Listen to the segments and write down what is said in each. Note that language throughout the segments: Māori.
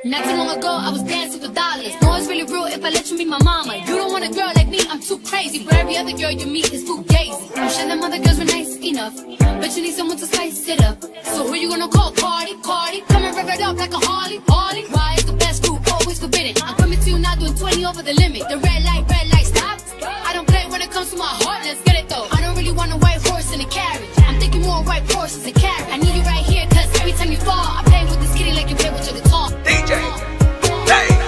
Not too long ago, I was dancing for dollars. No, it's really real if I let you meet my mama. You don't want a girl like me, I'm too crazy. But every other girl you meet is fugazi. I'm sure them other girls were nice enough, but you need someone to spice it up. So who you gonna call? Cardi, Cardi. Come and rev it up like a Harley, Harley. Why is the best group always forbidden? I'm coming to you now doing 20 over the limit. The red light, stop. I don't play when it comes to my heart, let's get it though. I don't really want a white horse in a carriage. I'm thinking more white horses and carriage. I need you right here, cause every time you fall, I play with this kitty like you play with your guitar. DJ, hey.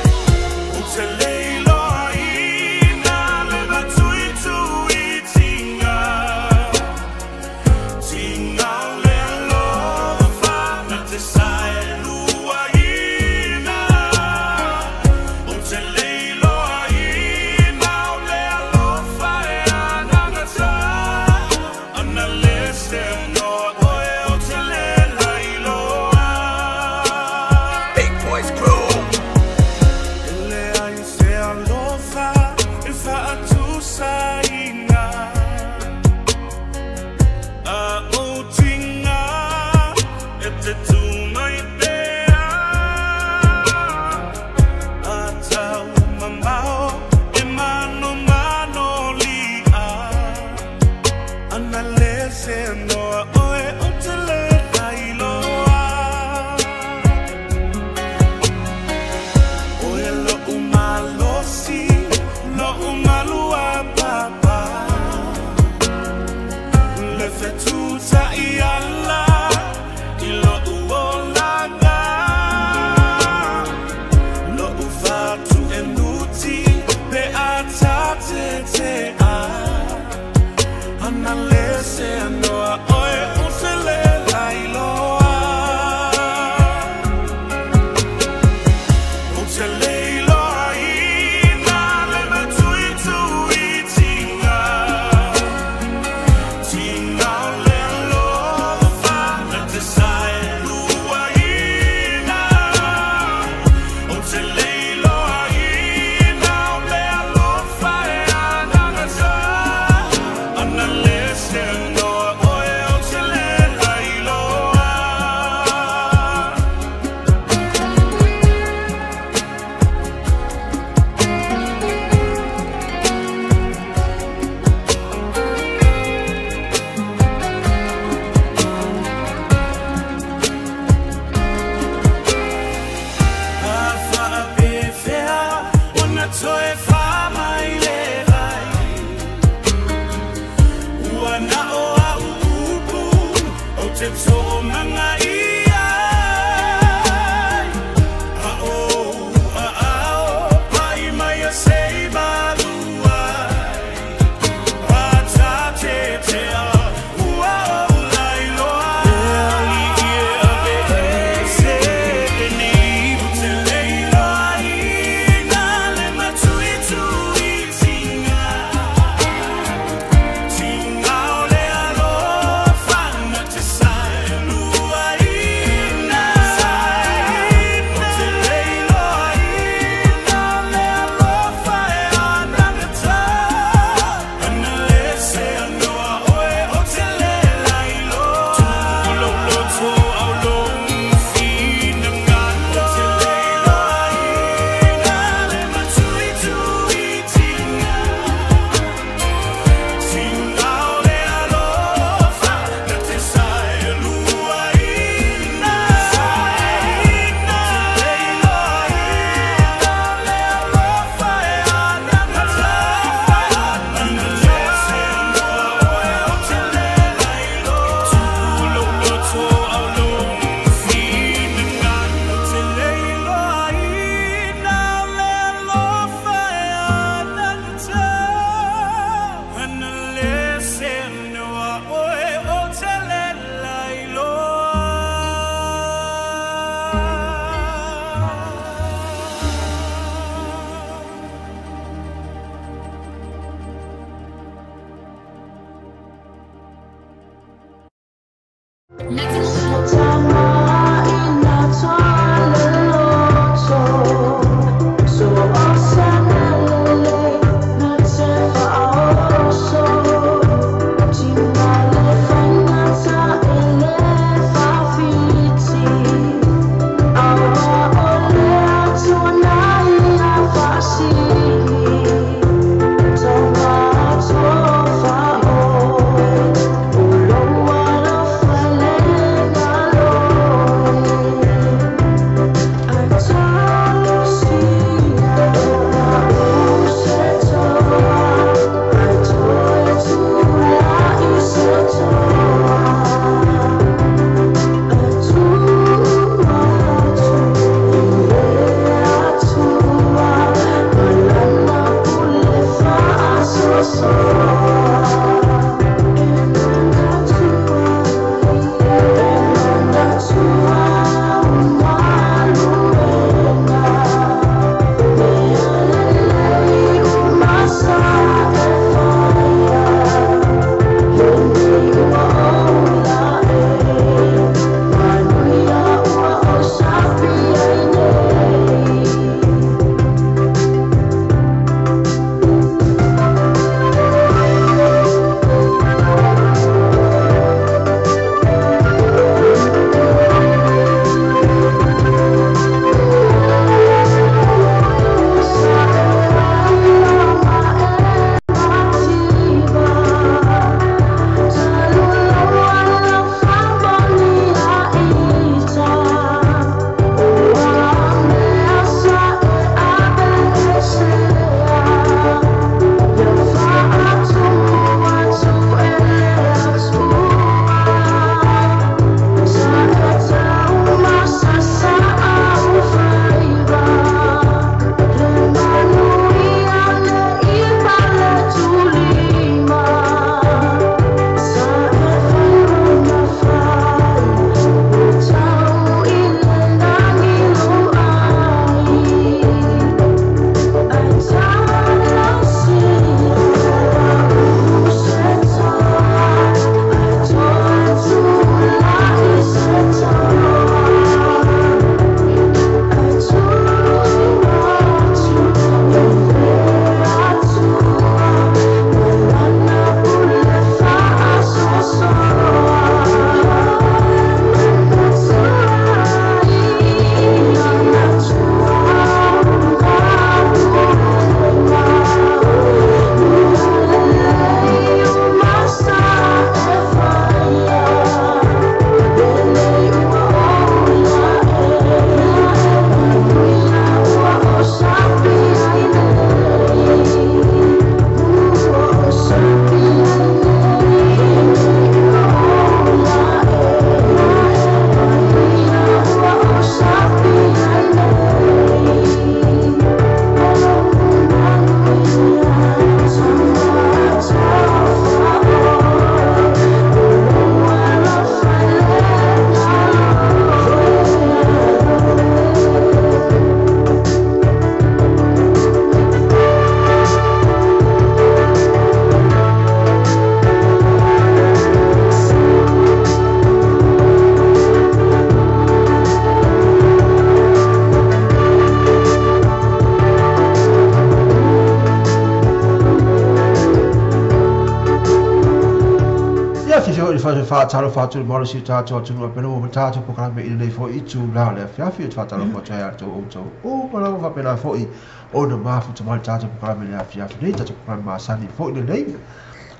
te fio i fa talo fa tu mo si ta tu no pelo mo ta tu programme i nei fo i tu la le fia fio fa talo fa ya to o mo la fa pela fo i o no ma fu tu mal ta tu programme le fia fio ta tu programme ma sani fo i nei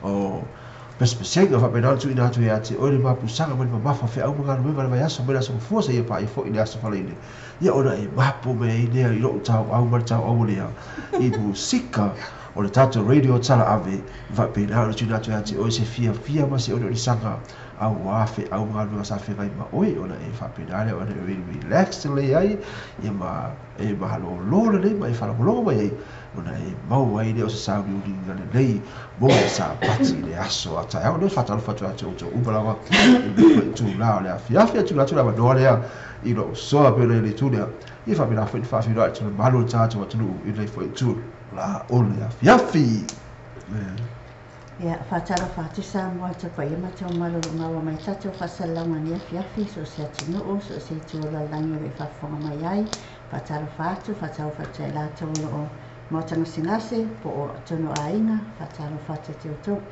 o Spesialnya fa penal tu ina tu ya ti o le ma pusanga mo ma fa fe au nga no me vai aso mera so força ia pa i fo i aso fa le ia ora e mapu me i ne i lo tau au mar tau au le i musika o le tatu radio tala ave va penal tu ina tu ya ti o se fia ma se o le sanga au afe au nga no sa fe vai ma oi ona e fa penal o le relax le ai ia ma e ma lo le mai fa lo mai ona e mau ai le o se sa uri nga le nei mo sa pati le aso ata au le fatalo fatu atu o balawa tu la le afia tu la tu la no le i lo so a pele le tu le i fa bela fa fi ra tu malo tatu atu i le foi tu la o le afia ya fatalo fatu sa mo te pa ima te malo ngawa mai tatu fa salama ni afia so se tino o so se tu la langi le fa fonga mai ai fatalo fatu la tu lo mo tanga singase po o tono ainga fatalo fatu te to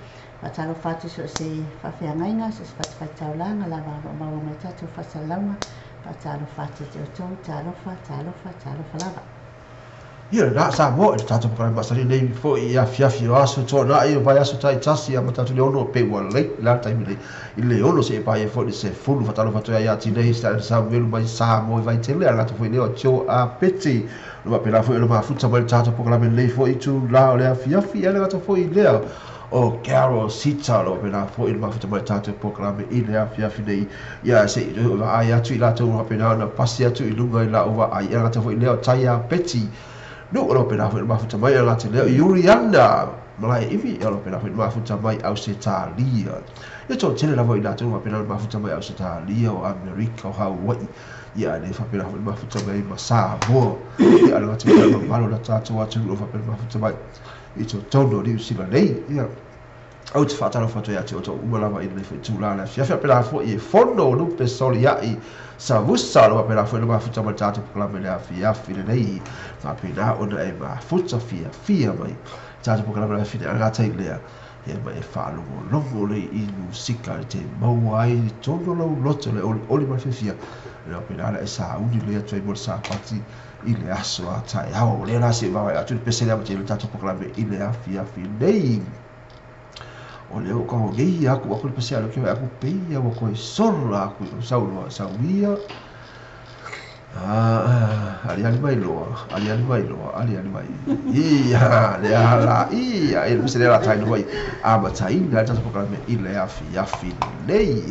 fatalo fatu so se fa fe ainga so fa fatalo langa la ma mai tatu fa salama fatalo fatu te to talo fa lava ia na sa mo e tatu para masari nei fo ia fia aso to na i vai aso tai tasi a matatu le ono pe wa le la tai mi i le ono se pa e fo se fulu fatalo fatu ia ti nei sa velu mai sa mo vai tele ala to foi leo cho a peti lo pela foi lo ma futa mai tatu para me le fo i tu la le fia le to foi leo o Carol Sita lo pela foi lo ma futa mai tatu para me i le fia nei ia se ai atu i la to pela na pasi atu i lunga i la ova ai ala to foi leo tai a peti no lo pena foi ma futa mai ala te leo Yurianda malai ivi lo pena foi ma futa mai Australia e to tele la voi la tu ma pena ma futa mai Australia o America o Hawaii ia ne fa pena foi ma futa mai ma Samoa ia ala te ma lo la tatu atu lo fa pena ma futa mai i to tono ni usila nei ia au te fatalo foto ia te o to umala i le foi tu la fia pena foi e fondo no pe soli ai sa vusa lo pena foi ma futa mai tatu la me la fia nei fa pena ona e ma futa fia mai tatu la me la fia nga tai lea e mai fa longo le i musika te mau ai tono lo loto le oli ma fia le pena e sa uni le tu mo sa pati i le aso atai au le na se va atu pe se le te tatu la me i le fia nei o leo ko gei aku pe se alo ke aku pe ia ko sola aku sauia ali mai ia le ala ia e se le la tai no vai a ba tai na tatu programa i le afia nei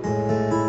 I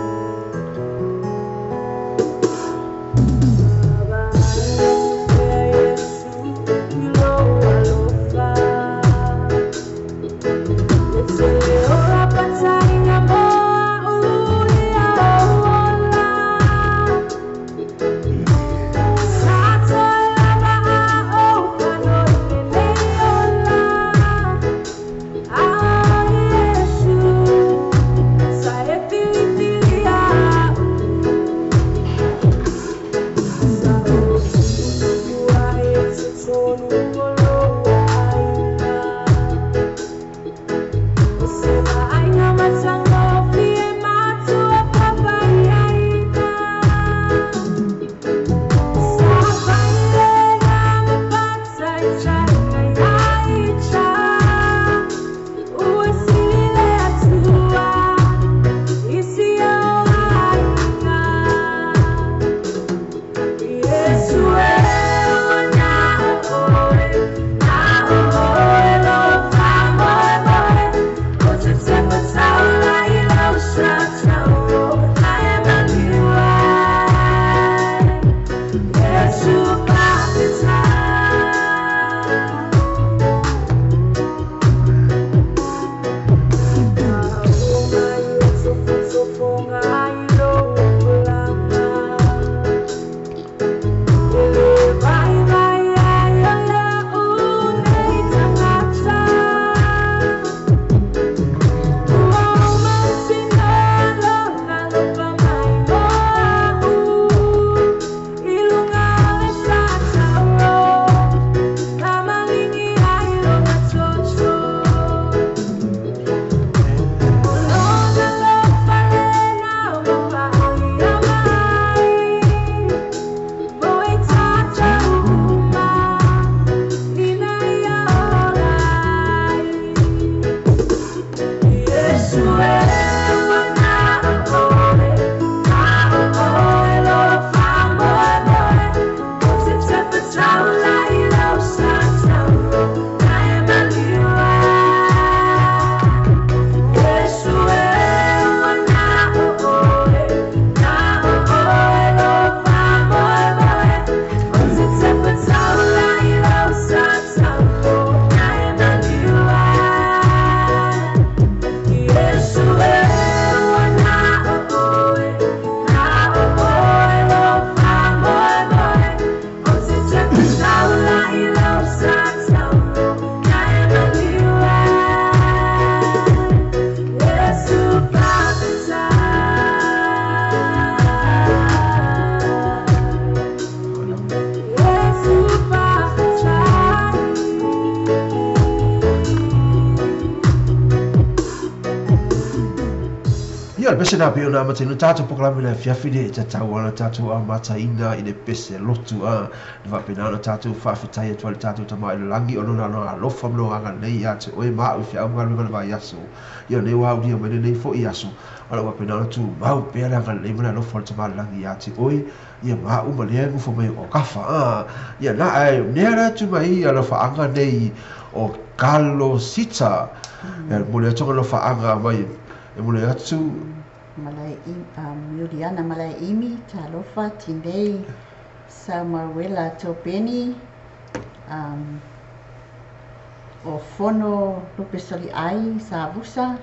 le pese na pio na matinu tatu poklami na fiafi de tatu ana tatu a mataina i le pese lotu a le va pena na tatu fa fitai to le tatu tama le langi ono na no alofa mlo anga nei ate o ma u fia unga le va yaso yo ne wa dia me nei fo yaso ala va pena na tu ma u pe la ngal le mana alofa tama langi ate oi ia ma u ma le fo mai o kafa a ia na ai ne ra tu mai ala fa anga nei o Carlos Sita mo le tonga lo fa anga mai e mo le atu Malai Juliana Malai Imi, Talofa, Tindei, Samuela Topeni, o Fono Lupesoli Ai, Sabusa,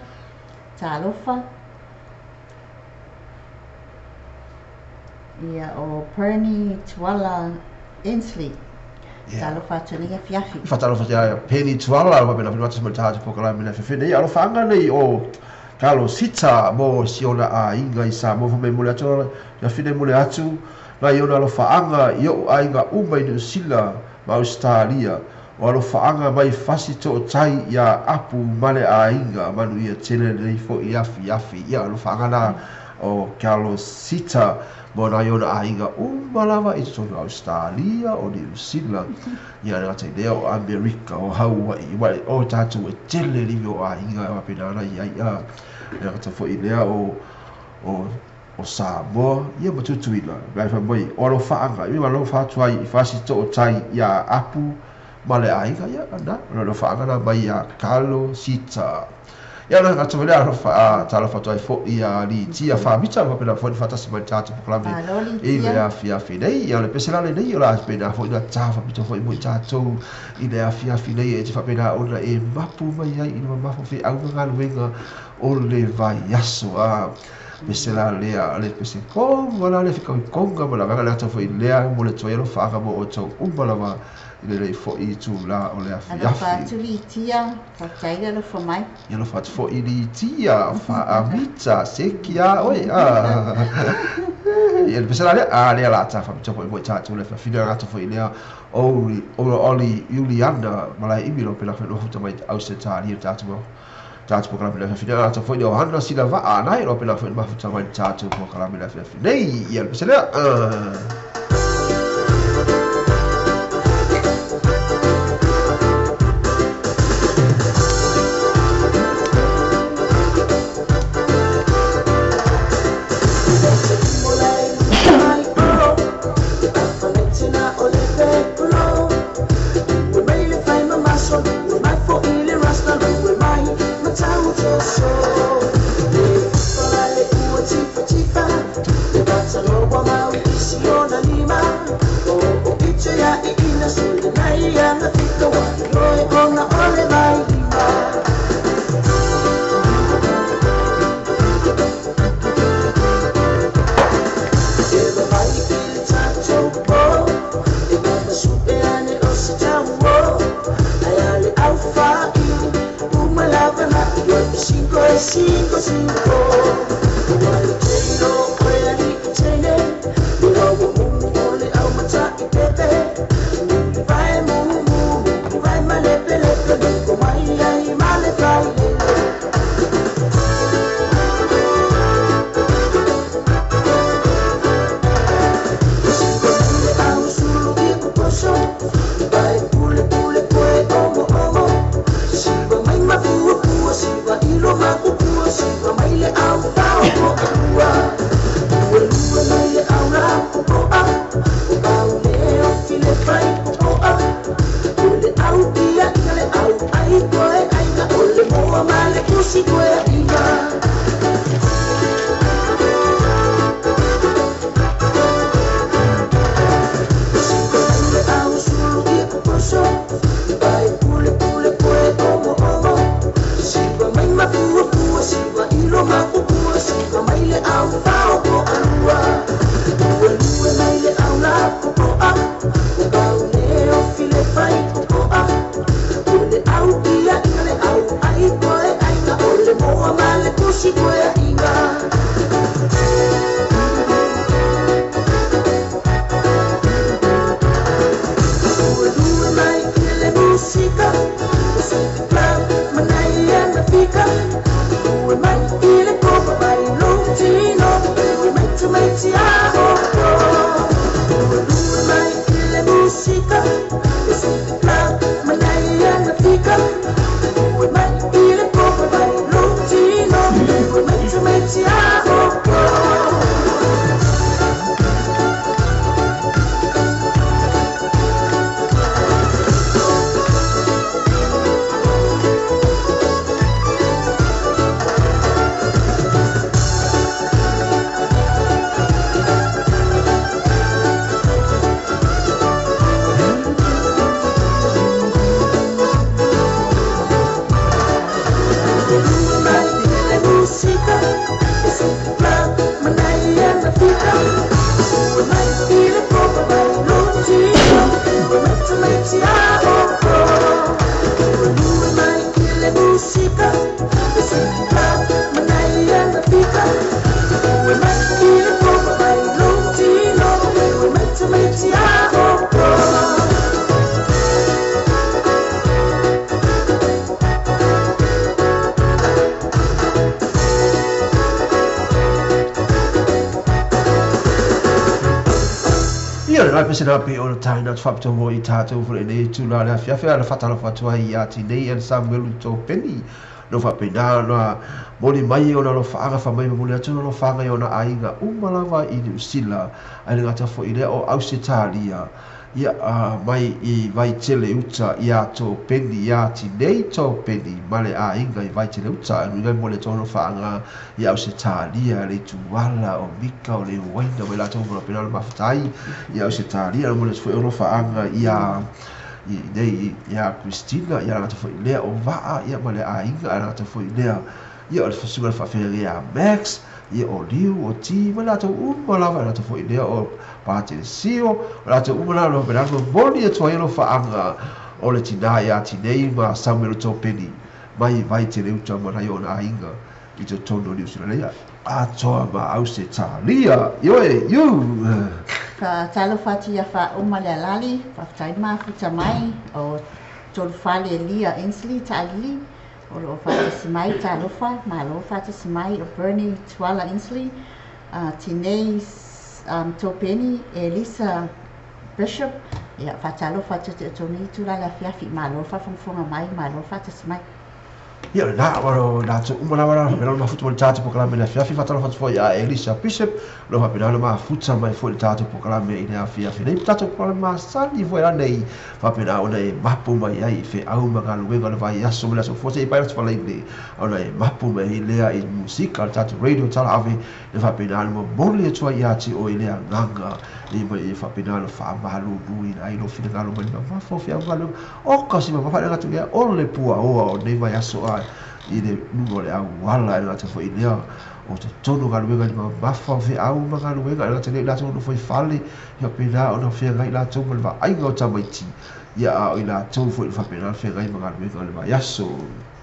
Talofa, ia o Perni Tuala Inslee. Talofa Tania Fiafi. Fatalofa ya Penny Tuala wa pena pena tsama tatu pokala mina fefene alo fanga nei o Carlos Sita mo siona a inga isa mo me mule atu ya fine mule atu na iona lo faanga yo ainga uma i New Zealand ma Australia o lo faanga mai fasi to tai ya apu male a inga manu ia tele nei fo iafi ia lo faanga na o Carlos Sita mo na iona a inga uma lava i to Australia o New Zealand ia na tai deo America o Hawaii o tatu e tele li o a inga wa pena na ia ia kata fo ilea o Samoa ia matutuila vai fa mai o lo faanga ia lo fa tuai fasi to tai ia apu male ainga ia ana lo faanga na mai ia Carlos Sita ia na kata vele lo fa tala fa tuai fo ia li tia fa bita fa pela fo fa tasi mai tatu proklame ile afia nei ia le pesela nei la pena fo ina tafa bita fo mo tatu ile afia nei e fa pena ona e mapu mai ai ina mafu fe au ngal wenga o le vai yaso a pesela lea le pese konga le fika konga mo la vaga la tofo lea mo le toelo faga mo o to umbala va le fo i tu la o le afi fa tu li tia fa taida lo fo mai ia lo fa fo i li tia fa avita sekia oi ia le pesela le la ta fa to mo ta tu le fa fina la tofo lea oli Juliana malai imilo pela fa no futa mai Australia tatu mo tatu pokala bila fina ata foi o hana sila va ana ro pela foi ma futa mai tatu pokala bila fina nei ia pesela Menaya nafika, uwe mai ile kopa mai lo Ia le pese na pe o taina tu fapto mo I tātou fure nei tu la le afia fea le fatalo fatua I ati nei an Samuel to peni no fa pena no moli mai ona lo faanga fa mai moli atu no faanga ona ainga umalawa I New Zealand ai ngata fo I le o Australia ia mai I vai tele uta ia to peni ia ti nei to peni male ainga I vai tele uta no ngai moli to no faanga ia Australia le tu wala o mika o le waina wela to mo pena ma fatai ia Australia no moli fo no faanga ia nei ia Christina ia ngata fo le o va ia male ainga ngata fo le ia o fasunga fa feria Max ia o liu o ti wala to umalawa ngata fo le o pate sio la te umana lo pena no boni e toa no faanga o le tina ia tinei ma Samuel to peni mai vai te le uta mana yo na inga I te tono New Zealand ia a toa ma Australia yo Ka talo fati ia fa umale lali fa tai ma futa mai o tol fale lia Ainsley tali o lo fa mai talo fa ma lo fa mai o Bernie Twala Ainsley tinei Topeni Elisa Bishop ia fatalo fatu te toni tula la fiafi malo fa fonga mai malo fatu mai ia na waro na tu umana wara me no futu tatu po kala me la fiafi fatalo fatu foi a Elisa Bishop lo ha pena ma futa mai foi tatu po kala me ina fiafi nei tatu po kala ma sali foi la nei fa pena ona e mapu mai ai fe au manga luenga le vai aso me la so fote pa fa le nei ona e mapu mai lea I musika tatu radio tala ave le fa pena mo boli e tua iati o ile nganga ni mai fa pena lo fa malu bui ai lo fina galo mai ma fo fia galo o kasi ma fa le gatu ia o le pua o nei vai aso I le nuo le au wala e ngata fo ilea o te tonu galuenga ni ma fa fe au ma galuenga e ngata le la tonu foi fale ia pena o na fia ngai la tonu le va ainga o tamaiti ia a i la tonu foi fa pena fia ngai ma galuenga le va yaso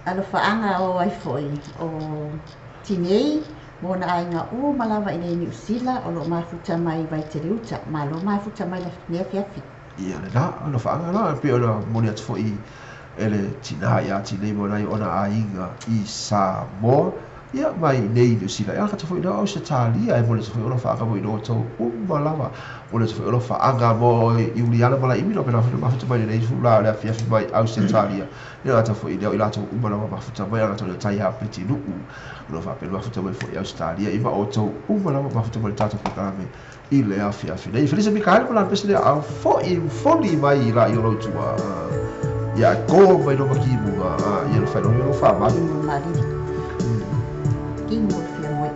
alo faanga o ai foi o tinei mo na ainga o malawa I New Zealand o lo mafuta mai vai te uta ma lo mafuta mai le fiafi ia le na alo faanga na pe ona moni atu foi ele tina ia tinei mo nai ona ainga I Samoa ia mai nei New Zealand ia kata foi na Australia e mo le foi ona faanga mo I no to umalawa mo le foi ona faanga mo I Juliana mala imi no pena foi mafuta mai nei fula le fiafi mai Australia ia kata foi ia ila to umalawa mafuta mai anga to le tai ha peti nuku no fa pena mafuta mai foi Australia ia o to umalawa mafuta mai tatu programe I le fiafi nei Felisa Mikael mo la pesi le au foi mai la I lo tua ia ko mai no makimu ia no fa no fa ma Kingo fia moi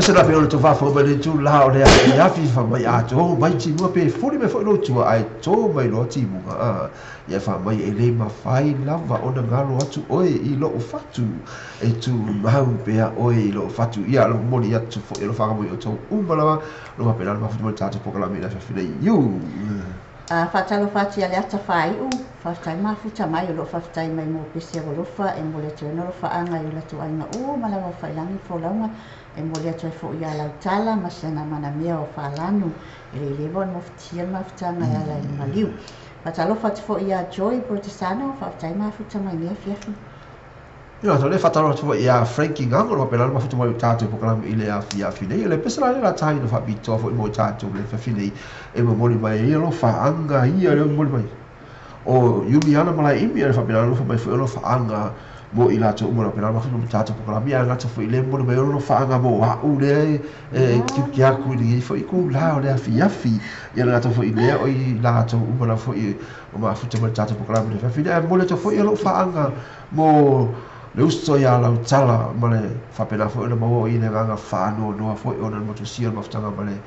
Sera pe o to fa fo le tu la o le ya fi fa mai a to mai ti mo pe fo me fo lo tu ai to mai lo ti mo a ya fa mai ele ma fai lava o na ngalo atu oi I lo fatu e tu mau pe a oi lo fatu ia lo mo ia tu fo lo fa mo o to umbala lo ma pe la ma fu mo tatu po la mi la fa fi you a fatalo fati ale ata fai u fatai ma futa mai lo fatai mai mo pe se lo fa e mo le tu no fa anga i la tu ai na u ma la fa langi fo la e mo le tu fo ia la tala ma sana mana mia o fa lanu e le bon mo ftia ma futa mai ala I maliu fatalo fati fo ia joy protestano fatai ma futa mai ne fiafu Io so le fatalo fo ia Frankie Ngango lo pe la ma futa mai tatu po la mi le a fia fi nei le pesala la tai no fa bito fo mo tatu le fa fi nei e mo moli mai lo fa anga ia le moli mai o Juliana malai imi le fa pe la lo fa mai fo lo fa anga mo I la to mo la pe la ma futa tatu po la mi anga to fo le moli mai lo fa anga mo a u le ki a ku ni fo I ku la le fia fi ia la to fo I le o I la to mo la fo I o ma futa mai tatu po la mi fa fi nei mo le to fo lo fa anga mo le usto ia la tala male fa pena fo na mo I le ganga fa no fo ona mo to sia ma ftanga male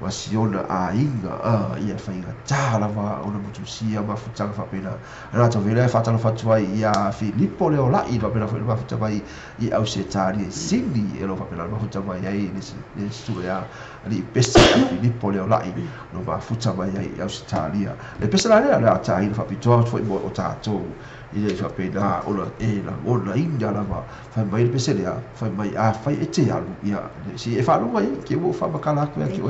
wa siona a inga ia fa inga tala va ona mo to sia ma ftanga fa pena ana to vele fa tala fa tua ia Filippo le ola I va pena fo ma ftanga I au se tari sindi e lo fa pena ma ftanga ia ni studia ali pesa Filippo le ola no ma ftanga ia au se tari le pesa la la tai fa pito fo mo o tato I fa pena ola e la ola inga la ma fa mai pe se ya fa mai a fa e te alu ia si e fa lo mai ke wo fa bakala ku ya ki o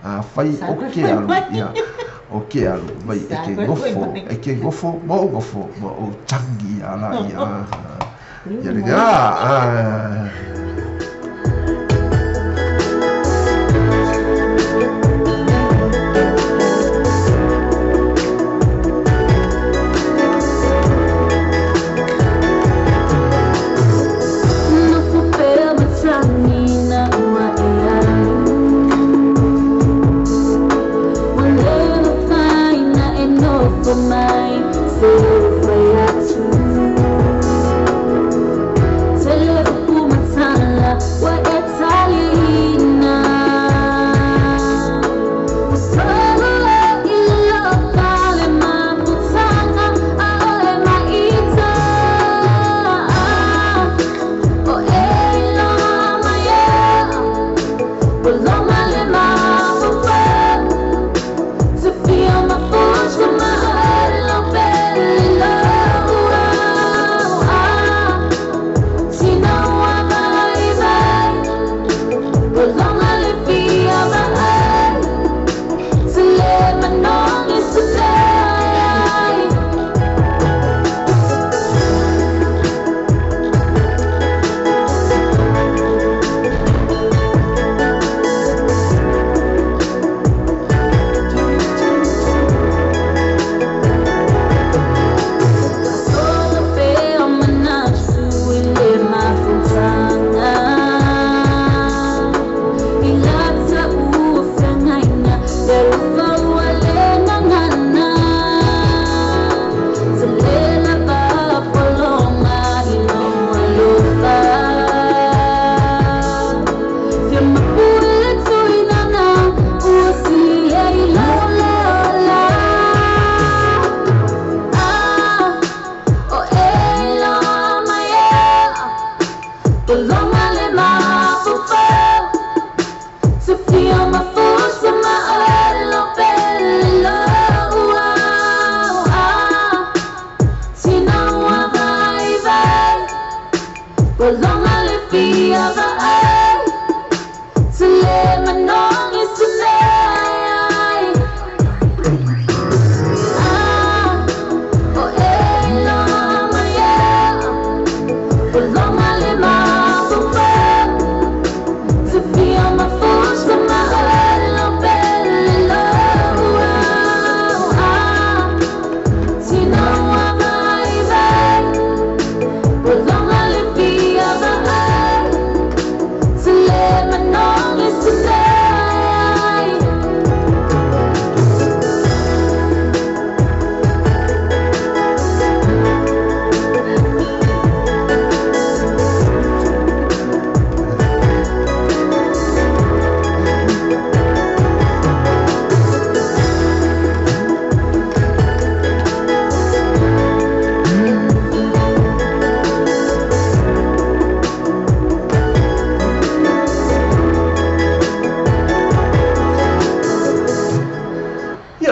a fa o ke alu ia o ke alu mai e ke gofo mo o tangi ala ia ia le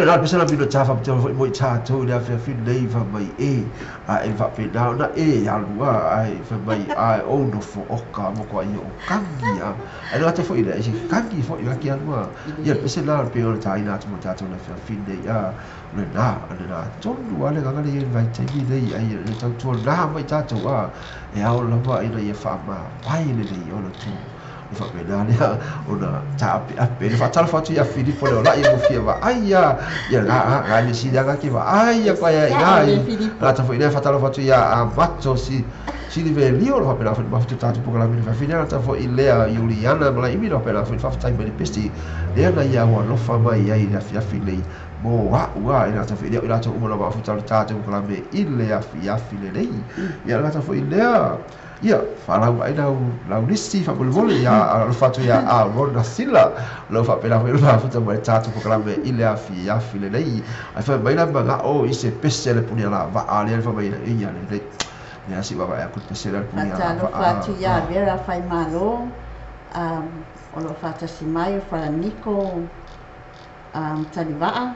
la pesa na bino chafa pita mo chato le fa fi lei fa mai e fa pe na na ya lua ai fa mai ai o no fo o ka mo ko ai o kangia ai la te fo ile ai kangi fo ia ki lua ia pesa la pe o ta ina mo chato na fa fi lei ya le na tondu ale ga le vai te ki lei ai le tau to na mai chato wa e au la va ina ia fa ma vai le lei o lo tu fa pedale ona tapi ape fa tal fa tu ya Filippo le la ia fia va aia ya la ni si daga ki va aia pa ya la ta foi le fa tal fa tu ya batto si li ve lio lo fa fa tu tanto po la mi fa finale ta fo ile Juliana la imi lo fa fa tai bene pesti le na ya wa lo fa mai ya ina fia file mo wa ina ta file ila ta umona va fu tal tanto po la me ile ya fia file lei ya la ta fo ile ia falau ai lau nisi fa bolvole ya al fatu ya a ronda sila lo fa pela fa futa mai tatu po kala me ile afi ya file lei ai fa mai na banga o ise pesele punia la va ali fa mai ia le ya si baba ya ku pesele punia la va fatu ya vera fai malo o lo fata si mai fa Nico taliva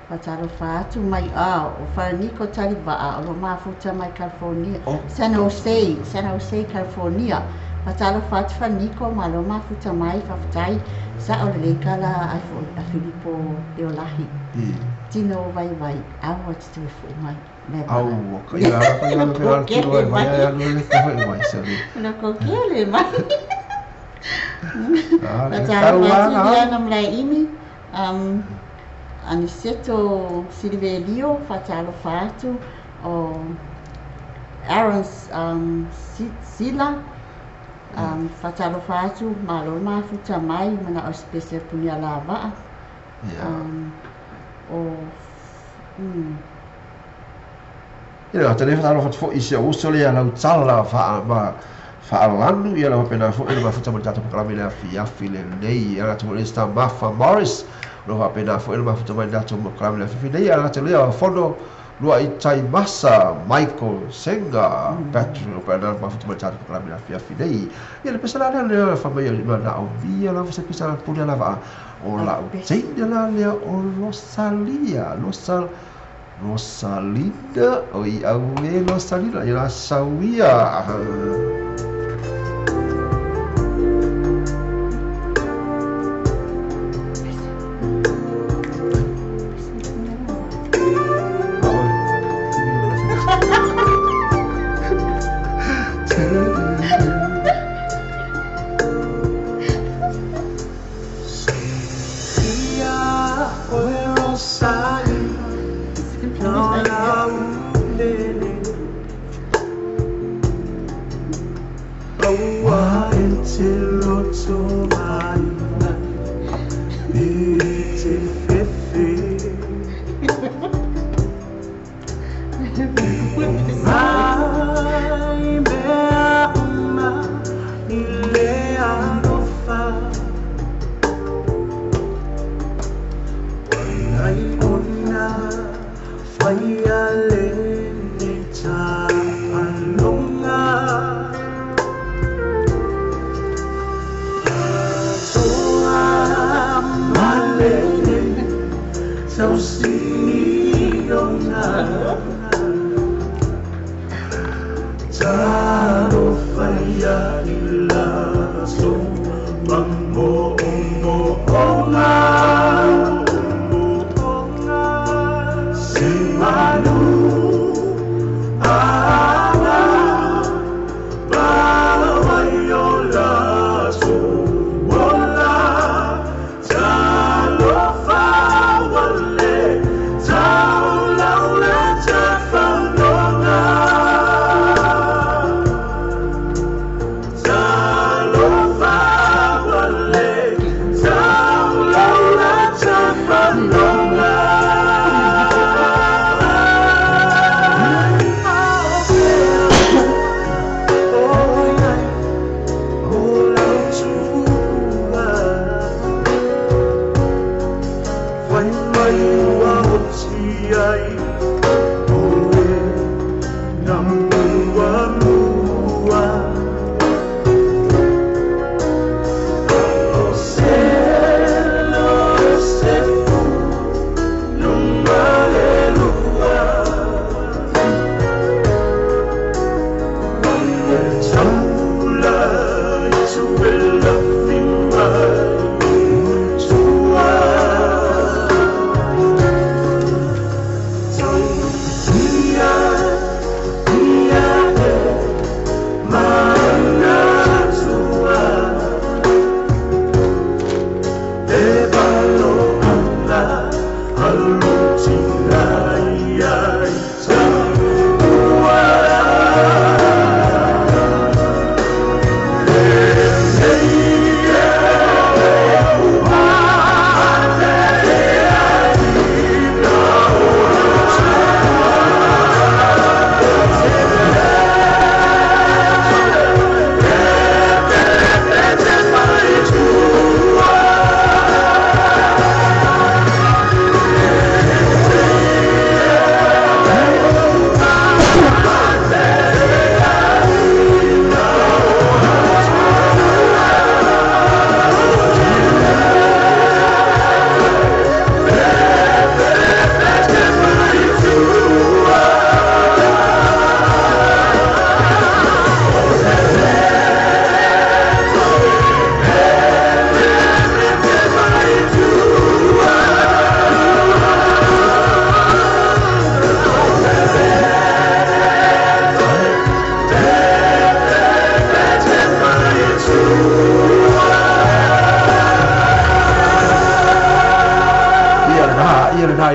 Pataro fatu mai o Farnico Taliba o mafuta mai California San Jose California Pataro fatu Farnico malo mafuta mai fafutai sa o le kala a Filippo Deolahi tino vai awa tu fu mai au ko ya ko vai ya no le ka vai sa no ko kele mai Pataro fatu ya nam lai imi Aniceto Silvelio fatalo fatu o Aaron Sila fatalo fatu malo mafuta mai mana o spesial punya lava o Ila tele fa lo fo isi o so le ala utala fa alanu ia la pena fo ele mafuta mo tatu para mele afi le nei ala to le sta Martha Morris lo va pena fo ele mafuta mo tatu para mele afi nei ala tele a fondo lua i tai masa Michael Senga Patrick para mafuta mo tatu para mele afi nei ia le pesa la le fa mai na o via la se pesa la punia la va o la sei la le o Rosalinda, oi awe Rosalinda, ia sawia.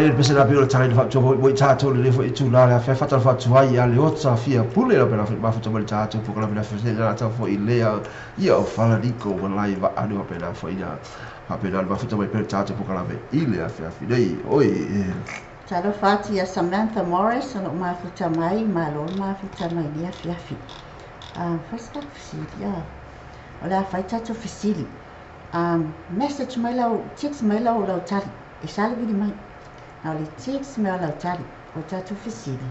ele pese na pio tanga fa to mo tato le fo itu la fa fa fa tuai ya le otsa fia pule la pela ma fa to mo tato po la pela fa la ta fo ile ia o fala dico wallahi va anu pela fo ia ha pela ma fa to mo pela tato po la ile a fa fidei oi Talo fati ya Samantha Morris ono mafuta mai malo mafuta mai dia fiafi. First up fisili ya. Ola fai tato fisili. Message mai lau text mai lau tari. Isali vidi mai. Na ole text mai lau tari. O tato fisili.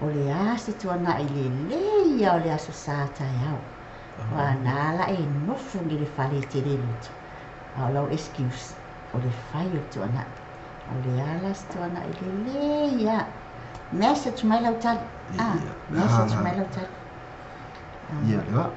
Ole asi tuana ile ya ole aso sata yao. Wa nala e nofu ngile fale tere luto. Lau excuse. Ole fai o tuana. Ole alas tuana ile ya. Message mai lau tari. Message mai lau tari. Ia lewa.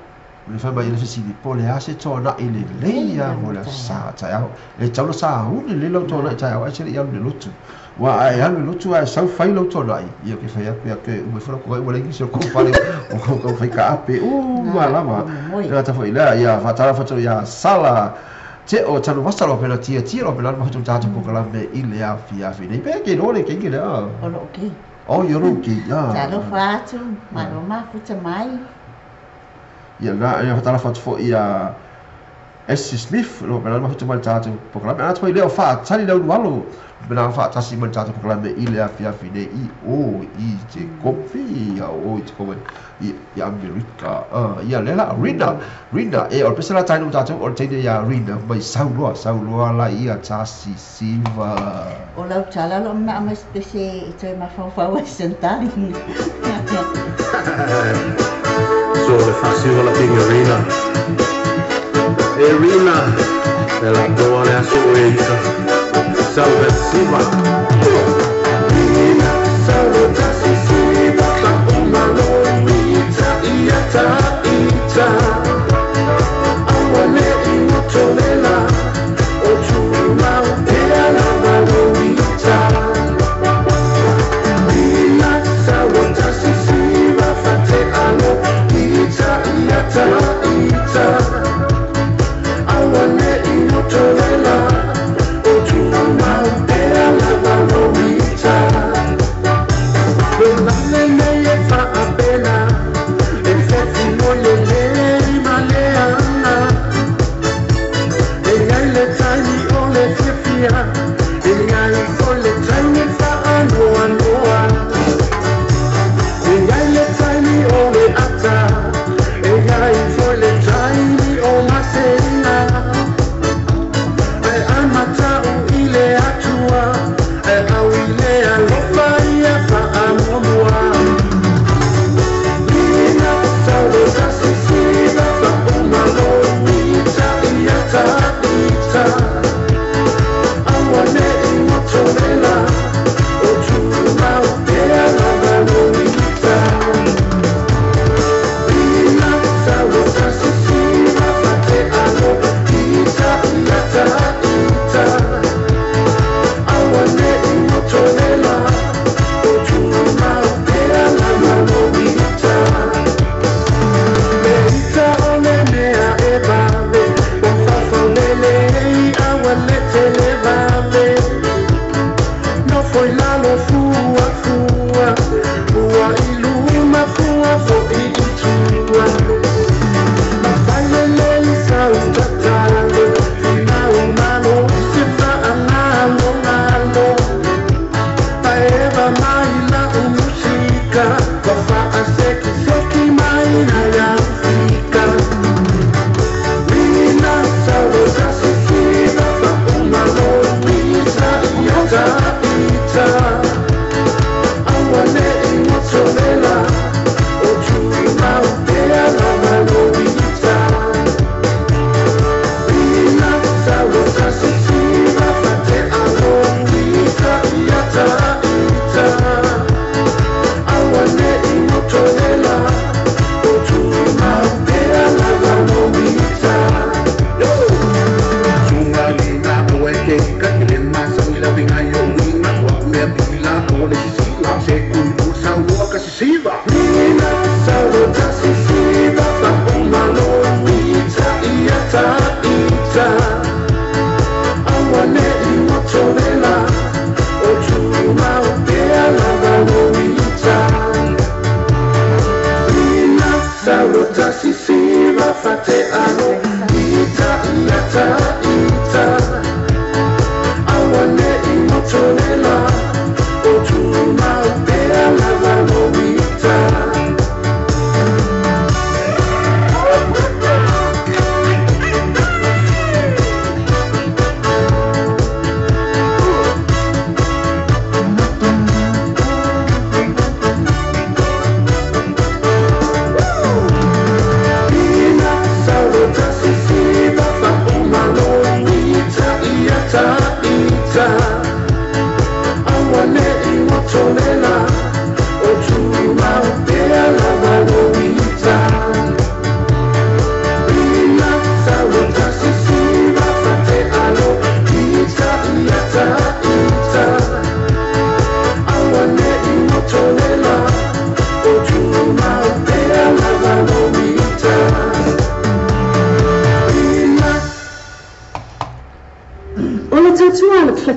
Me fa mai le fisili pole ase tona ile le ya mola sa ta ya. E taulo sa hu le lo tona ta ya se ya le lutu. Wa ai ha le lutu ai sa fai lo tona ai. Ia ke fa ya ke me fa ko wala ki se ko pare o ko fa ka ape. Ma lama. Ya ta foi la ya fa ta fa ya sala. Te o tanu wasalo pela tia lo pela ma tu ta po kala me ile ya fi nei pe ke no le ke le. O lo ke. O yo ro ke ya. Talo fatu ma lo ma futa mai. Ia la fatala fatu fo ia S. Smith lo pela ma tu mal tatu proclame ana foi leo fa tali leo walo bela fa tasi mal tatu proclame ile afia fine I o I te kofi ya o te kofi ia America ia lela Rina e o pesela tainu tatu o te ia Rina mai sauloa la ia tasi siva o lau tala lo ma ma spese i te ma fa sentali Sole facile la signorina e Rina della buona assueta salve siva Rina salve siva la una lomita ita awane inotolela ochuma pera la lomita Rina salve siva fate alo ita awane inotolela ochuma pera la lomita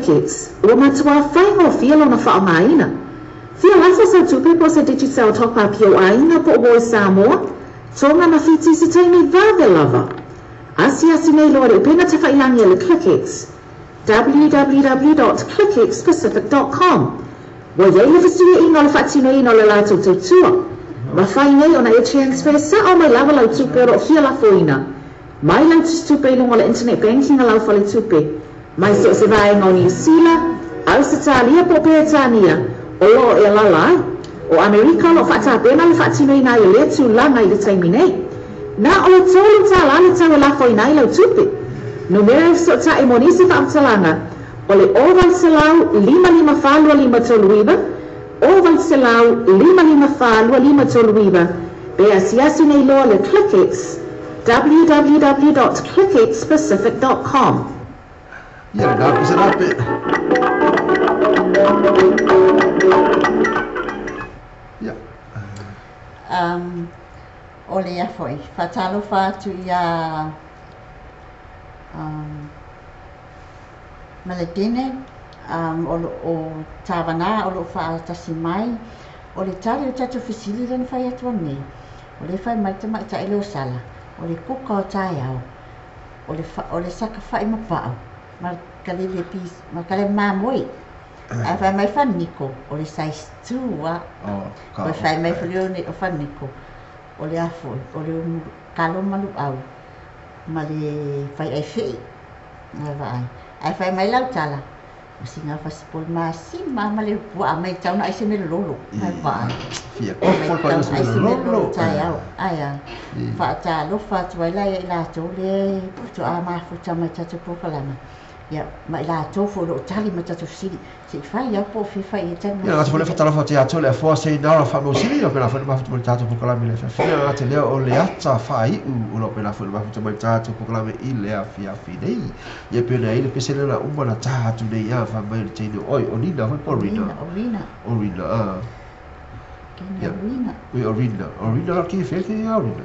Clickits, ua matua whaingo fia lona whaamaina. Fia lafo sa tupe po sa digital top-up yo ainga po o Samoa, tonga na fiti si taimi vave lava. Asi nei loa le upena te whailangi le Clickits. www.clickitspacific.com. Wa yei le fasui ino le whatino ino le lato tautua. Ma whai nei ona e transfer sa o mai lava lau tupe ro fia lafo ina. Mai lau tupe ilunga le internet banking lau fale tupe. Mai so se vai ngoni sila, au se talia po peetania, o lo e lalai. O Amerika lo whata pena le whatino ina i le tu langa i le taimi nei. Na o le tolu ta la le tau lafo ina i lau tupe. No mea so ta e monisi whaamtalanga. O le oval selau 55 toluiba, oval selau 55 toluiba. Be asiasi nei loa le Clickits, www.clickitspacific.com. Ia na pisa na pe. Ia. O le ia foi, whatalo whātu ia Maledine, o Tawana, o lo whaatasi mai, o le tari o tatu whisili ren whai atua nei, o le whai mai te mai ta ele o sala, o le kuka o tai au, o le saka whai mawhao, ma kalele pis, ma kalele mamoi, a whai mai whaniko, o le sais tua, o whai mai whalio ne o whaniko, o le afo, o le kalo malu au, ma le whai ai whi, nga vai. Ai whai mai lau tala. O singa whasipol masi, ma le pua mai tau na aise me lolo. Ai vai. Fia kopol pa Aise me lolo. lolo tai au. Aia. Whaata lo whaatu ai lai la tau le puto a mafu tamai tatu pokalama. Ia, mai la tau fo lo tali ma tatu sili. Si whai au po fi whai e tenu. Ia ngati fole whatala whate ato le a fua se nara wha mausiri o pena whale mafutu mai tātu pokalame le whia ngati leo o le ata whai u lo pena whale mafutu mai tātu pokalame i lea fia nei. Ia pena i le pesele na umana tātu nei a wha mai le teine oi o nina hoi porina. Orina, Kena Orina. Ui Orina la ki whea ki Orina.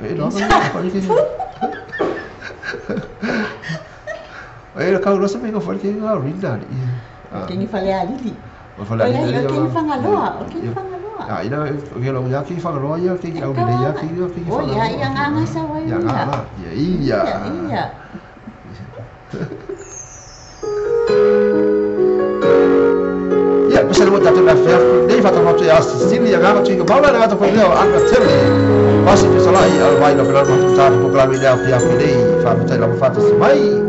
E no, e la kau rasa me ko whale ki Orina. Kini whale a lili. O whale a lili. O kini whangaloa. O kini whangaloa. Ina o ke lo ya ki whangaloa ia ki au nei ia ki whangaloa. O ia nganga sa wai. Ia nganga. Ia. Ia, pasal mo tatu na fia nei fa tama tu as sili ia nganga tu ba na ta ko leo anga tele. Pasi tu sala ia vai na pela ma tu ta ko kla mi leo fia nei fa ta la fa ta mai.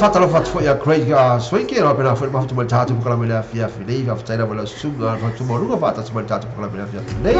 Fatalo fat foi a great swing era pena foi mafutu mal tatu kala mele afia fidei va ftaila wala sunga fa tu moruga fata mal tatu kala mele afia fidei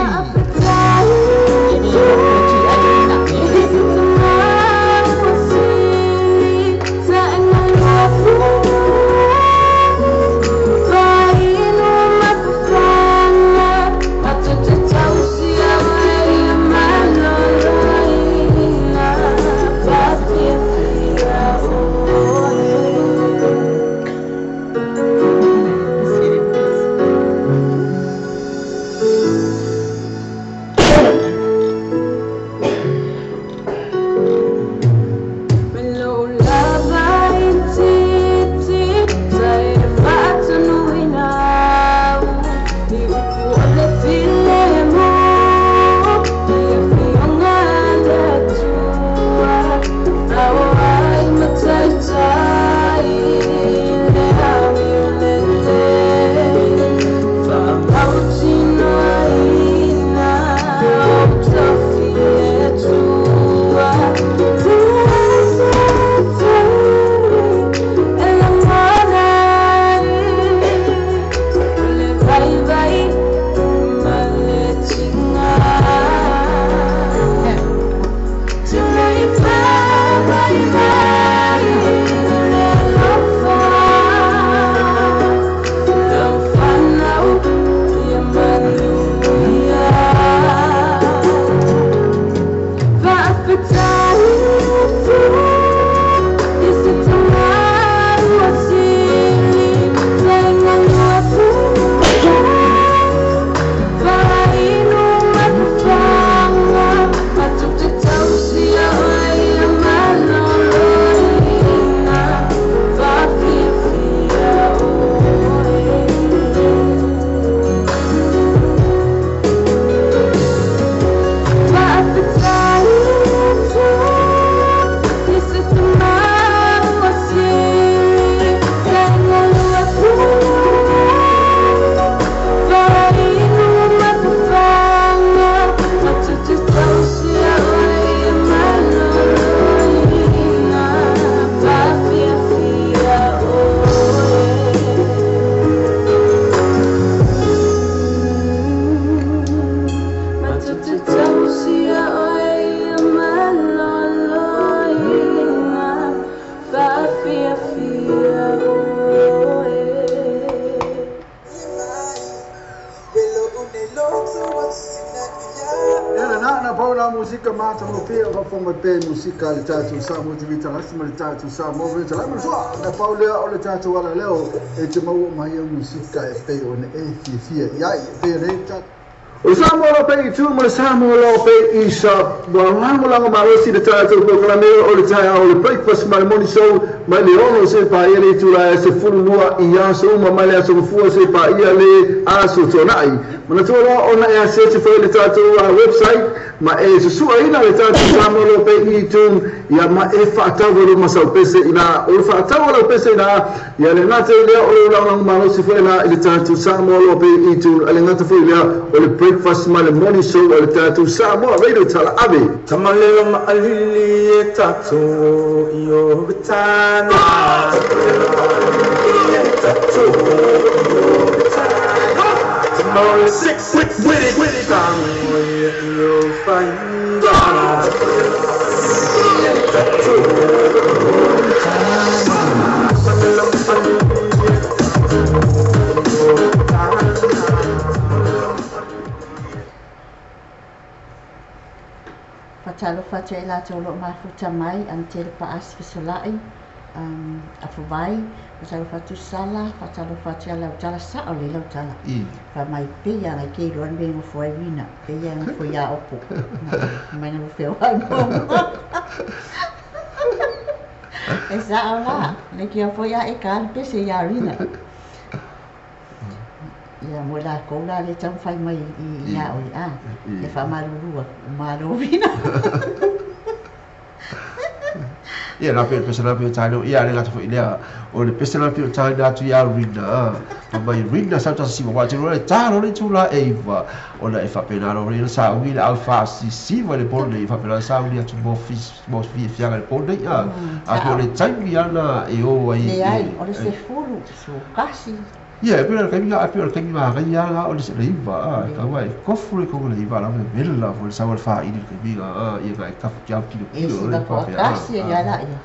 musika mata mo pe o fa mo pe musika le tatu sa mo te vita lasi mo le tatu sa mo vita la mo so na paule o le tatu wala leo e te mau mai o musika e pe o ne e fia ia e pe reta o Samoa pe tu mo Samoa pe isa wa mo la ma rosi de tatu ko la me o le tai o le breakfast my morning show mai le ono se pa ia tu la se fulu lua ia so ma mai le so fu se pa ia le aso tonai mana tu ona e se te foi le tatu website ma e se sua ina le tatu Samoa pe i tu ia ma e fa tavolo ma sa pese ina o fa tavolo pese ina ia le nate le o la ma rosi foi na le tatu Samoa pe i tu ale ngata foi le o le breakfast my morning show o le tatu Samoa radio tala ave tamalelo ma alili e tatu yo bitana tatu tomorrow 6 with it you'll find out tatu Fatalo fatu e la tolo mafuta mai ante le paas fisolai afuvai fatalo fatu sala fatalo fatu ala utala sa o le utala fa mai pe ya na ke ron be mo foi vina pe ya mo foi ya opo mai na mo feo ai mo esa ala le ke foi ya e kan pe se ya rina ia mo la ko la le tam fai mai I ia o a e fa marurua marovina ia na pe pesana pe tano ia le ngata foi lea o le pesana pe tano atu ia rina pa mai rina sa ta si wa tino le tano le tula eva ona e fa pena ro le sa wi le alfa si va le pole e fa pena sa wi atu mo fi fianga le pole ia a ko le taimi ana e o ai le ai o le se fulu so kasi ia e pena kami a pena kami ma ga ia ga o le se leiva ka wai kofure ko le leiva la me bella fo le sa wa fa ini ke biga ia ga ka kia kilo le fa kasi ia la ia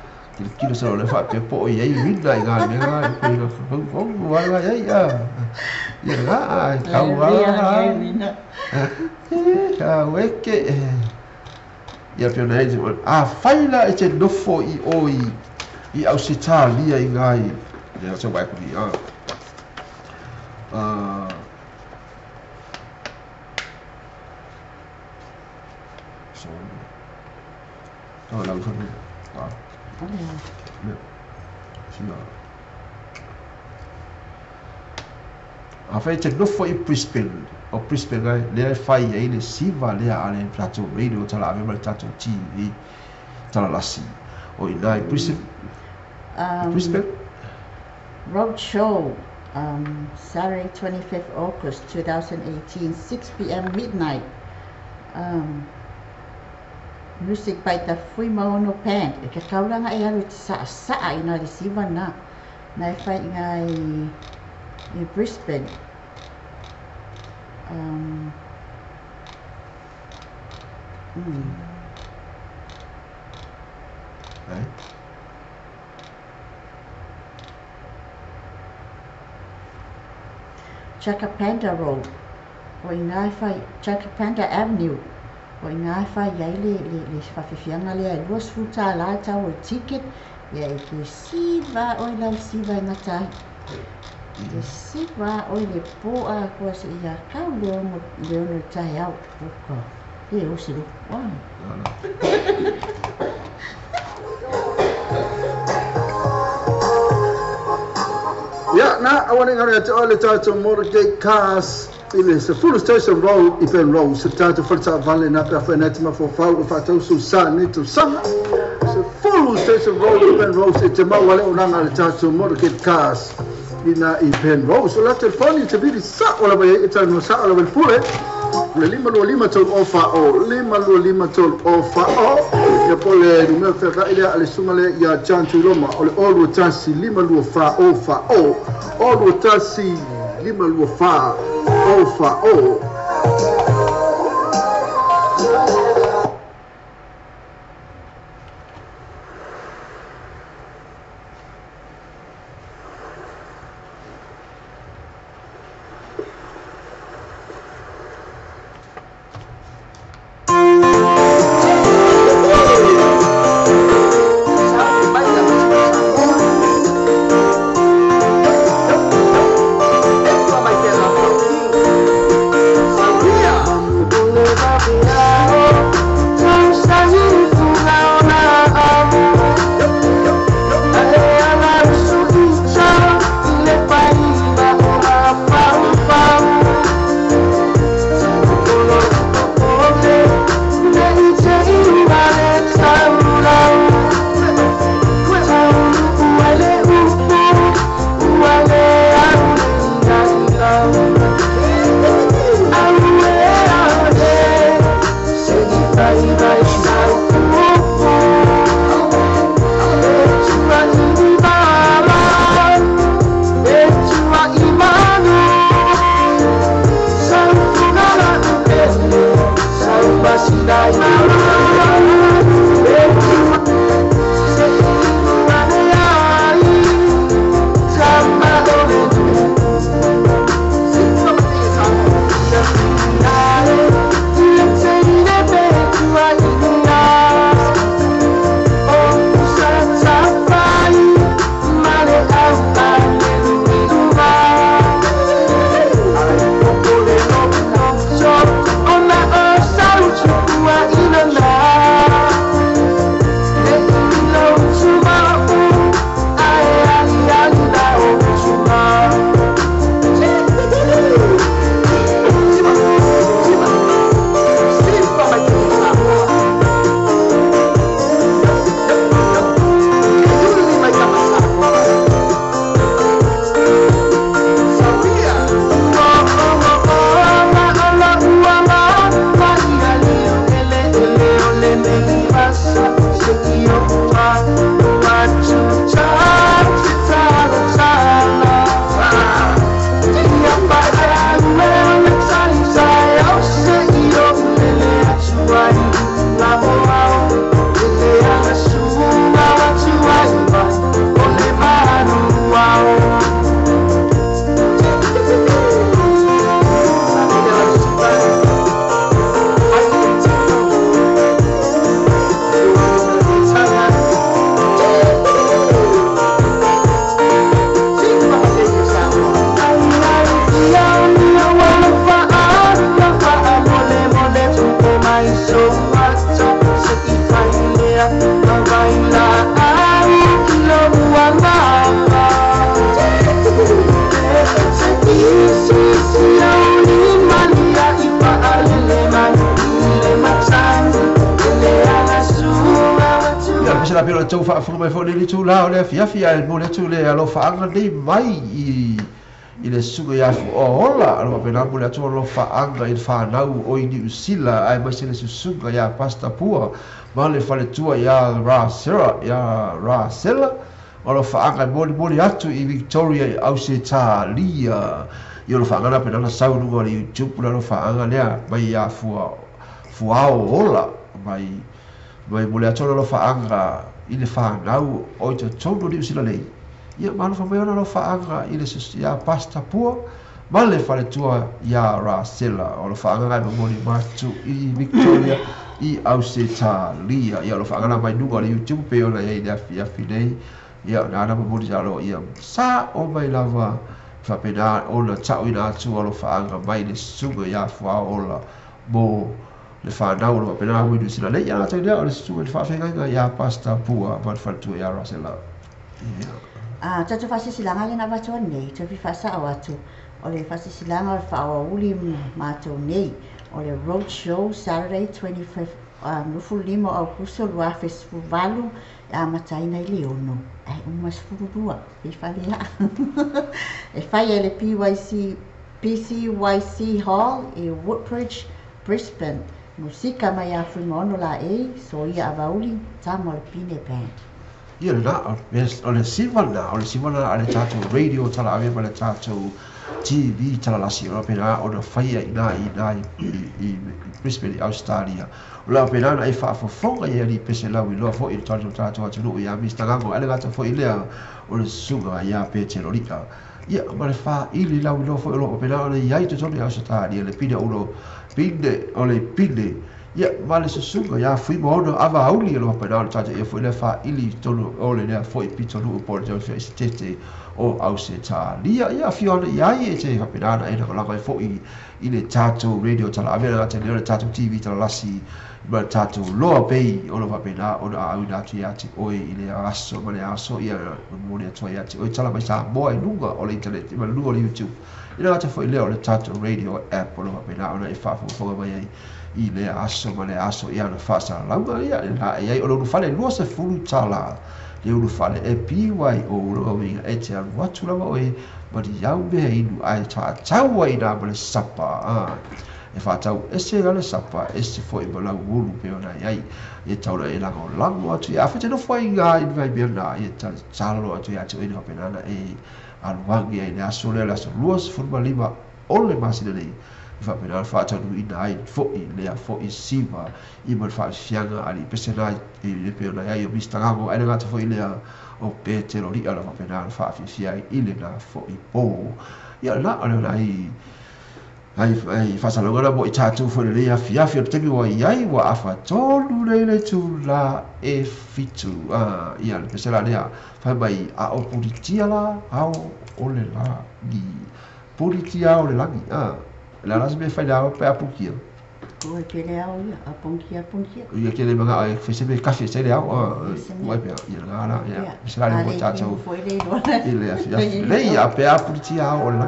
kilo sa le fa pe po ia i rina i ga me ga pe ga ko wa ga ia ia ga ka wa ka weke ia pena e a faila e te nofo I oi I Australia I ngai ia so vai ko ni so oh la uso wow sina a fai te nofo I Brisbane o Brisbane gai le fai ai le siva le ale plato radio tala me mal tato TV tala lasi o ina Brisbane Brisbane road show Saturday 25th August 2018 6 p.m. midnight music by the Fui Maono Band e ka kauranga e alu sa ina le siva na e fai ngai I Brisbane Chakapanda Road o inga fai Chakapanda Avenue o inga fai ai le fafifianga le ai luas futa la tau o ticket ia I ke siva o la siva I ngata le siva o le poa kua se ia kau leo no tai au uka le o siru Yeah, now I want to go to all the title Motorgate Cars. It is a full station road, event road. So title for the valley, not the fanatima for foul, if I tell you, son, need to summer. It's a full station road, event road. It's a mawale unanga the title Motorgate Cars. In a event road. So let's telephone to be the sack all the way. It's a no sack all the way full. Lima tol offer o lima tol offer o ya pole numero ferra ile alisumale ya chantu Roma ole all tasi lima lu fa offer o all tasi lima lu fa offer o la tau whaafuru mai whone li tū lao lea fiafi ai mo le tū lea alo whaanga nei mai i le suga i afu o ola alo pena mo le tū alo whaanga i whanau o i ni usila ai mai se le susunga ia pasta pua ma le whale tua ia Rāsela alo whaanga i mori atu i Victoria i Ausetalia i alo whaanga na pena na saununga i YouTube alo whaanga lea mai i afu fuao ola mai mo le atona lo whaanga i le whanau o i te tono ni usila lei. Ia mana whamai ona lo whaanga i le ia pasta pua, ma le whale tua ia Rāsela o lo whaanga ngai mamoni matu i Victoria i Ausetalia. Ia lo whaanga na mai nunga le YouTube pe ona ia i le afi nei. Ia na ana mamoni jalo ia sa o mai lava whapena ona tau ina atu o lo whaanga mai le sunga ia fua ola mo le whanau lo pena hui du sila lei ana tai lea o le situ le whawhenga ia pasta pua ma le whaletua ia Rāsela. Tatu whasisilanga le na watoa nei, te whiwhasa o atu. O le whasisilanga o whaoa uli mātou nei. O le road show Saturday 25 nufu limo au kuso lua festival valu a mataina i Leono. Ai umas fururua, i whalea. E whai e le PCYC Hall i Woodbridge, Brisbane. Musika mai a whingono la so ia avauli tamo le pine band. Ia na, o le sivana a le tātou radio tala ave ma le tātou TV tala lasi o pena o na whaia i Brisbane i Australia. O la pena na i whaafofonga i ali pese lau i loa fo i tātou atu nuu i a mistangango ele gata fo i lea o le sunga i a pe terorika. Ia ma le wha ili lau i loa fo i loa o pena o le iai tutonu i Australia le pine uno pine o le pine ia ma le susunga ia fui mo ono ava auli lo pa na tata ia foi le fa ili tonu o le na foi pitonu o por jo fes tete o Ausetalia ia fiona ia e te hapena ina la mai foi i le tato radio tala avera te le tato TV tala lasi ma tato loa pei o lo hapena o na au na tia ti o i le aso ma le aso ia mo le toia ti o tala mai sa mo ai lunga o le internet ma lunga o YouTube ina ta foi le o le tato radio app o lo hapena ona i fa fo mai i le aso ma le aso ia na fasa langa ia ia o lo fale lo se fulu tala le o fale e piwai o lo winga e te anu watu lava o e ma di iau beha inu ai ta tau ai na ma le sapa e fa tau e se gale sapa e se foi ma lau ulu pe ona iai e tau na e lango lango atu ia fete no foi ngā i vai bea na e ta talo atu ia atu e na penana e aluangi ai le aso le aso luas furma lima ole masina nei fa pena fa tanu ina ai foi le foi siva i mal fa fianga ali pesena i le pena ai o mistangamo ai ngata foi le o petero ri ala fa pena fa fia i le na foi po ia na ala ai fa sa logora bo i tatu foi le fia te mi ai wa afa tolu le tu la e fitu ia le pesela le fa mai a o politia la au o le la di politia o le la la las me fai da pe apukia o ke le au a punkia ia ke le manga ai fese be kafe se le au mai pe ia la ia se la le bota tau foi le do le ia pe apukia o la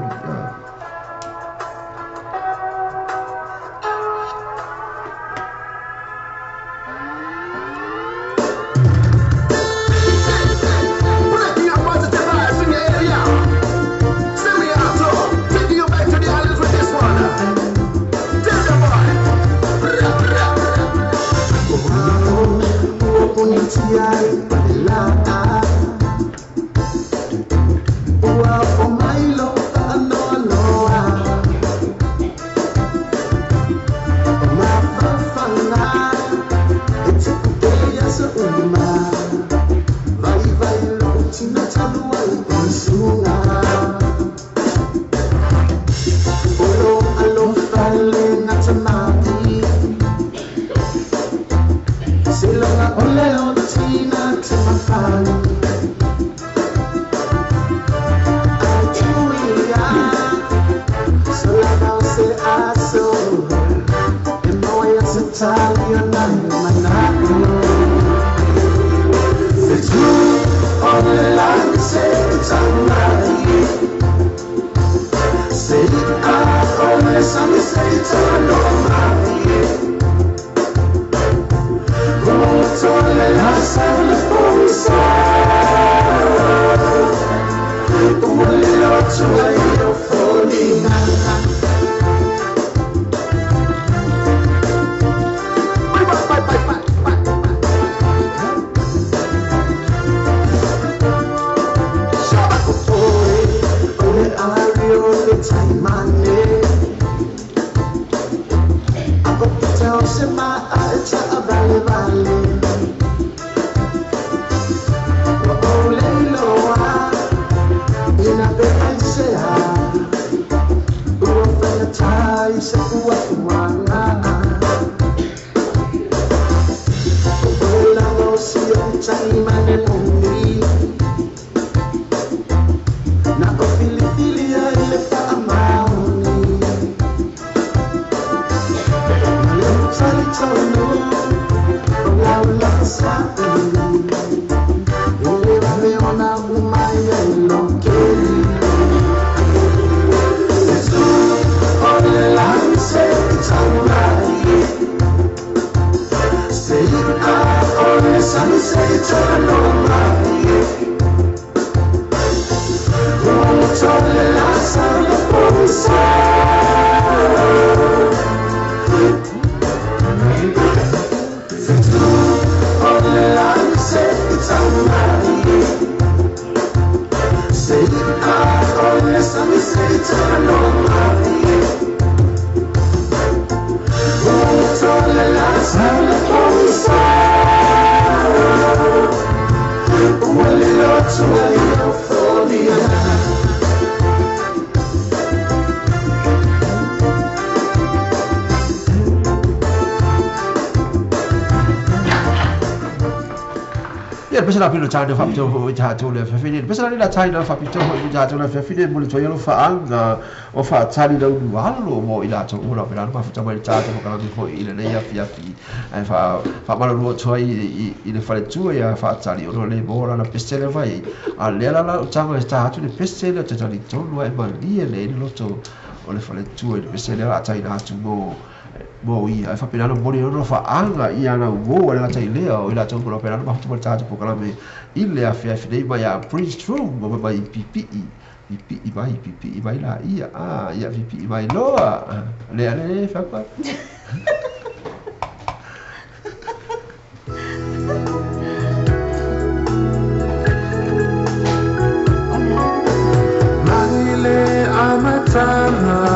Oh, my love, I know. Pesa pilo chana fa pito ho ja to le fefine pesa ni la china fa pito ho ja to le fefine mo le to yelo fa anga o fa tali da u halo mo ila to ora pela fa fa mo cha to ka mi ho ile ne ya fi ai fa ma lo to i le fa le tu ya fa tali o le bora na pesa le vai a le la changa sta tu le pesa le to tali to lo e ma li le lo to o le fa le tu le pesa le a china tu mo ia fa pena no mori no fa anga ia na wo la tai le o ila toko pena no fa tu ta po kala me ile a fa dei ba ya prince true mo ba pipi ba la ia ia pipi ba lo le fa pa Maile amatana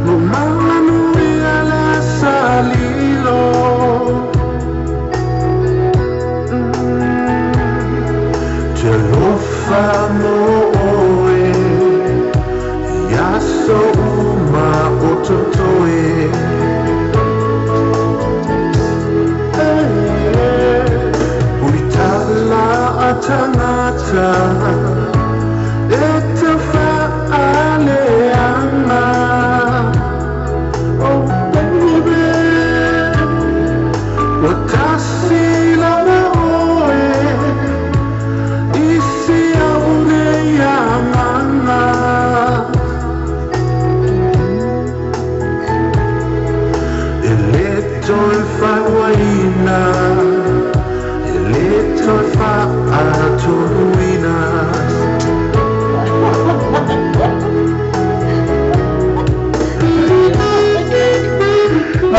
Mama Makasi lama oe isi aune ya manga Eletoi fawaina Eletoi fa atuina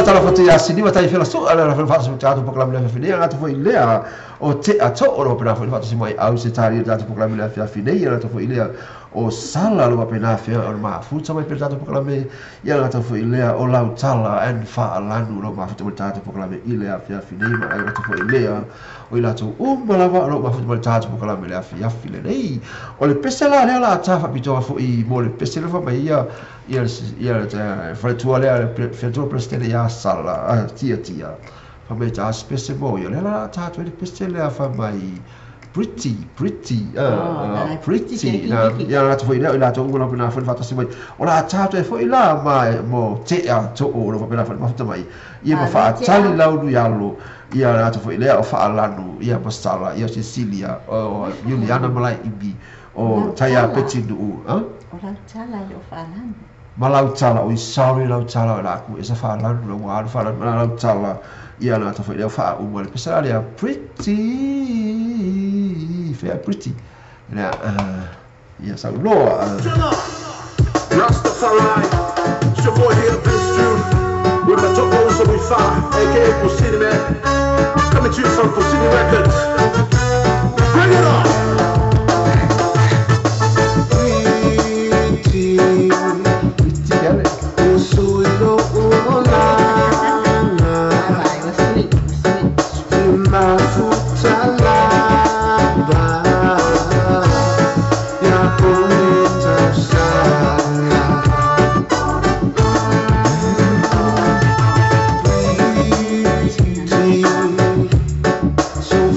Tala fatu ya sini wa tai fela so ala fa so tato program le fini ala to foi lea o te ato o pena foi fatu simai au se tari tato program le fini ala to foi lea o sala lo pena fe o ma futa mai per tato program ia ala to foi lea o lau tala en fa alanu lo ma futa tato program ile a fini ma ala to foi lea o ila to malava lo ma futa tato program le fini nei o le pesela le ala tafa pito foi mo le pesela fa mai ia fa tuale fe tu presidente ya sala tia fa me ta spese mo ia la ta tu peste le fa mai pretty ia la tu foi la tu ngona pena fa ta simai o la ta tu foi la mai mo te a to o lo pena fa ta mai ia ma fa tali laudu ya lo ia la tu foi le o fa alanu ia pasala ia Cecilia o Juliana malai ibi o taya petidu o la tala o fa alanu malau tala o sorry lau tala la ku esa fa la no wa fa la lau tala ia na ta fa le fa o mo le pesa le pretty na ia sa lo Rastafari, it's your boy here, Prince June, with the top roll, so we fire, aka Pussini Man, coming to you from Pussini Records. Bring it on! So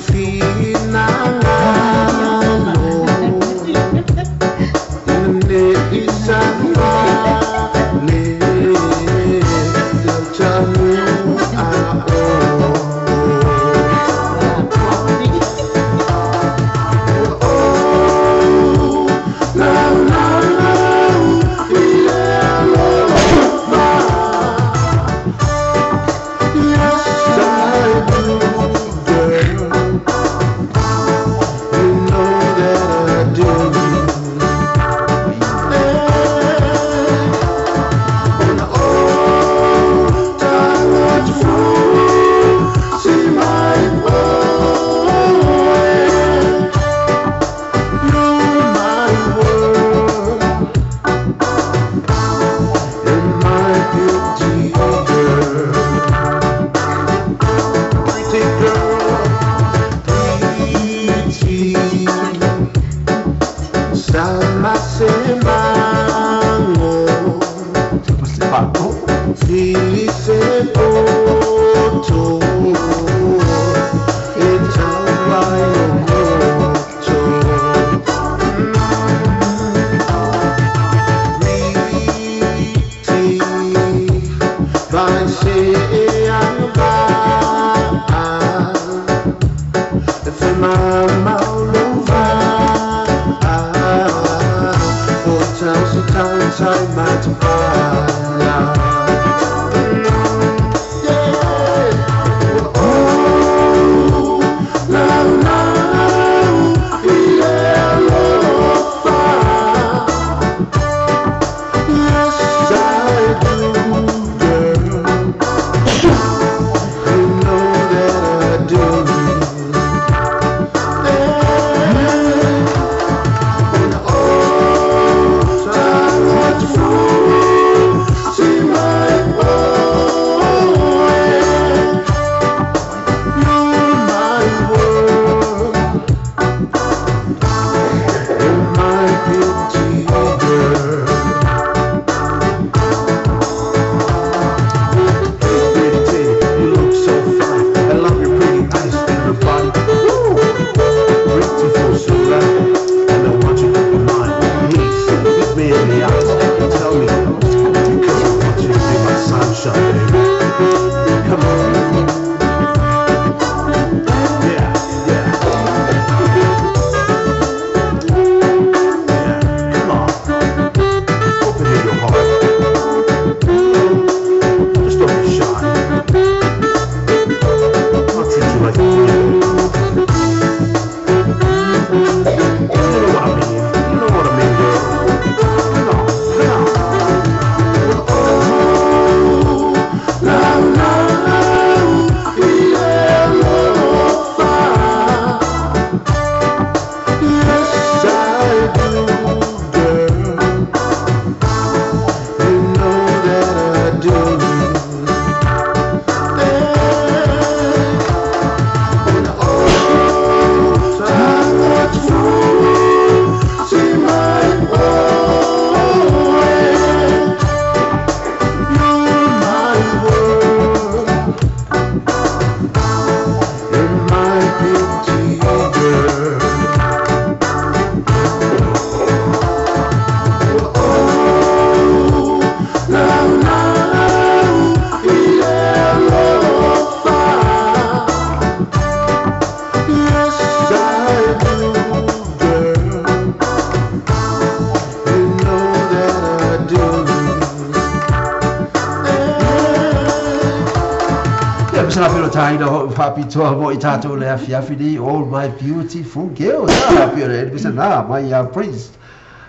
Ia bisa pelo taina ho whapitoa mo I tātou le afi ni all my beautiful girls. Pio le bisa na mai praise.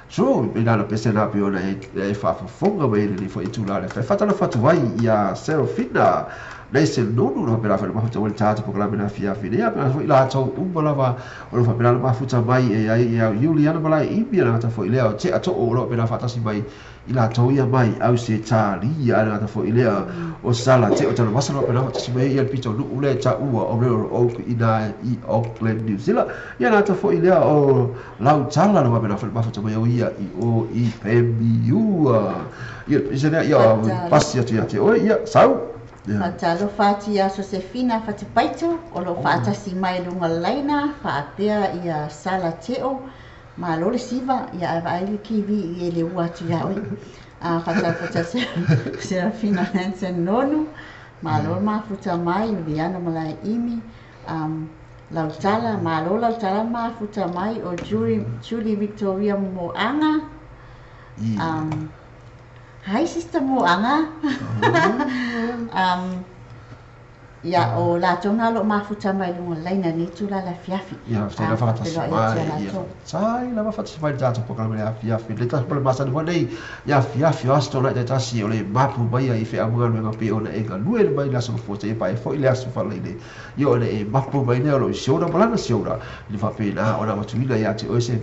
True, ina na pese na pio na e whafonga mai ni fo I tula le whatana whatuai ia Serafina. Nei se nonu no pela fale mafuta wale tātou programa na afi ni. Ia pela I la tau umbalawa o le whapela mafuta mai e ai Juliana malai imia na ta fo I lea te ato o lo pela whatasi mai I la tau ia mai au se tāria ana ta fo I lea o sala te o tana masana pela whatasi mai ia pito nu ule ta ua o reo o ina I Auckland, New Zealand. Ia na ta fo I lea o lau tala na pela fale mafuta mai o ia I Pembiua. Ia pisena ia pasi atu ia te oe ia sau. Fatalo fati ya Josefina fati paito o lo fata si mai lunga laina faapea ia sala teo ma lo le siva ia ai kivi I le watu ya oi a fata Serafina Hansen nonu ma lo ma futa mai Viana malai imi lautala ma lo lautala ma futa mai o Julie Victoria Moanga Hi sister Moanga. Ya o la tona lo mafuta mai lunga laina ni tula la fiafi. Ya, ste la fata mai. Sai la fata mai data programa le fiafi. Le tas masa do nei. Ya fiafi asto na data si o le mapu mai I fe amunga no pe ona ega lue mai la so fote e pai fo ile aso fa le. Yo le mapu mai ne lo shora balana shora. Ni fa pe na ona matuina ya te o se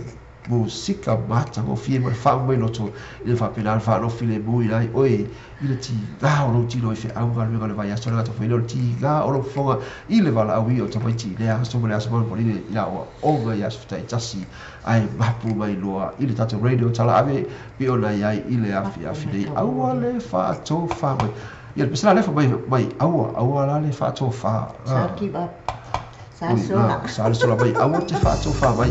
musika mata go fie mai fa mai loto il fa penal fa no file bui dai oi il ti ga o lo ti lo fe au ga le vai a sona to file ti ga o lo fonga il va la wi o to mai ti le a so mai aso mo ni la o ga ya sfta tasi ai mapu mai loa il tato radio tala ave pi ona ia ile afi dei au le fa to fa mai il pesa le fa mai au la le fa to fa keep up sa sola mai au te fa to fa mai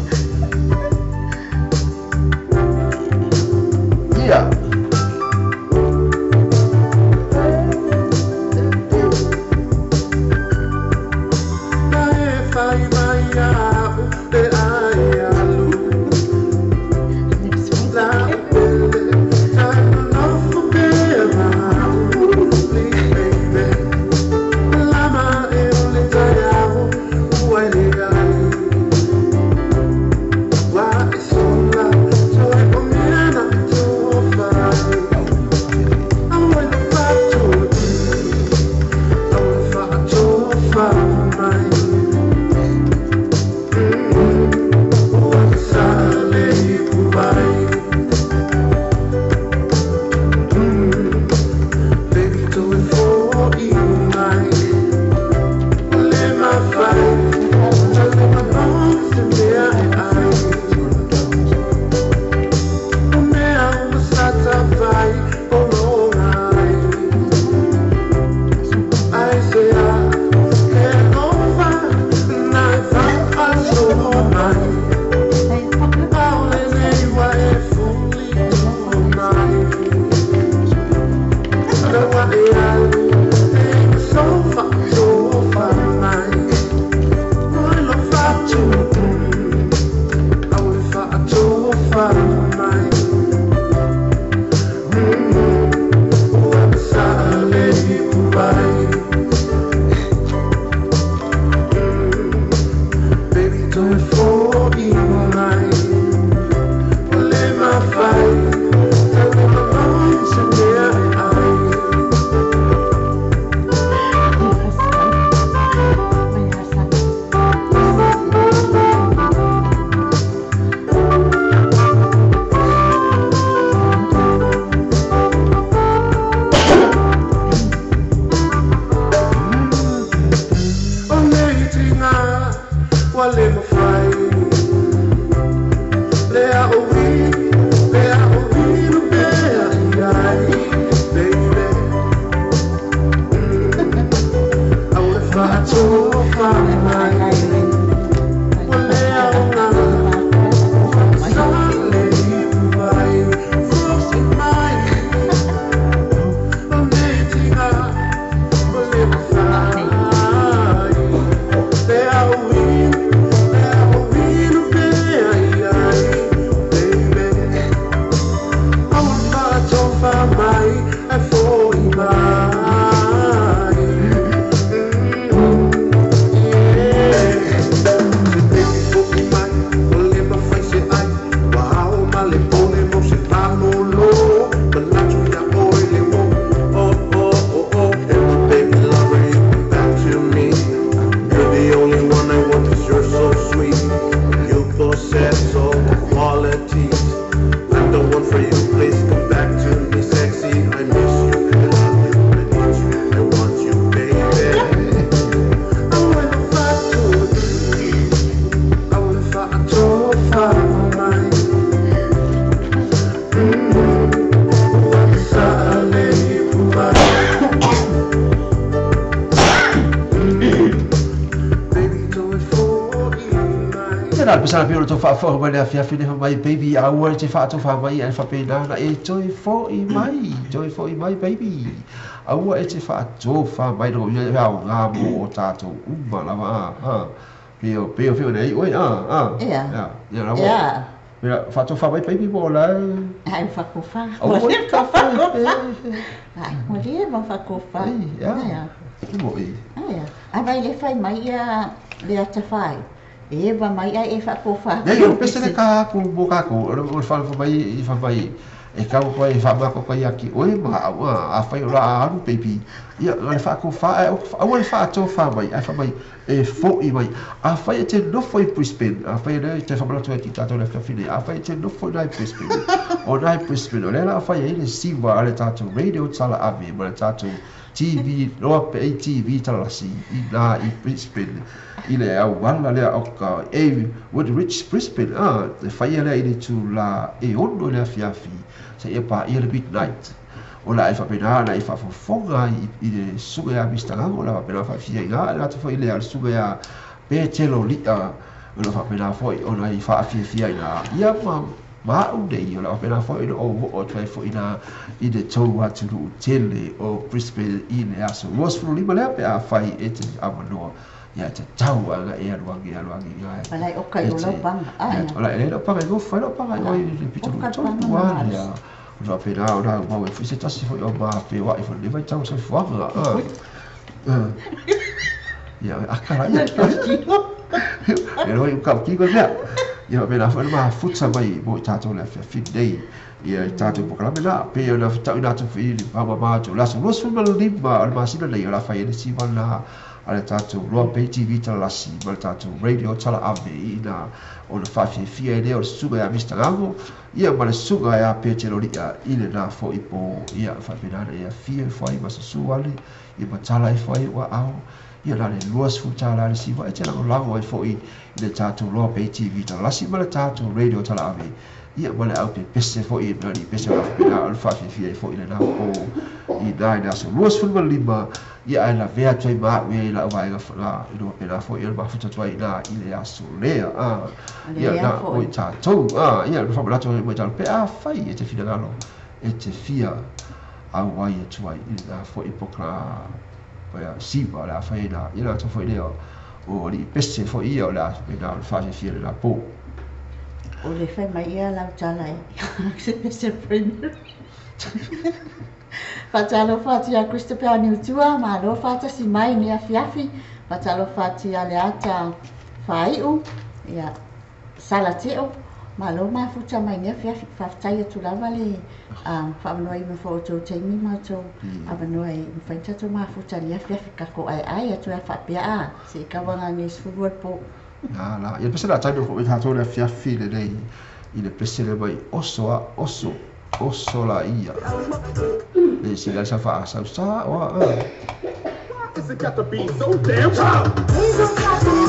Yeah. na pesa pio to fa fo mai afia fine mai baby a wor te fa to fa mai e fa pena na e joy fo I mai baby a wor e te fa to fa mai no ya nga mo tato uma lava ha pio nei oi ya la wo mira fa to fa mai baby bola ai fa ko fa o ka fa ai mo dia va fa ko fa ya mo e ai vai le fai mai ya le ata fai e va mai ai e fa ko fa ya yo pesa le ka ku bo ka ku o fa mai e ka ko e fa ma ko ya ki oi ma a fa yo la aru baby ya le fa ko fa a o fa to fa mai a fa mai e fo I mai a fa te no foi Brisbane a fa ne te fa ma to ti tato le fa fine a fa te no foi nai Brisbane o nai Brisbane le la fa ile si va ale tato radio tala ave ma tato TV no pe TV tala si I Brisbane ile au wala le au ka e would rich Brisbane the fire le ile tu la e ondo le fiafi se e pa ile midnight o la e fa pena na e fa fonga I le suga ya vista la o la pena fa fia ga la tu fa ile al suga ya pe telo lita o la fa pena foi o na I fa fia na ia ma o de o la pena foi o trai foi na I de tau atu tele o Brisbane ile aso was fu lima le pe a fai et amano ya te tau aga e aluangi ya palai o kai o lo bang ola ele lo paga go fa lo paga o I pito ya o pena o na ma we fisi tasi foi o ma pe wa I fo le vai tau so fo ya akara ya eu ka ki go ya ia pena fa ma futsa mai mo tato le fit day ia tato po kala mena pe na ta ina to fi ma to la so so ma limba al ma sina le la fa ile si vala ale tato lo pe TV ta la si mal tato radio tala ave ina o le fa fi ile o suga ya mista gamo ia ma le suga ya pe teloria ile na fo ipo ia fa pena ia fi fo I ma su wali ia ma tala fo wa au ia la le luas futa la le siva e tela lango e foi le tato lo pe TV ta la siva le tato radio tala ave ia male au pe pese foi na ni pese la pena al fa fi foi le na o I dai na so luas fulma lima ia ai la vea toi ma we la vai la no pena foi el ba futa toi na ile aso le ia na o tato ia fa la to mo tal pe a fai e te fina galo e te fia a wai e toi ina foi ipokla pa siva la faina ila to foi leo o li pesse foi io la pena fa fi la po o le fai mai ia la tala se pesse premier Fatalo fati a Christopher ni tua ma lo fata si mai ni afiafi fatalo fati ale ata faiu ia salateo ma lo ma futa mai ni afiafi fatai tu lavale fa noi me fo to temi ma to ava noi me fa to ma futa ni afiafi ka ko ai tu fa pia si ka wanga ni sfuot po la ia pesa la tato ko ta to le afiafi le dei ile pese le mai oso la ia le si la fa sa wa It's got to be so damn loud.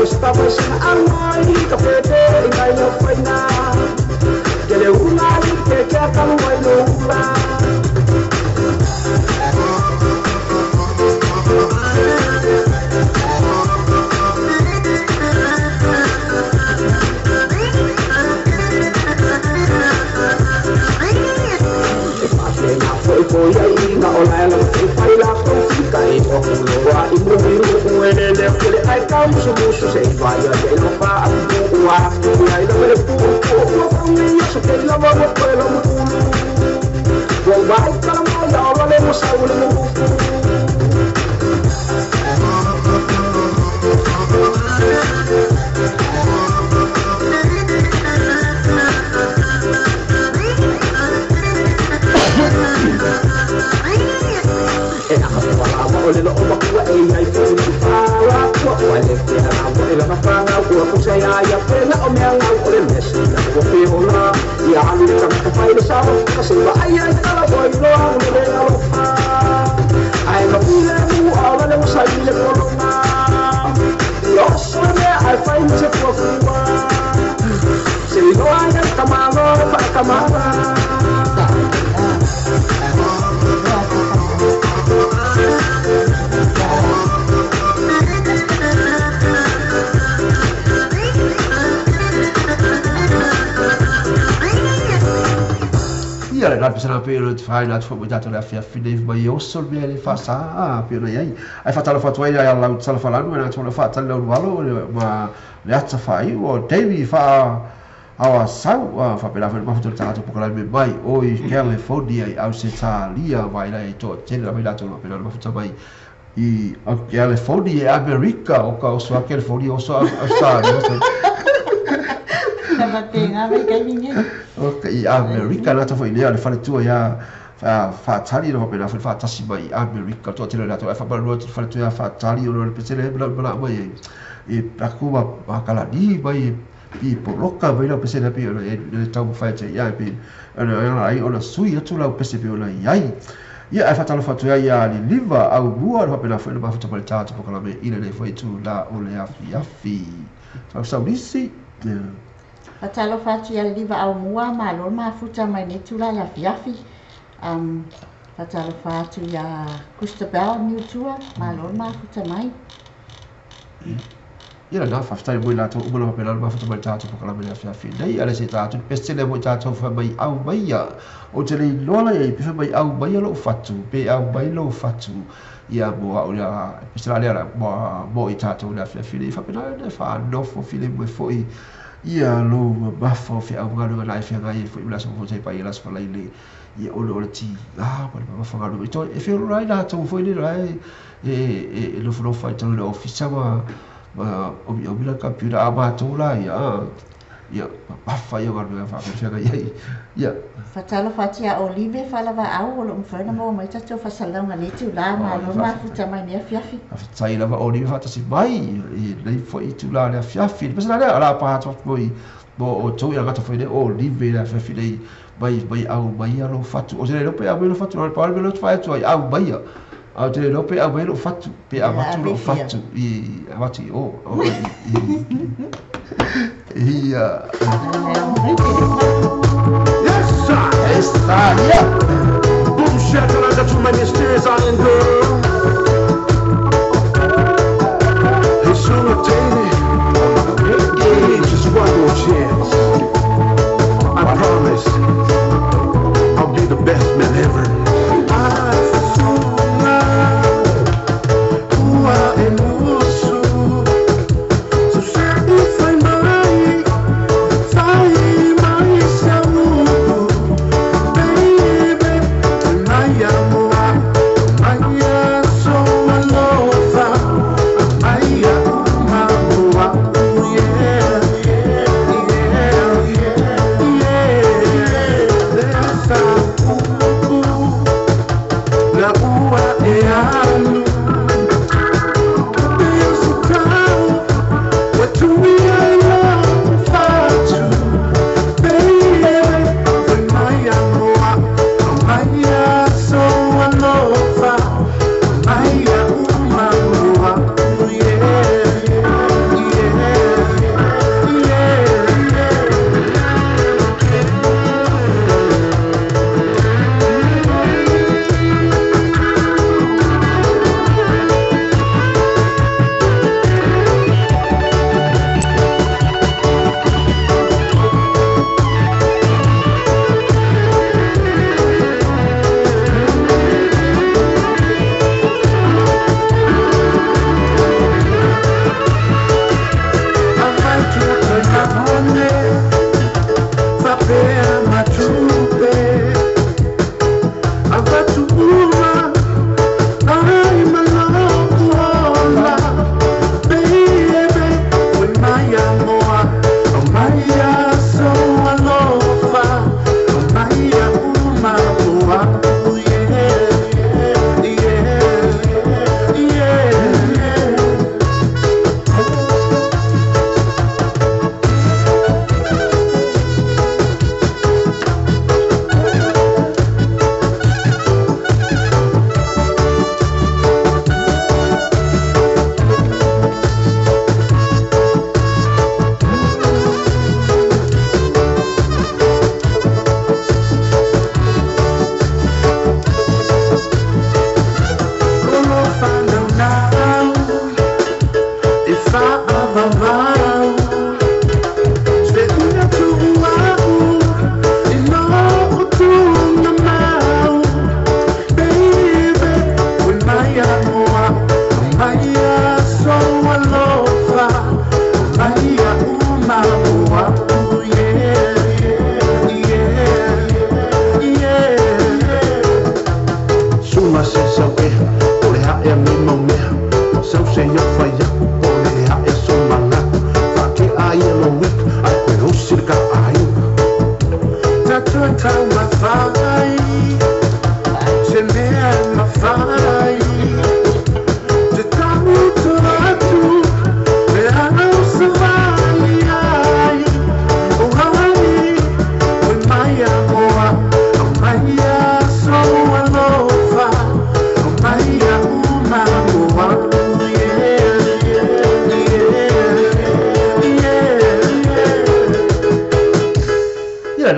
Stop us, I'm going to puso sa ibaya sa ilo pa ang buwa ay naman puso wapang niyo sa kailangan mo pala mo wag bakit ka naman wala mo sa ulo mo Olelo o makuha ay puno para ko wale kaya ako ila mafanga ko kung saya ya pela o meanga o le mesi na ko piola ya ali ka kapay sa kasi ba ay tala boy lo ang le na ay mapila mo awala mo sa ile ko na yo sone ay find se ko fuwa se lo ay kamano pa kamana Ia la pesana pe le fai na fo bota la fia fide mai o sol be le fa sa pe na ai ai fa tala fa toi ai la sala fa la no na tona fa tala valo ma le atsa fai o David fa awa sau fa pe la fa ma fa tala po la me mai o i kele fodi ai au se talia vai la to tele la mai la tona pe la ma fa mai i o kele fodi e America o ka o so kele fodi o so sta Okay, America na tafo ile ale fale tu ya fa tali no pena fa tasi mai America to tele la to fa ba ro fale tu ya fa tali no pesele bla bla mai e pakuma akala di mai i poloka vai la pesele pe le tau fa te ya pe ana ai ona sui tu la pesele pe ona ai ia fa tala fa tu ya li liva au bua no pena fa ba fa tala tata po kala me ile le foi tu la o le afi sa disi Patalo fatu ya liva au mua malor ma futa mai ne tula la fiafi. Patalo fatu ya Kustabel new tour malor ma futa mai. Ia na fa ftai mo la to mo la pela ma futa mai tato po kala me la fiafi. Dai ala se tato pestele mo tato fa mai au mai ya. O te le lola e pe fa mai au mai lo fatu pe au mai lo fatu. Ia mo au la pestele ala mo i tato la fiafi fa pena fa no fo file mo foi. Ia lo bafo fi au ngalo na fi ngai fo ibla so fo sai pa ila so laile ia o ti pa ba fa ngalo to if you right that to fo ile rai e lo fo fa to lo office ma o bila computer aba to la ia ba fa yo ngalo fa fi ngai ia Fatalo fatia olive fala va au lo mfana mo mai tato fa salanga ne tu la ma lo ma futa mai ne fiafi sai la va olive fa si mai lei fo i tu la fiafi pesa la ala pa to foi bo o to ia gata foi de olive la fiafi dei mai au mai lo fatu o se lo pe au lo fatu no pa lo fa tu au mai au te lo pe au lo fatu pe au lo fatu i avati o ia Está, yeah. Bullshit, and I got too many stairs on and girl. Hey, sure, Taylor. Just one more chance. I promise I'll be the best man ever.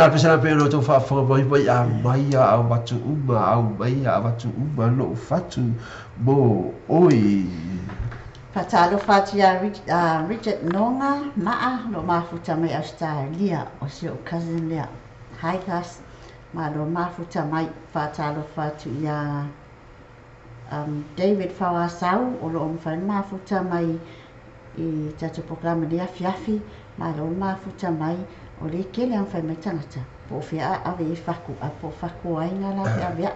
na pesa pe no to fa mai a mai a watu uma au mai a watu uma lo fatu bo oi Patalo fatia Richard Nonga maa lo mafuta mai Australia o se o cousin lea Haigas ma lo mafuta mai patalo fatu ia David Fawasau o lo mfai mafuta mai I tatu programa lea fiafi ma lo mafuta mai o le kele ang fai mai tangata po fia ave I faku a po faku ai ngala fia bia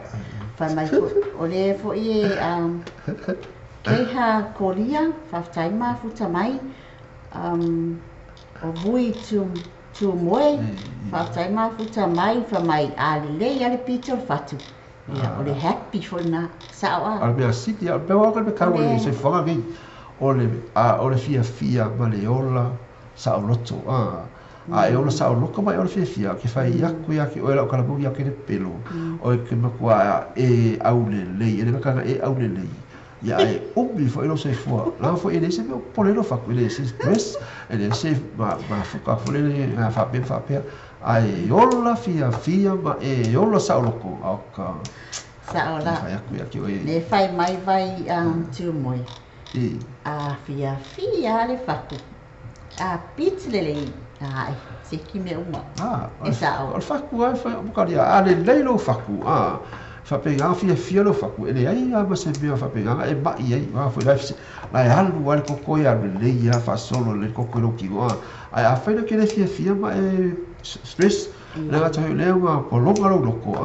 fai mai o le fo I Keha Korea, whaftaima futa mai, o vui tu moe, whaftaima futa mai, whamai alile ale pito fatu. Ia, o le happy for na sawa. Al mea siti, al mea waka me kau le se whanga ngi, o le fia ma le ola sa o loto. E ola sa o loka mai o le fia, ke whai iaku ia ke oela o kalabugi ake le pelo, o e ke makua e au le lei, e le makanga e au le lei. Ya ubi fo ilo se fo la fo ele se me polelo fa ele se stress ele se ma fuka fo ele na fa pe ai ola fia ma e ola sa loko aka sa ola ya ku ya ki o le fai mai vai tu moi a fia le faku a pitlele ai se ki me uma e sa o faku ai fa bukaria ale leilo faku fa pegar fia lo faku ele ai ma se be fa pegar e ba ai va foi la halu al kokoya le ia fa solo le kokolo ki go ai a faina ke le fia ma e stress le ga tau le wa polonga lo ko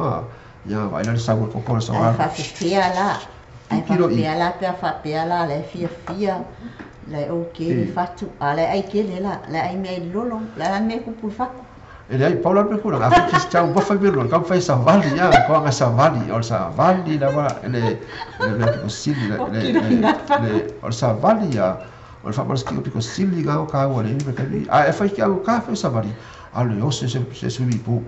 ya vai le sa ko ko sa wa fa fia la ai fa pia la le fia le okay fatu ale ai ke le ai me lolo le me ku pu faku ele ai Paula me kula afi ki sta un bofa birlo ka fa sa vali ya ko nga sa vali o sa vali la va le ko sili le o sa vali ya o fa mas ki ko sili ga o ka o le me ka ni a fa ki o ka fa sa vali ale o se subi pu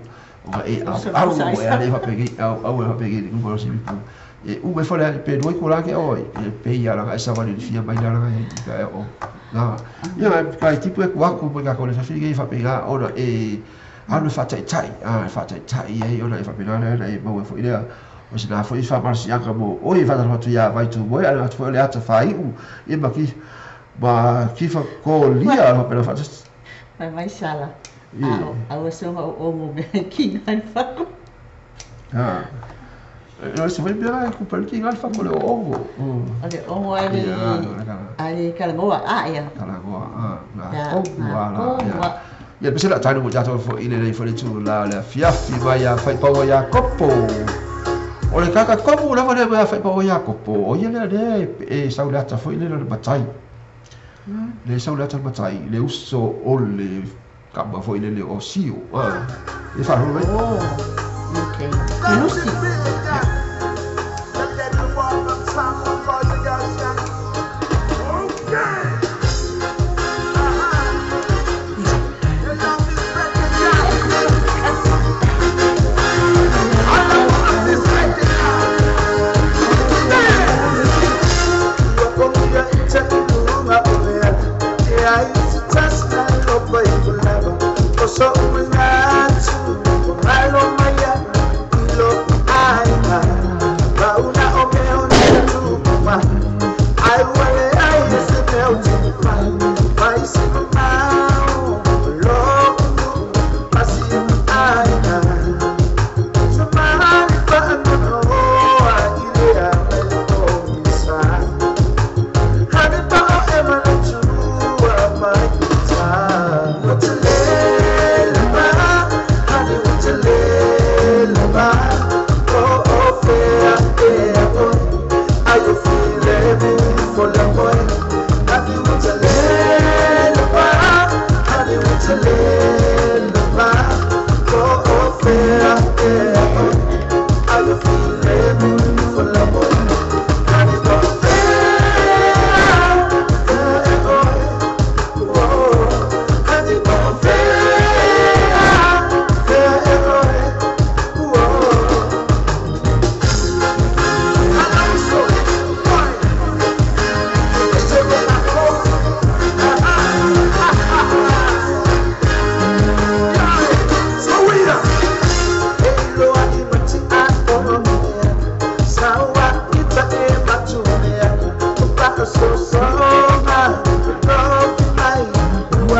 o e au ale va pegi au va pegi ni ko subi pu e u me fa le pe do ko la ke o e pe ya la sa vali fia mai la ga o na ya ka tipo e kwa ko ga ko le fa fi fa pega o anu fatai ai ona e fapilana na e mau e fo idea o se na fo I fa marsi anga mo o I fa na fatu ya vai tu mo ala fo le ata fai u e ma ki fa ko lia ho pela fatu mai sala a o so o mo be ki ngan fa no se vai bia ku pel ki ngan fa ko le ongo ale ongo ale kalagoa ya kalagoa na ya pese la tanu mo jato fo ile le fo le tu la fiafi vai a fai pau ya kopo o le kaka kopo la va le fai pau ya kopo o ye le e saulata fo ile le batai le saulata batai le uso o le kaba fo ile le o sio e fa ro okay lusi So we not to malo maya ilo ai bauna o meu tu ma ai wale ai se meu tu vai se mau lo pasi ai so mari pa no idea o sa hadi pa e ma tu ma ta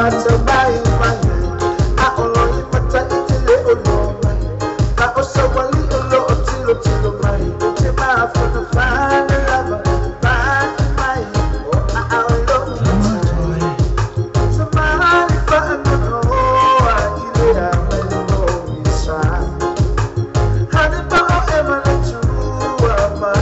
mata mai mai a oloi mata itile oloi a osawali olo otilo tilo mai te ma for the fine lava mai mai a olo somebody for no I ile a no isa honey but ever let you my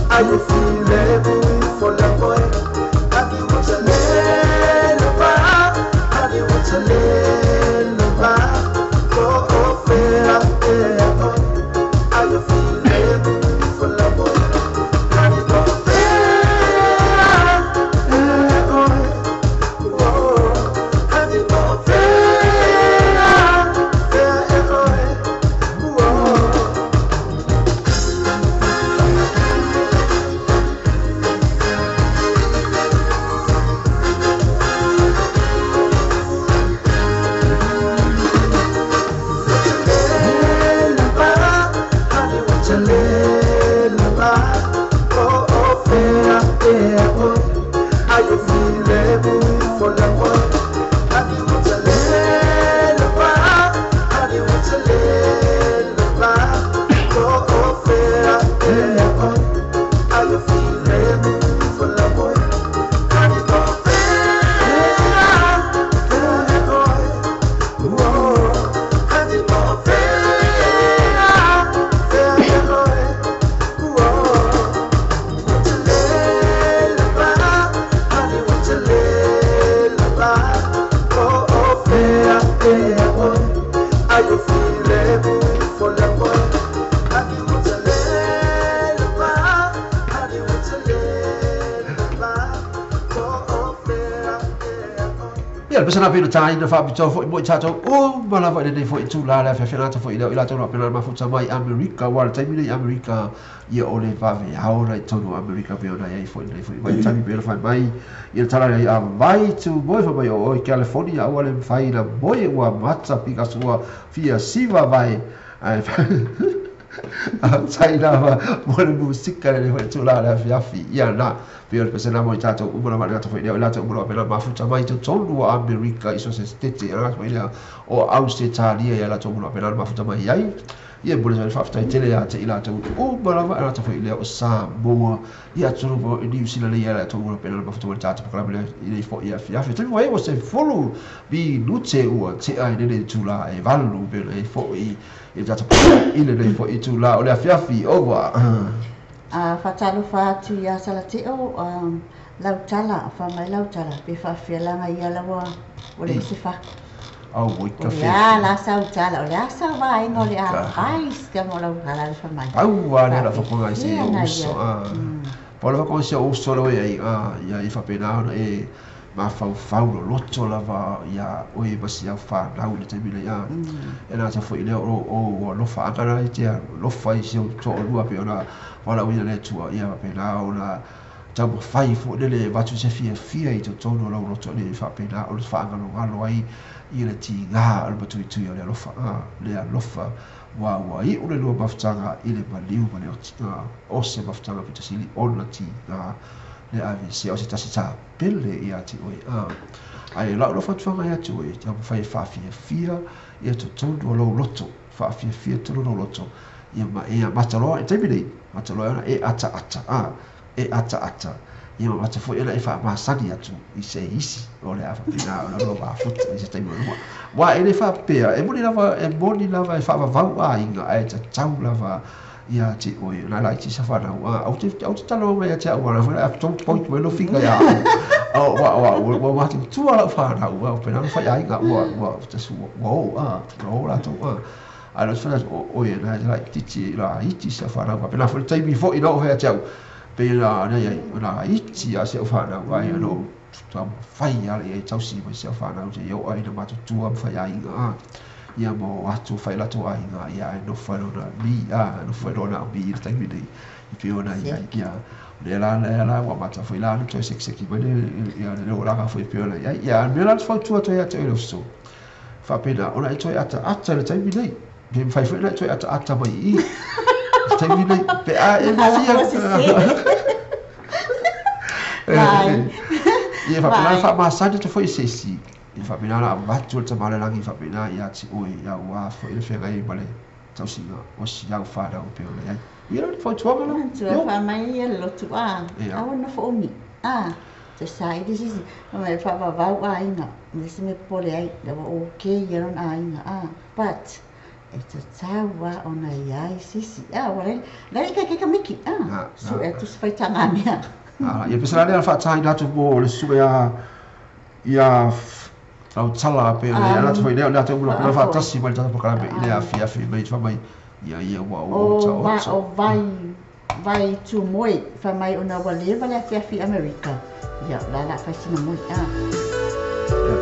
are you feeling for the boy? Have you want to live about? Have you want to live about? Oh, fair, are you feeling for the boy? Have you got fair, oh, have you got fair, oh. Are you feeling for the one? Have you want to live about? Have you want to live about? Oh, fair, are you feeling for the one? Have you got fair, oh, have you got fair, oh. Are you feeling for the boy? Have you want to live about? Have you want to live about? Oh, Ia le sana pina tai na whaapito fo i mo i tatou o malawa i nei fo i tūla le whiawhenata fo i leo i latou na pena mafuta mai Amerika wala taimi nei Amerika ia o le vave haora i tono Amerika pe ona iai fo i nei fo i mai taimi pena whai mai i le tala i a mai tu moi fa mai o i California au ale mwhai na moi ua mata pika sua fia siva vai sai na mo le musika le fo i tūla le whiafi ia na pe o pese na mo i tatou umura mai ngata fo i leo i latou umura pena mafuta mai tu tonu a Amerika iso se stete a ngata fo i leo o Australia ia latou umura pena mafuta mai iai ia bole sai fafta tele ya te ila tu o bala va ta foi le o Samoa ia tulu vo New Zealand ia to mo pena ba foto ta pa kala ile fo ia fia te mo e se follow bi lute o te ai ne tu la e valu be le fo i ta ile le fo i tu la o le fia fi o wa a fatalo fa tu ya sala te o lautala fa mai lautala pe fa fia langa ia lawa o le se fa au o café ya la sautala o le sa vai no le a pais que mo la kala fa mai au wa ne la fo ko ai se uso po la ko se uso lo ia ia fa pena e ma fa lo loto la va ia o e basi au fa na u le te mile ia e na ta fo ile o lo fa kana i te lo fa i se to lua pe ona wala u le tua ia pena ona tau fai fo le va tu se fia i to tono lo loto le fa pena o fa ngalo ai i le tinga al batu tu le alofa wa i o le lo baftanga i le maliu ma le o se baftanga pita sili on la tinga le ave se o se tasa pele i ati oi ai la lo fatwanga i ati oi tau fai fia i to tono lo loto fia to lo loto ia ma matalo e temile matalo e ata ia ma te foi ela e fa masani atu i se isi o le afa pina o lo ba fut i se taimi wa ele fa pe e moni lava e fa va a inga e ta tau lava ia ti o na la ti sa fa na au te talo mai te au na fa ton point me lo figa ya wa ti tu ala fa na wa pe na fa ya inga wa te su wa la to ala fa o e na la ti la ti sa fa na pe na fa taimi fo i no fa te pela na ia na iti a se fa na vai no tam fai ale e tau si mai se fa na o yo ai na matu tu am fai ai ia mo atu fai la tu ai ia no fa no no fa no bi ta mi dei i piona ia le la wa mata foi la no to se ki mai ia le ora ka foi piona ia me la fa tu to ia te lo so fa pena ona i to ata le tai mi dei Bim fai foi na toi ata mai. Stai nei pe a e ia fa pina fa masadi to foi sesi ia fa pina la batu ta mala langi fa pina ia ti oi ia wa foi le fenga i bale tau singa o si au fa da o pe o le ai ia le foi tua mala tu fa mai ia lo tu a na fo mi te sai disi ma fa va wa ina me se me pole ai da o ke ia non ai but it's a tawa ona ia sisi wale la ke miki so e tu fai tanga mia ia pesa le fa tai da tu bo le su ia au tala pe le ana tu ile ona tu lo fa tasi mal ta pa be ile afia mai fa mai ia wa o vai tu moi fa mai ona wale vale afia America ia la fa sina moi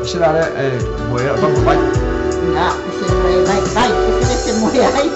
pesa le mo ia pa vai pesa le vai pesa le moi ai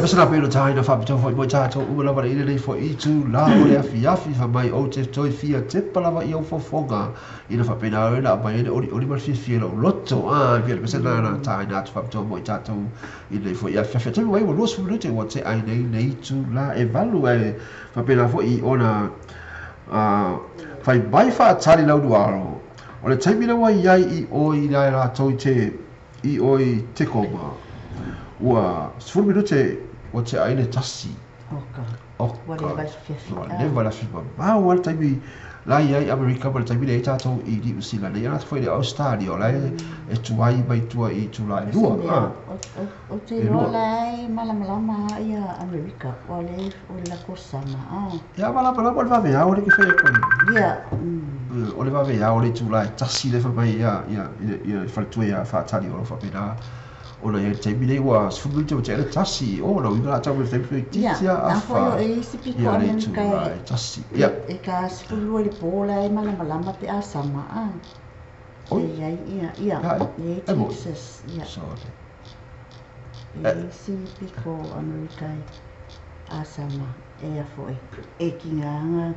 pesa pe no tai na fa pito foi mo tato u lava ile le foi I tu la o le afi fa mai o te toi fia te palava I o fofonga ina fa pena la mai o mal fi lo lotto via pesa na tai na fa pito mo tato ile foi afi te mai o lo su te o te ai nei tu la e valu e fa pena foi ona fai bai fa tali lau duaro o le taimina wai iai I o I la toi te I o te koma ua 10 minute o te aile tasi oka whatever la fifa mau al taimi la iai Amerika ma le taimi nei tātou I New Zealand nei ana foi le Australia la e tuai mai tua I tula e lua o te rola malamalama ia Amerika o le la kosama ia malamalama o le vavea o le ke whaia koni ia o le vavea o le tula e tasi le whamai ia whaletue ia whaatari o lo whapena ona ia taimi nei ua sfulu te o te ele tasi o na uinga atau me taimi titia afa ia le tula e tasi ia e ka sfulu le pola e malamalama pe asama ia ia Texas ia e si piko Amerika asama e a foi e kinga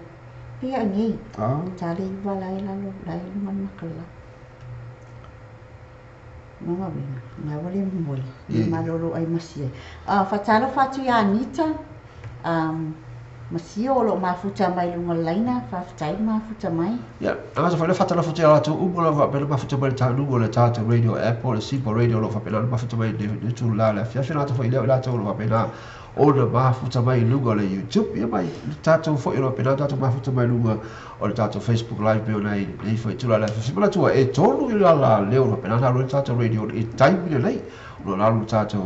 pia ni tali wala ila lo lai manakala Mama bina, nga wale mwoi, malolo ai masie. Fatalo fatu ya Anita, masie o lo mafuta mai lunga laina, fafutai mafuta mai. Ya, anga fa le fatalo futa la tu ubola va pela mafuta mai ta lungo le tata radio app o le Simple Radio lo fa pela mafuta mai de tu la la fia fina ta fa ile la tu lo va pela o le mafuta mai lungo le YouTube, ya mai tata fo lo pela tata mafuta mai lungo o le tata Facebook live pe nei nei foi tu la la fia pela tu e tonu la leo lo pela la tata radio e time le lei lo la tata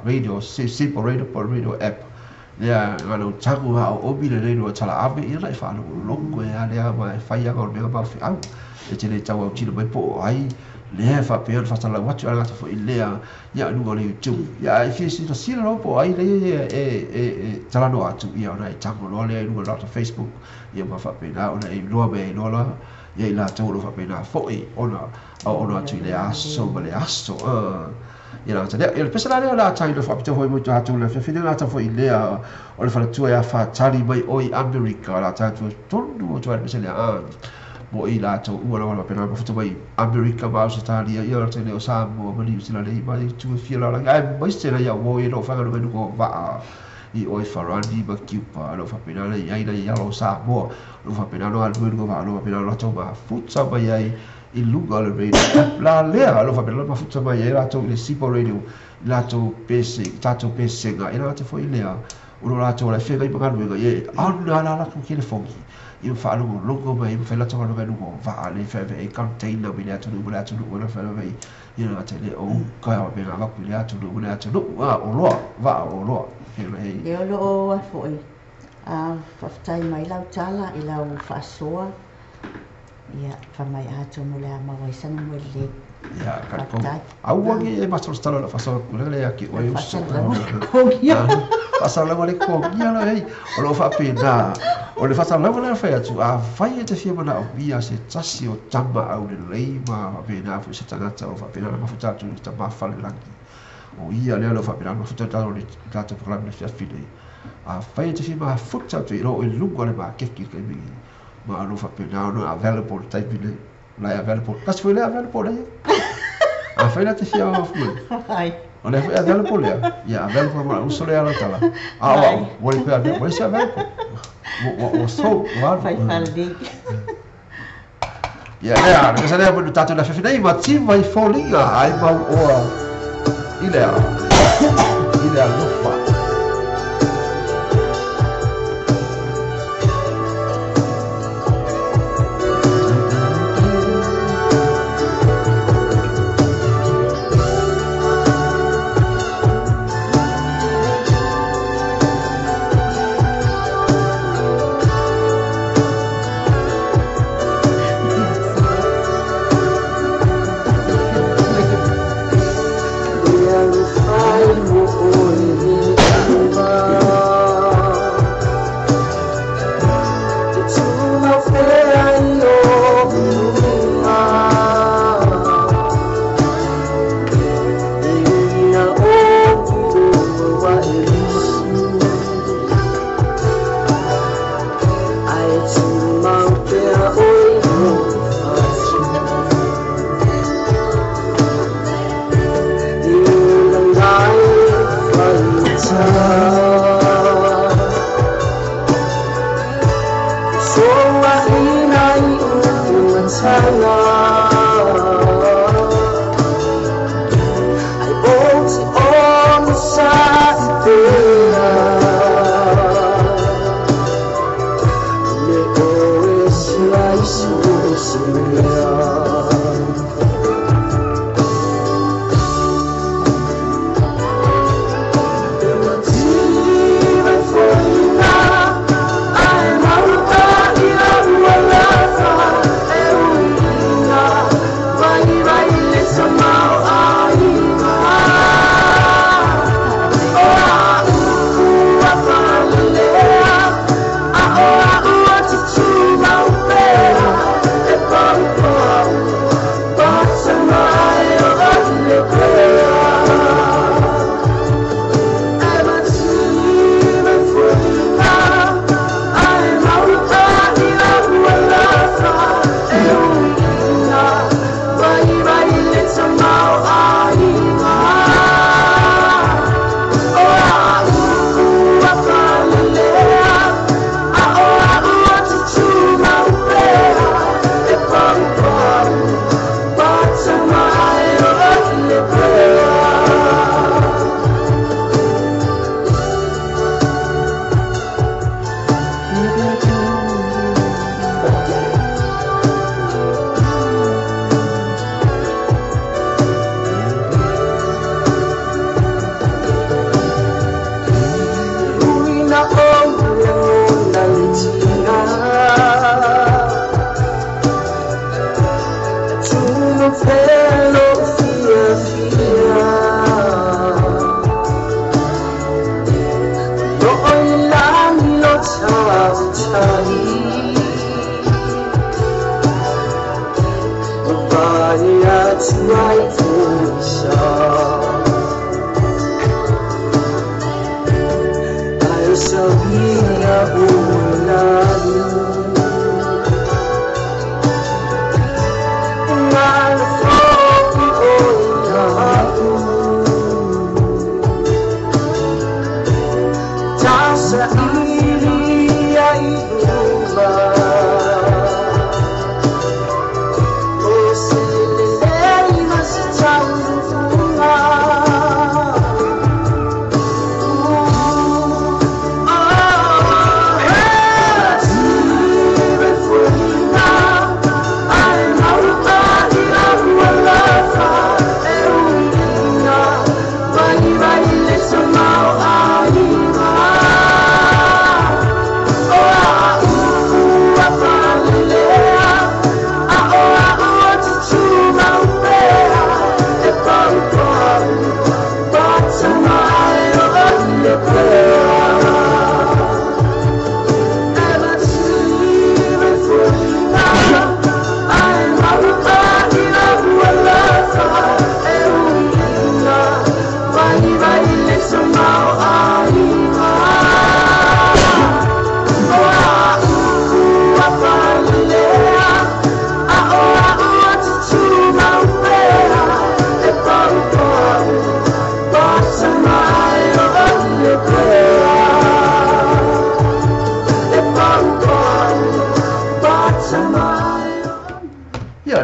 radio Simple Radio por radio app ya ngalo tagu ha o bile le no tala ave ia lai fa longo ya le mai fa ia ko me ba fi au e te le tau tino mai po ai le fa pe fa tala wat ala ta fo ile ya nu le YouTube ya e fi si to si lo po ai le e tala no atu ia na tagu lo le nu la ta Facebook ia ma fa pe na ona e lo be no la ia la tau lo fa pe na fo e ona tu le aso le aso ia ta ia le pesa le la tai lo fa pito foi muito atu le fina la ta foi ile o le fa tu ia fa tali mai oi America la ta tu tonu o tu pesa le mo I la to u la pena ma futu mai America ma Australia ia la tele o sa mo ma New Zealand i mai tu fia la ai mai se la ia wo I no fa no me ko va I oi farani ma kiupa lo fa pena le ai la ia lo sa mo lo fa pena no al go va lo pena lo to ma futsa mai ai I lunga le radio la lea lo fa pena ma futsa mai ai la to le Simple Radio la to pese tato pese ga ina te foi lea uno la to la fega I pa no ye ana la ku ki le fongi I fa longo mai fa la to no no va le fa e container mi le to no la to no fa vai ina te le o ka be la ku le to no la to no o lo e lo a foi fa tai mai la tala I la fa soa ia fa mai ato mo le ma vai sana mo le ya ka ko au wangi e pastor stalo la fa so le aki o eu so pasa la le ko ia la ei o lo fa pena o le fa la le fa tu a fai te fia mana o bia se tasi o tama au le lei ma pena fu se tanga o fa pena ma fu tatu ta ma fa le langi o ia le lo fa pena ma fu tatu le tatu per la fia fide a fai te fia ma fu tatu I ro I lungo le ma ke mi ma lo fa pena no available type le la available kas foi le available a fai la te fia o fu ai o le fai available ya available ma uso le ala tala o le fai available se available o so wa fai faldi ya que se leva no tato da fina I ma ti vai folinga ai ma o ile no fa sabia umulado ngal foki oyaku tasa ilia iduba oselelei masicaufunga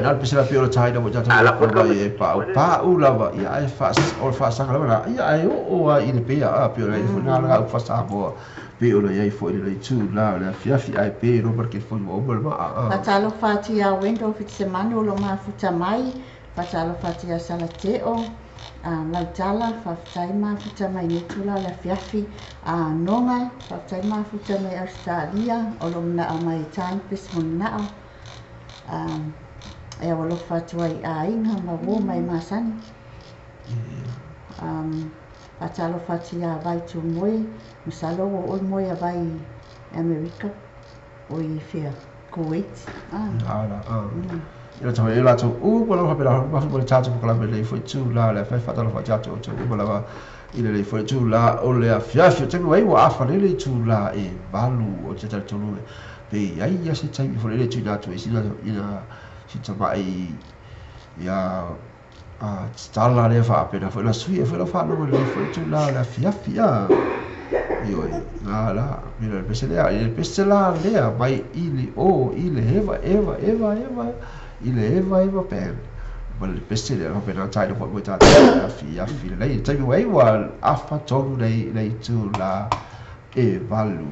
Nal pisela pio chai da boja ta ko ye pa u lava ya ai fas or fas sang lava ya ai o a ile pe a pio le fu na la fas a bo pio le ai fo ile tu la la fia fi ai pe no perché fu o bel ma Patalo fati a window fit semana lo ma futa mai patalo fati a salateo la tala fa tai ma futa mai ni tula la fiafi a nonga fa tai ma futa mai Australia o lo na mai tan pis mona e o lo fatuai a inga ma wo mai masani patalo fati a vai tu moi misalo o moi a vai America o i fia Kuwait ila tau ila tau ko la pela ma fu le tatu ko la le foi tu la le fa fatalo fa tatu ko la ila le foi tu la o le afia te wai wa afa le tu la e balu o te tatu no pe ai ya se tai fo le tu da tu isi la ila si tabai ya stalla le fa pela foi la sui e foi la fa no le foi tu la la fia io la mira il pesela le mai ile eva per il pesela per la tide for with that fia lei take away while after told lei tu la e valu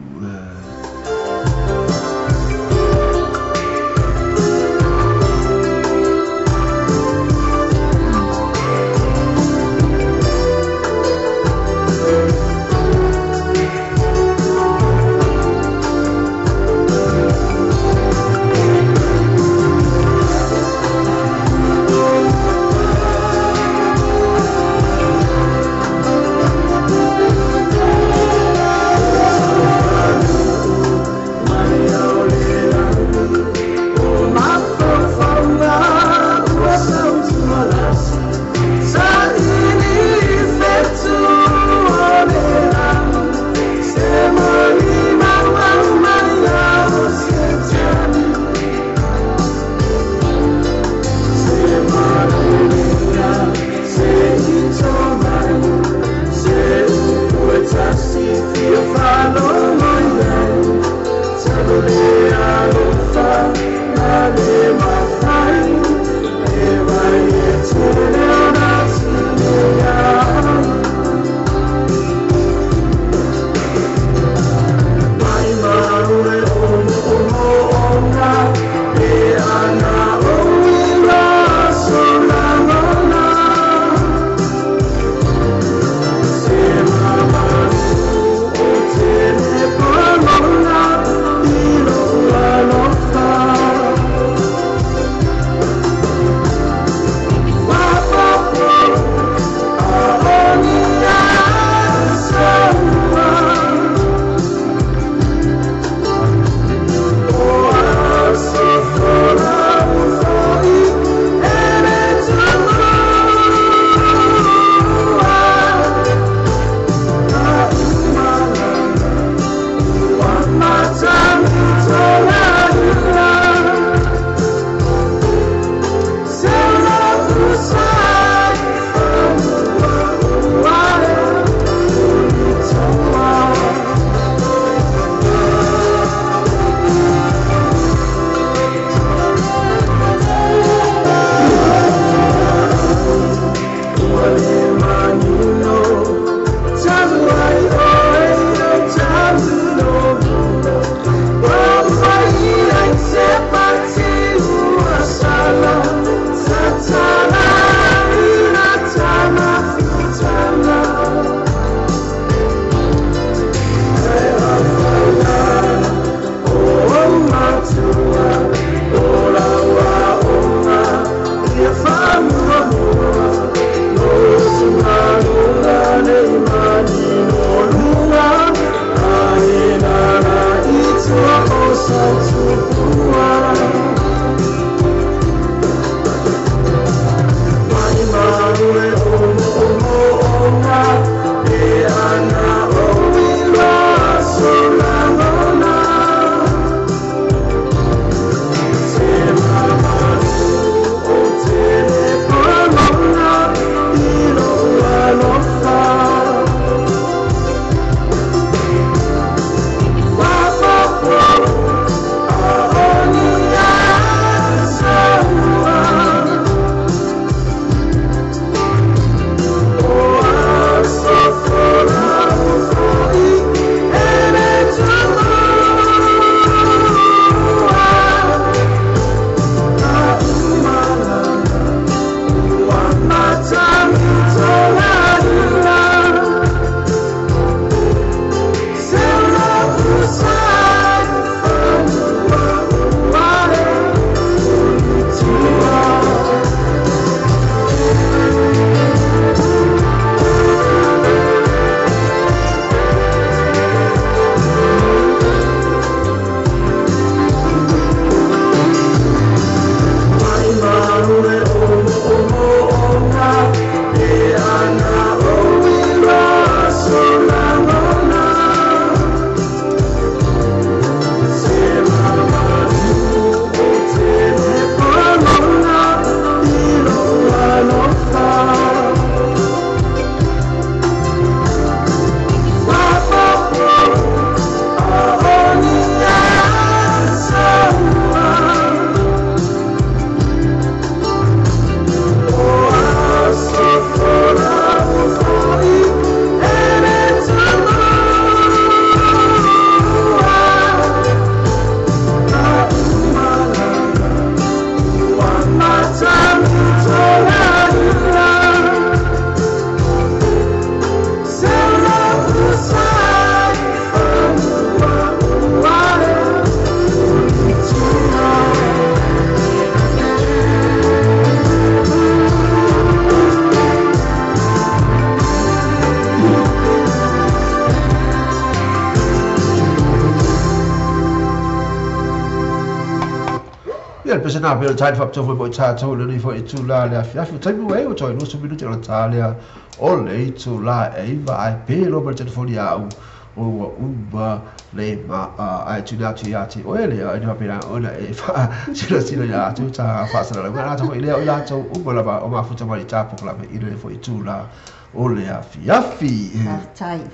Ia le pesana pe o tai fa to mo ta to le fo I tu la le afia tai mo e o toi no so minuti la talia o le tu la e va ai pe lo per telefoni au o uba le ma ai tu na tu ya ti o le ai no pera ona e fa sila ya tu ta fa sala ma ta mo ile o la tu uba la ba o ma futa mai ta po la me ile fo tu la o le afi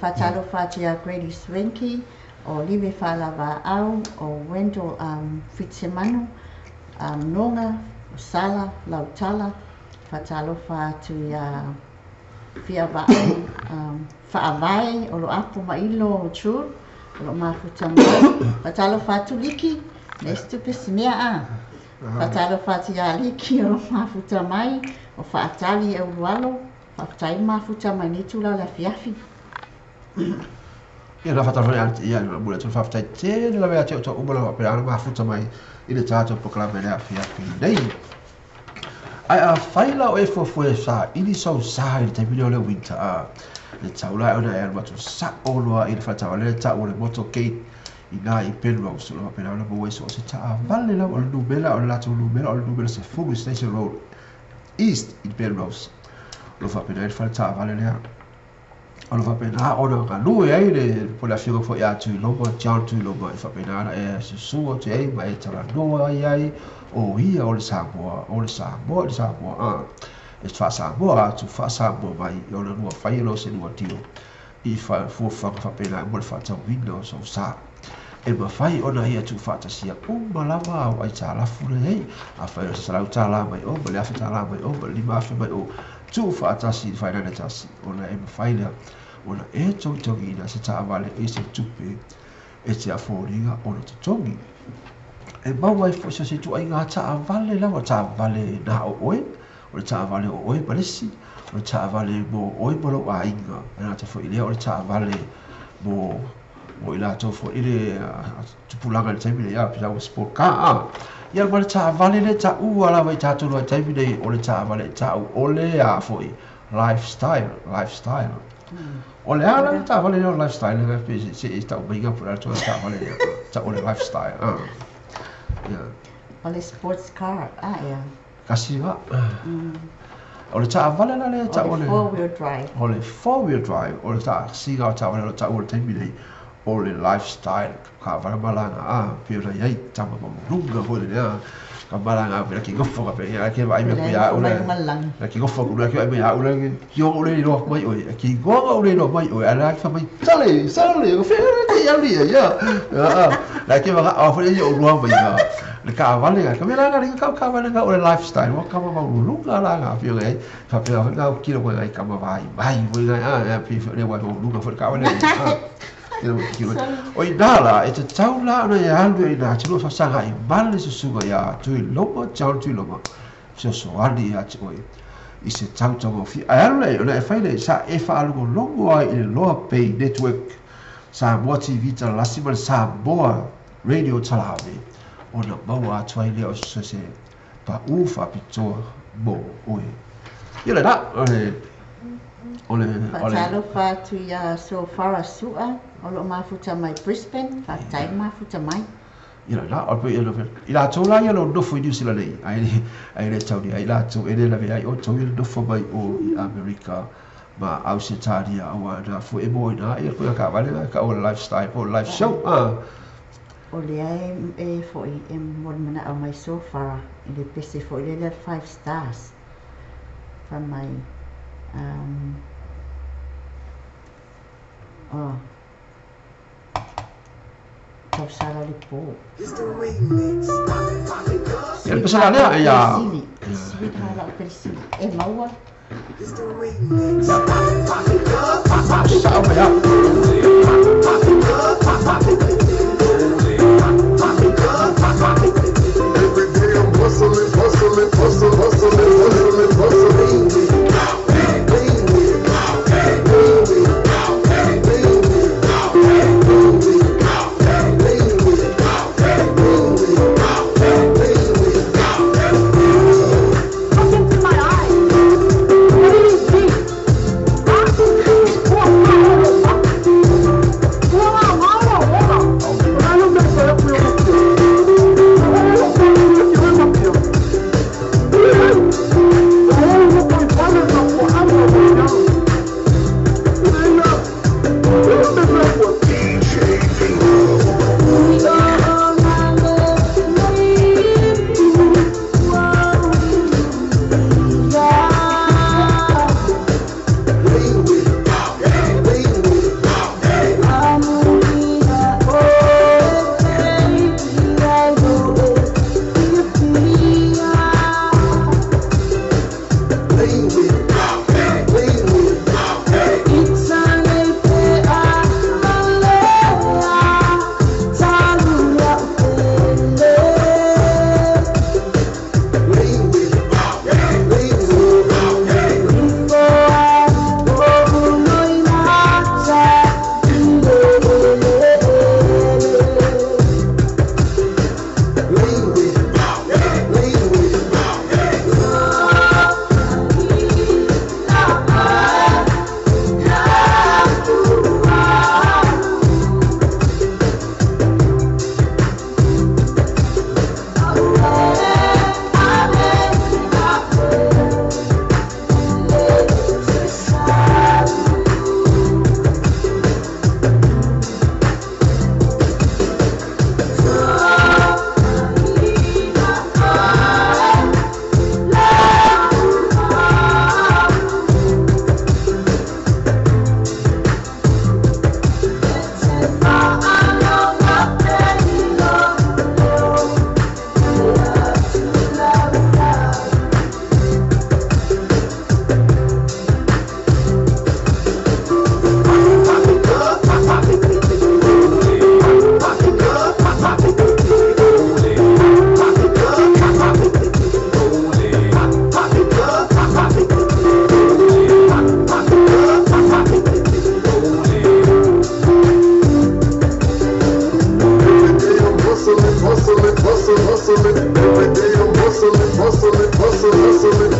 Fatalo Fatia Grady Swenky o Live Falava Au o Wendell Fitzemanu Nonga Sala Lautala Fatalo Fatia Fiavai Faavai o lo apu mailo o chur o lo mafuta mai Fatalo Fatu Liki Nestu Pesimia a Fatalo Fatia Liki o lo mafuta mai o Faatali e urualo Fatai mafuta mai ni tula la fiafi. Ia la fata fai anti ia na mula tu fatai te la vea te to ubola pe ana mafuta mai ile tato proclame la fiafi nei. Ai a faila o e fo sa ili so sa ile te video le winter a le taula ona e ma tu sa o loa ile fata le ta o le motorcade ina I Penrose lo pe ana bo so se ta vale la o numela o la tu numela o numela se full station road east in Penrose. Lo fa pena il falta vale le lo fa pena ona ka lui ai le po la figo fo ya tu lo mo ciao tu lo mo fa pena e su o te mai tra no ai o ia o le saboa a e fa saboa tu fa saboa mai o le no fa lo se no tio I fa pena mo fa ta windows so sa e ma fai ona ia tu fa ta sia o malava o ai ta la fu le a fa sa la ta la mai o le fa ta la mai o le ma fa mai o tu fa ta si fa na ta si ona e ma fai le ona e to ina se ta vale e se tupe e se aforiga ona to tongi e ba wai fo se tu ai nga ta vale la ta vale na o ta vale o paresi o ta vale bo o lo ai nga na ta fo ile o ta vale bo o ila to fo ile tu pulanga le taimi ya pisa o sport ka ia le ta vale le ta u ala vai ta tu le taimi dei o le ta vale ta o le a fo lifestyle o le ala ta vale le lifestyle le pe se sta o biga por alto ta vale ta o le lifestyle ia o le sports car ia kasi va o le ta vale la le ta o le four wheel drive o le ta siga ta vale ta o le taimi dei o le lifestyle ka vara malanga pira ia tama mo lunga ho le ka malanga pira ki gofo ka pira ke vai me ya una ki gofo una ki me ya una ki o le no mai o ki go o le no mai o ala ka mai sale o fere ki ya li ya la ki va a fere o no mai ya le ka vale ka me la ka vale ka o le lifestyle o ka ma lunga la ga pira ka pira ka ki lo mai ka ma vai ga pira le wa lunga fo ka vale Oi dala e te taula ana e alu e na tilo fa sanga I male se suga ya tu I loma tau tu loma so ali ya te oi I se tau tau fi alu e ona e faile sa e fa alu longo ai I loa pay network sa mo TV ta lasima sa boa radio talawe ona bawa tuai leo so se pa ufa pitoa bo oi Ia da Fatalo fatu ya so fara sua o lo mafuta mai Brisbane fatai mafuta mai Ia la o pe ila tola ia lo do fo New Zealand ai le tau ai la to ele la ai o to il do fo mai o America ma Australia o na fo e mo na ia ko ka vale ka o lifestyle o life show o le ai e fo I mo mana o mai so fara ele pese fo le 5 stars from my Kau salah lipo. Yang besar ada ya. Sweet halal versi. Mawa. Sama ya. Every day I'm hustling. hustling. Every day I'm hustling, hustling, hustling, hustling.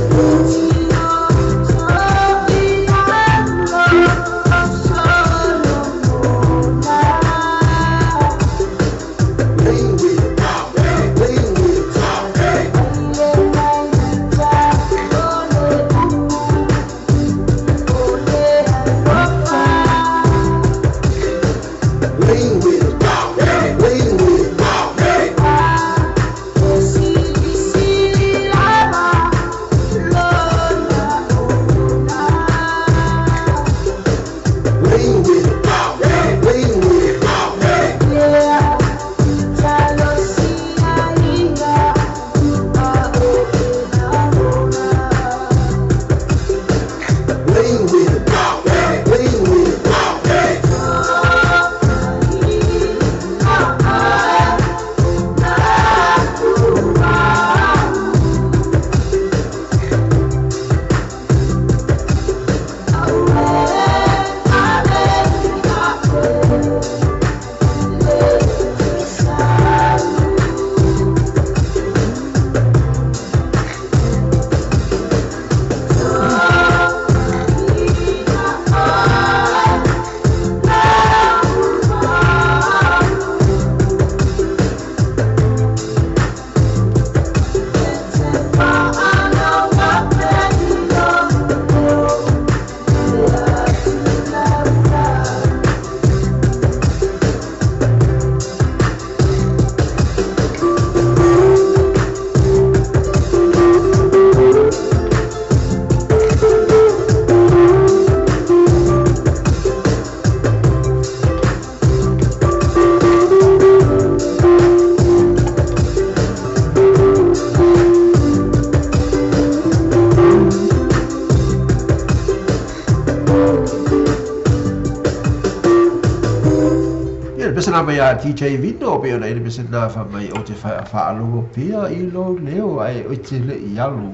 Mai a TJ Vito pe ona ile besena fa mai o te fa alo pia I lo leo ai o te le I alu.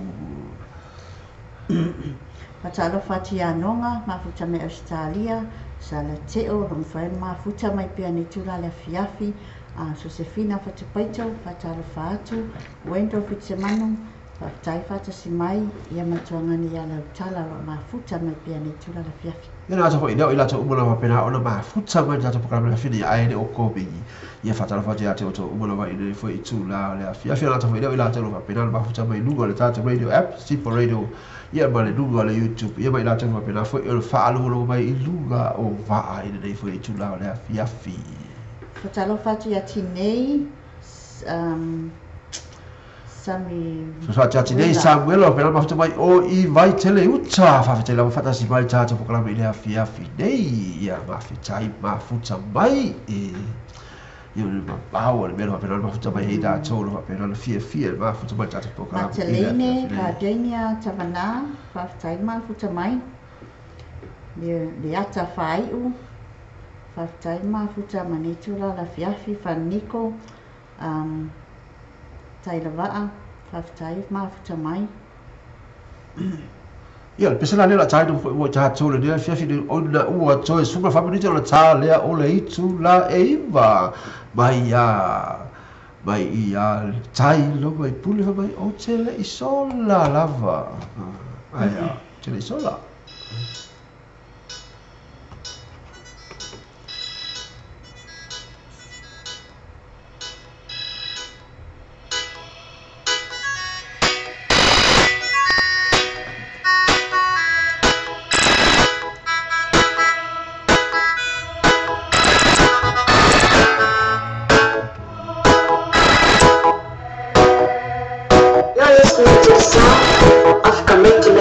Patalo fatia nonga mafuta me Australia sala teo rom fa mafuta mai pia ni tula le fiafi a Josefina fatapaito patalo fatu wendo fitsemanu tai fata simai ia matuanga ni ala tala lo mafuta mai pia ni tula le fiafi. Ina ato ina ila to umula wa pena ona mafuta mai tato programa le fini ai ne o kobi ia fatala fatia te to umula wa ina foi tula le fiafi ina to ila to wa pena mafuta mai lungo le tato radio app Sipo radio ia ma le lungo le YouTube ia mai ila to wa pena foi el fa alu mai lunga o va ina nei foi tula le fiafi. Fatalo fatia tinei Sami so tati nei Samuel o pena mafuta mai o I vai tele uta fa tele la fata si mai tato programa ile fiafi nei ia mafuta mai io ma bawa le meno pena mafuta mai hida tolo pena le fia mafuta mai tato programa Matelene Gardenia Tavana fa tai mafuta mai le ata faiu fa tai mafuta manitula la fiafi fa Nico Tailavaa, Faftai, mafuta mai. Ia, pesana le la tai do o ta tole le fiafi de ona ua toe super favorito la ta le o le itu la eiva. Mai ia tai lo mai pule mai o tele isola lava. Aia, tele isola. After making a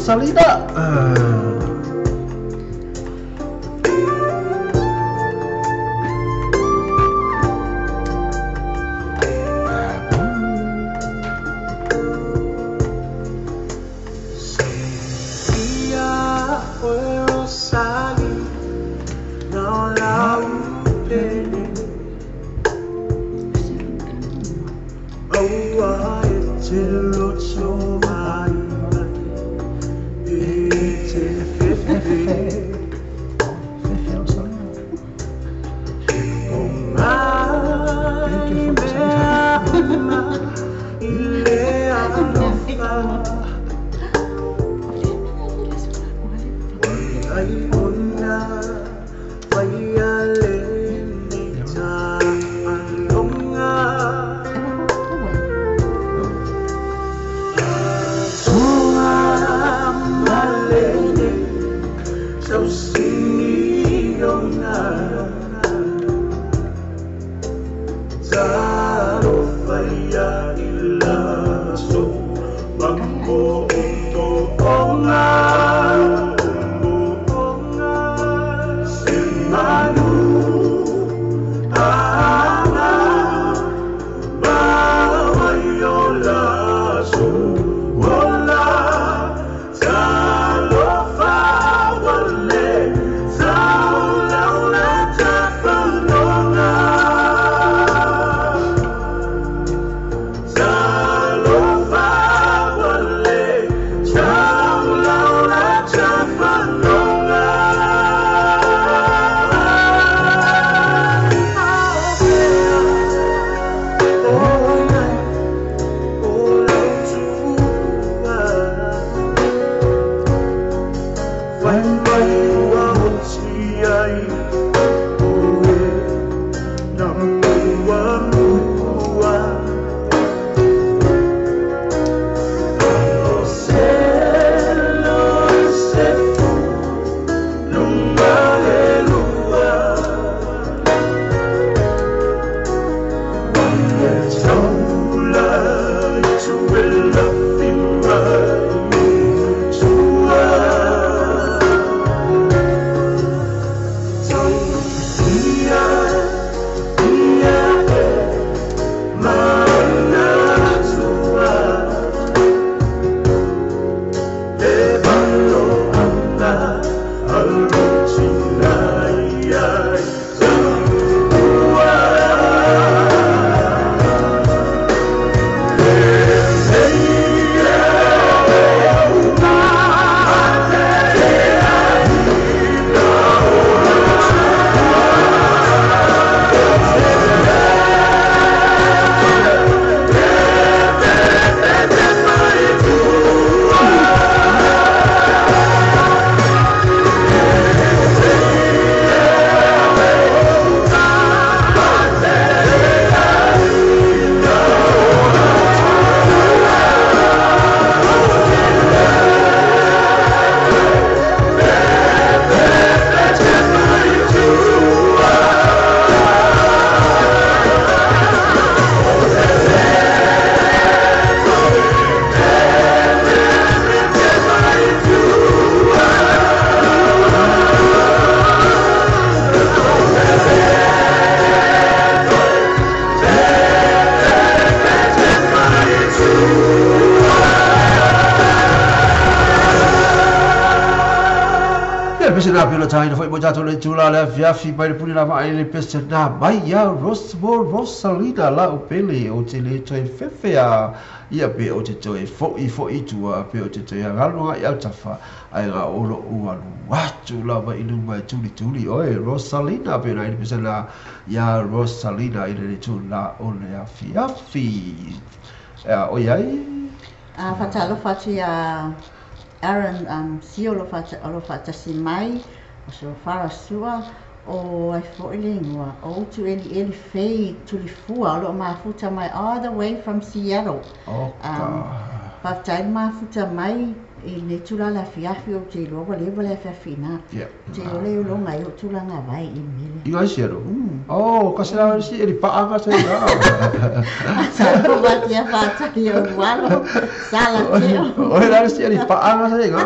Rosalina. Rosalina pela taina foi bojato le tula le fiafi pai le puni lava ai le pesa na mai ya Rosalina la o pele o te le toi fefe a ia pe o te toi fo i tua pe o te toi ngalo ia tafa ai ga olo ualu watu lava inu mai tuli oi Rosalina pe na pesa na ya Rosalina i le tula o le fiafi o iai fatalo fatu ya Aaron sio lo fata si mai o so fara sua o ai fo ile ngua o tu eli fei tuli fua lo mafuta mai all the way from Seattle. Patai mafuta mai i le tula la fiafi o te lo le le fiafina. Te le lo ngai o tula nga vai i mile. I ngai Seattle. Kasi la si eri paanga sa ina. Sa ko ba tia fata yo walo sala teo. Oi la si eri paanga sa ina.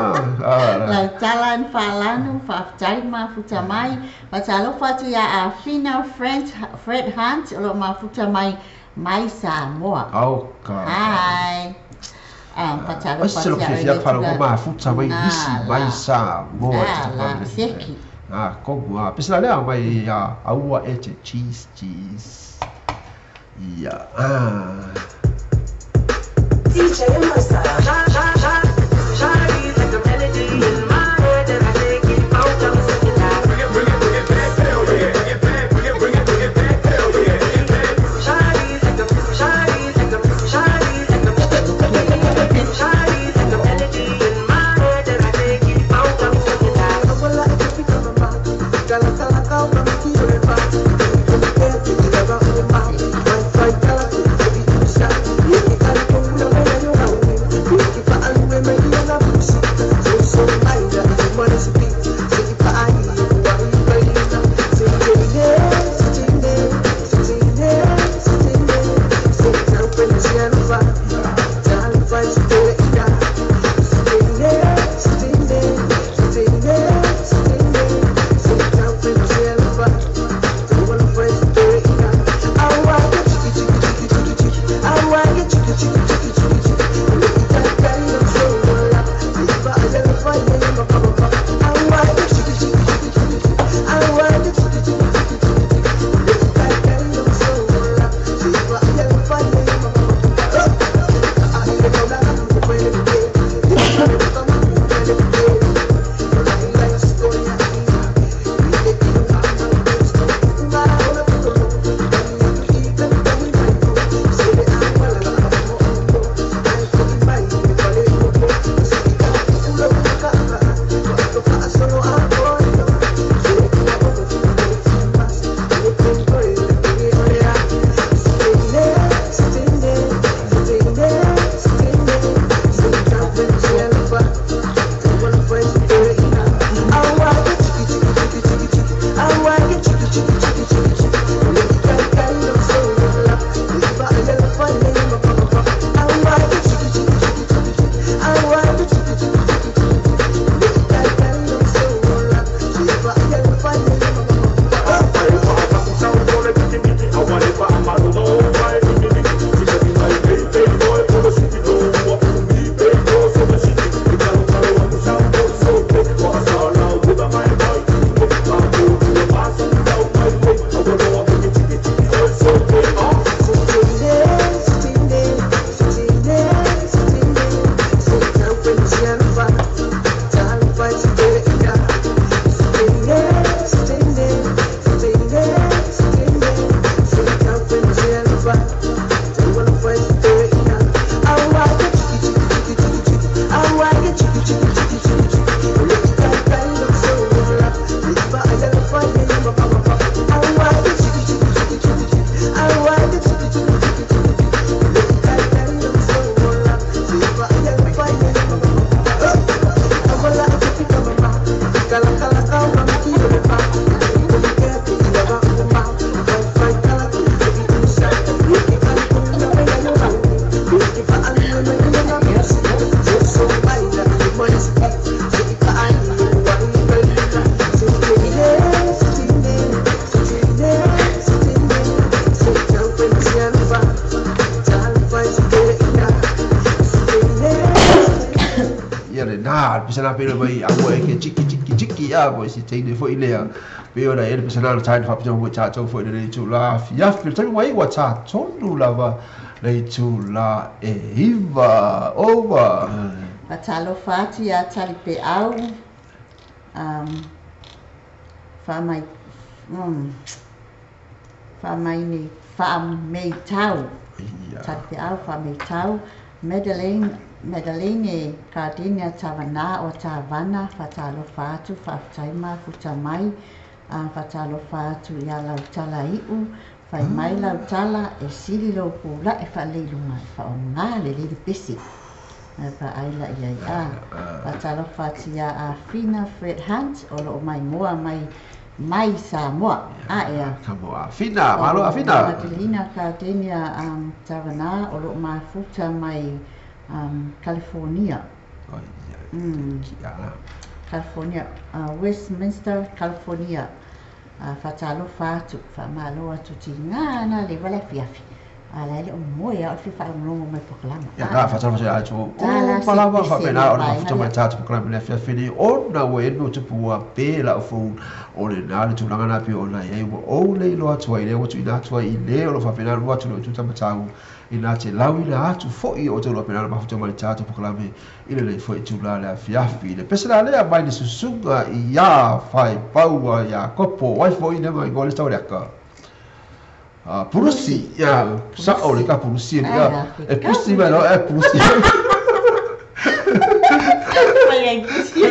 La talan falanu fatai mafuta mai. Patalo fatu ya a fina Fred Hunt lo mafuta mai Samoa. Hi. Patalo fatu ya falo ko mafuta mai isi mai Samoa. La seki. Kogua. Pesa le mai ya aua ete cheese. Ya. DJ Massa. Shawty's like a melody in my head and I take it out of the bring it back, hell yeah. Bring it back, hell yeah. Shawty's like a melody in my head and I take it out of the well, I can pick up a man. Galata kao kama kiwe pa. Kete kidaba ulemba. My fight galata baby you shot. Yeki kali kumuna mena yo na umi. ya pesana pele mai au e ke chiki ya bo si te fo ile pe ora e pesana la tai fa pito mo cha cho fo ile tu la fia fil tai mai wa cha tonu lava le tu la e iva over Patalo fati ya tali pe au fa mai ni fa mei tau tali pe au fa mei tau Medaline Gardenia Tavana o Tavana fatalo fatu fataima futa mai fatalo fatu ya lau tala iu fai mai lau tala e sili lo pula e fa leilu mai fa ona le le pisi fa aila ia fatalo fatu ya a fina Fred Hunt o lo mai moa mai Samoa ya Samoa fina malo a fina Medaline Gardenia Tavana o lo mai futa mai California. California, Westminster, California. Fatalo fatu, famalo atu tingana le wala fiafi. Ala le moe au fi fa no mai proklama. Ya ka fatalo fa atu. Palava fa pena ona fa toma tatu proklama le fiafi ni ona we no te pua pe la fu ole na le tulanga na pi ona e o le lo atu ai le o tu ina tu ai le o fa pena lo atu tu tama tau. Ina te lawina atu fo'i o te loa penala mafuta mali tātou pokalame ina le fo'i tūla le fiafi le pesana lea mai ni susunga i ia fai paua ia kopo wai fo'i nema i ngole stau reaka purusi ia sa'o le ka purusi ia e purusi mai lo e purusi mai ai purusi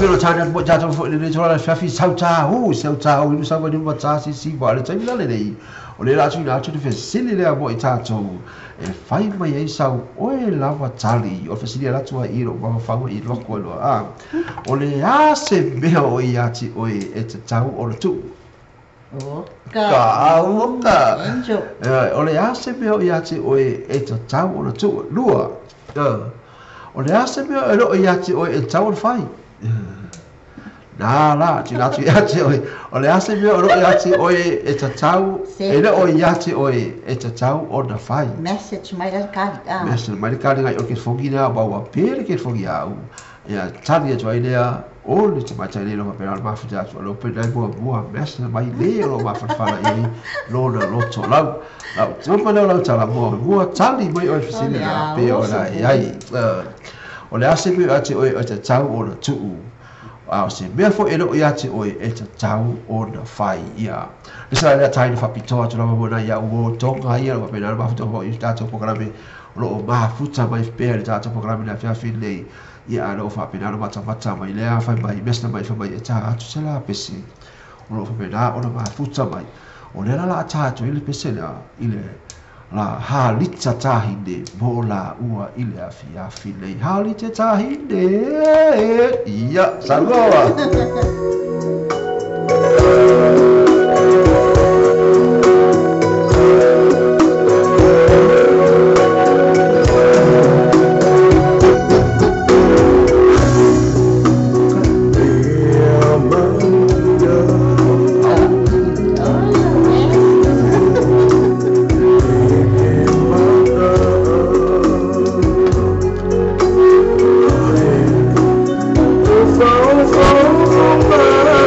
Pero tanya mo jato fo le jola fiafi sauta u nu sawa ni mo tasi si ba le tsaila le nei o le ratu na tu fe sili le mo itato e fai mai ai sau o e lava tali o fe sili la tua i ro ba fa i lo ko lo o le ase me o i ati o e tau o le tu ka o le ase me o i ati o e tau o le tu lua o le ase me o i ati o e tau o fai na la ti ati o le ase me o ati o e tatau e le o ati o e tatau o na fai message mai le ka message mai le ka ngai o ke fogi na ba wa pere ke fogi au ya tani to idea o le te mai le no pa ma futa so lo pe dai bo message mai le lo ma fa i lo na lo to la so pa lo ta la bo tali mai o fisini na pe o la ai o le ase me ati o e tatau o na tu a se mea fo ero ia te oi e te tau o na whai ia. Nisa lea taini whapitoa tu rama mona ia uo tonga ia rama pena rama whapitoa i tātou pokarame lo o mafuta mai pēr i tātou pokarame na whiawhi nei ia ana o whapena rama tamata mai lea whai mai mesna mai whai mai e tā atu se la pesi o lo whapena o na mafuta mai o lera la tātou ili pese lea ile la halita tahine mo la ua ile afi nei halita tahine ia sagoa Oh,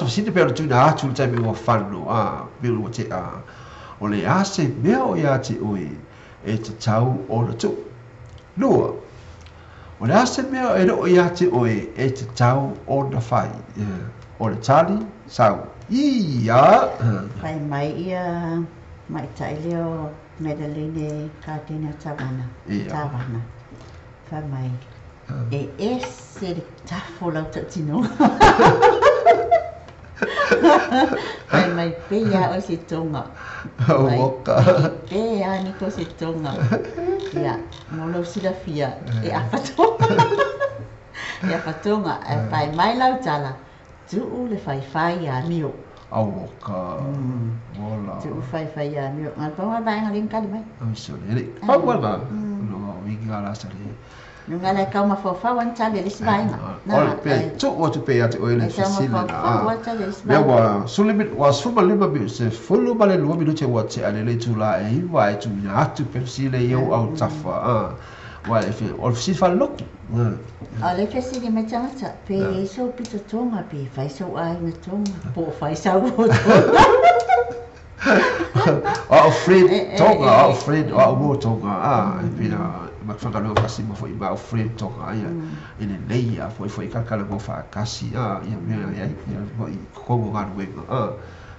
to sini pe tu na tu tai mi wa fano mi wa te o le ase me o ia te oi e te tau o le tu lua o le ase me o ia te oi e te tau o na fai o le tali sau ia Pai mai ia mai tai leo Medeline Katina Tavana. Tavana. Pai mai. E ese tafo lau tatino. Pai mai pea o se tonga. Oka. Pea ni ko se tonga. Ia, molo sila fia. E apatonga. E apatonga. Pai mai lau tala. Tu le fai a mio. Oka. Ola. Tu fai a mio. Ngal pa mai ngalin kali mai. So le. Pa wala. No, we ngala sari. Nunga lai kau mawhawhau an tale le sivainga. Oi, pe, tu o te pe ate oile fasila na. Mea wa sulimit, wa suma lima mi, se fulu male lua minute wa te ane le tu la e iwa e tu mina atu pe sile iau au tafa. Wa e fe, o fisi fa loki. A le fesili me tangata, pe so pita tonga, pe fai so ai na tonga, po fai sa o tonga. O Fred tonga, o Fred, o mo tonga, e pina, ma whakanua kasi ma foi ma o Fred tonga ia ene nei a foi kakala mo fa kasi ia mea ia foi kongo ngā ruenga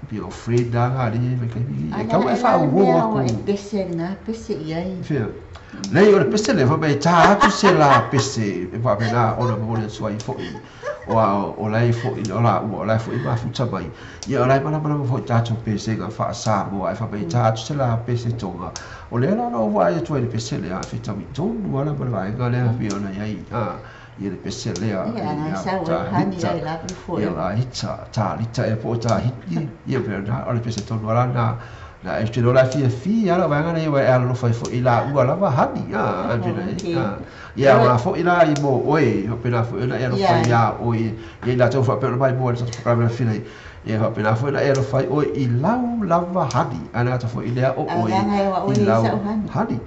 pi o Fred da ngari me kai mi kau e fa uo aku pese na pese iai fia nei o pese le fa me ta atu se la pese e fa pena ona mo le suai foi o lai foi o lai foi ma futa mai ia o lai mana foi ta tu pese ga fa sa mo ai fa me ta atu se la pese tonga o le no wa e tu e pese le a fita mi ton wala ba vai ga le fi ona ai ia le pese le a ia sa o hani ai la pu foi ia ta lita e po ta hiti ia per o le pese ton wala na e te la fi ala va ngana ia ala no fai fo ila u ala va hani a pena ia ma fo ila i mo oi ho pena fo ila ia no fai ia oi ia la to fa per mai mo so programa fina ia ho pena fo ila ia no fai oi i lau lava hani ana to fo ila o oi i lau hani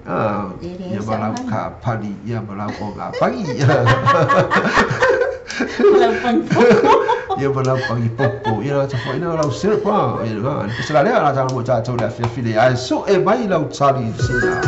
ia ma lau ka pani ia ma lau o ga pagi ia mana pagi popo ia ta foi na lau sir pa ia ga se la le ala ta mo ta to la fili ai so e mai lau tali sina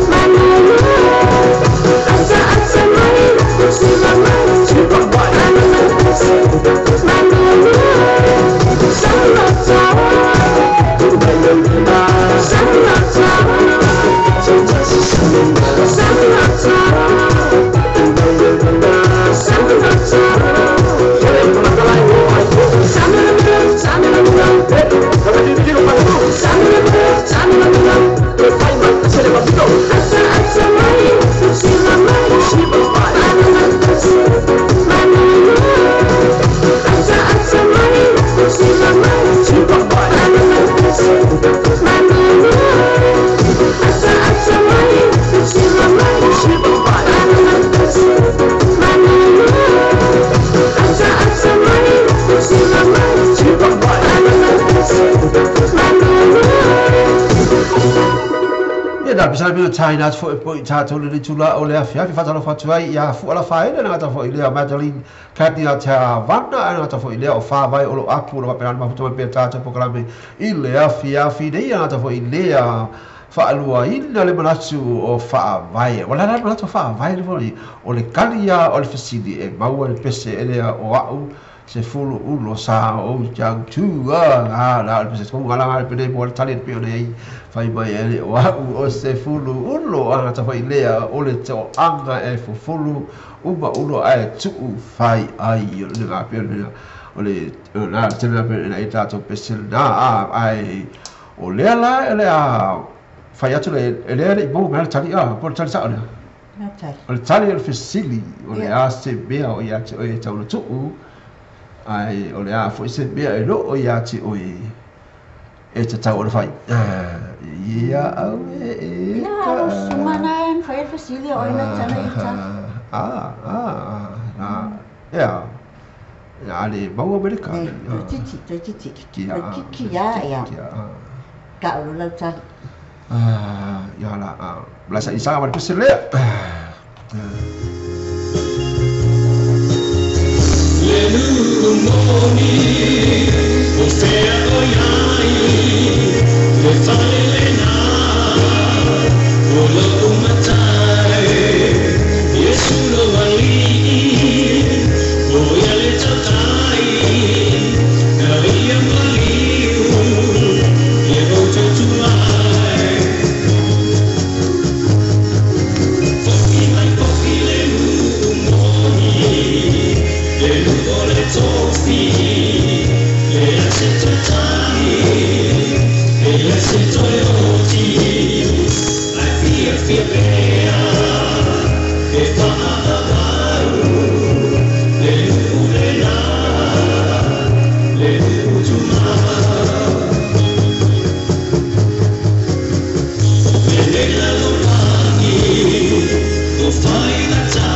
Mano le China fo e po i tātou le tula o le afia fi fatalo fatuai ia fu ala faina na ta fo i le Madeline Katia ta vana na ta fo i le o fa vai o lo apu lo pera ma futo pe tātou pokalame i le afia fi de ia na ta fo i le fa alua ina le manatu o fa vai wala na manatu fa vai le voli o le kalia o le fasidi e maua le pese ele o au se fulu ulo sa o jang tu la le pese ko ngala le pede mo tali pe nei fai mai ele o au o se fulu ulo ana ta fai le o le to anga e fulu uba ulo ai tu fai ai le ga pe o le na tele pe nei ta to pese na ai o le ala ele a fai atu le bo me tali por tali sa ona o tali el fisili o le a se be o ia o e tau tu ai o le a fo se be e lo o ia ti o e te tau o fai ia au e ia sumana en fai el fisili o ina tana ita ia ale mau Amerika titi ki ya ka o lo tali ya la blasa isa wa pese le le moni o fea o yai le fale le na o lo matai yesu lo wali o ya le tatai na ia mali ye o te tuai foki le moni le ole tofi le aseto tai le aseto oti ai fia bea e pa le ulena le utuma le la lomani o fai la ta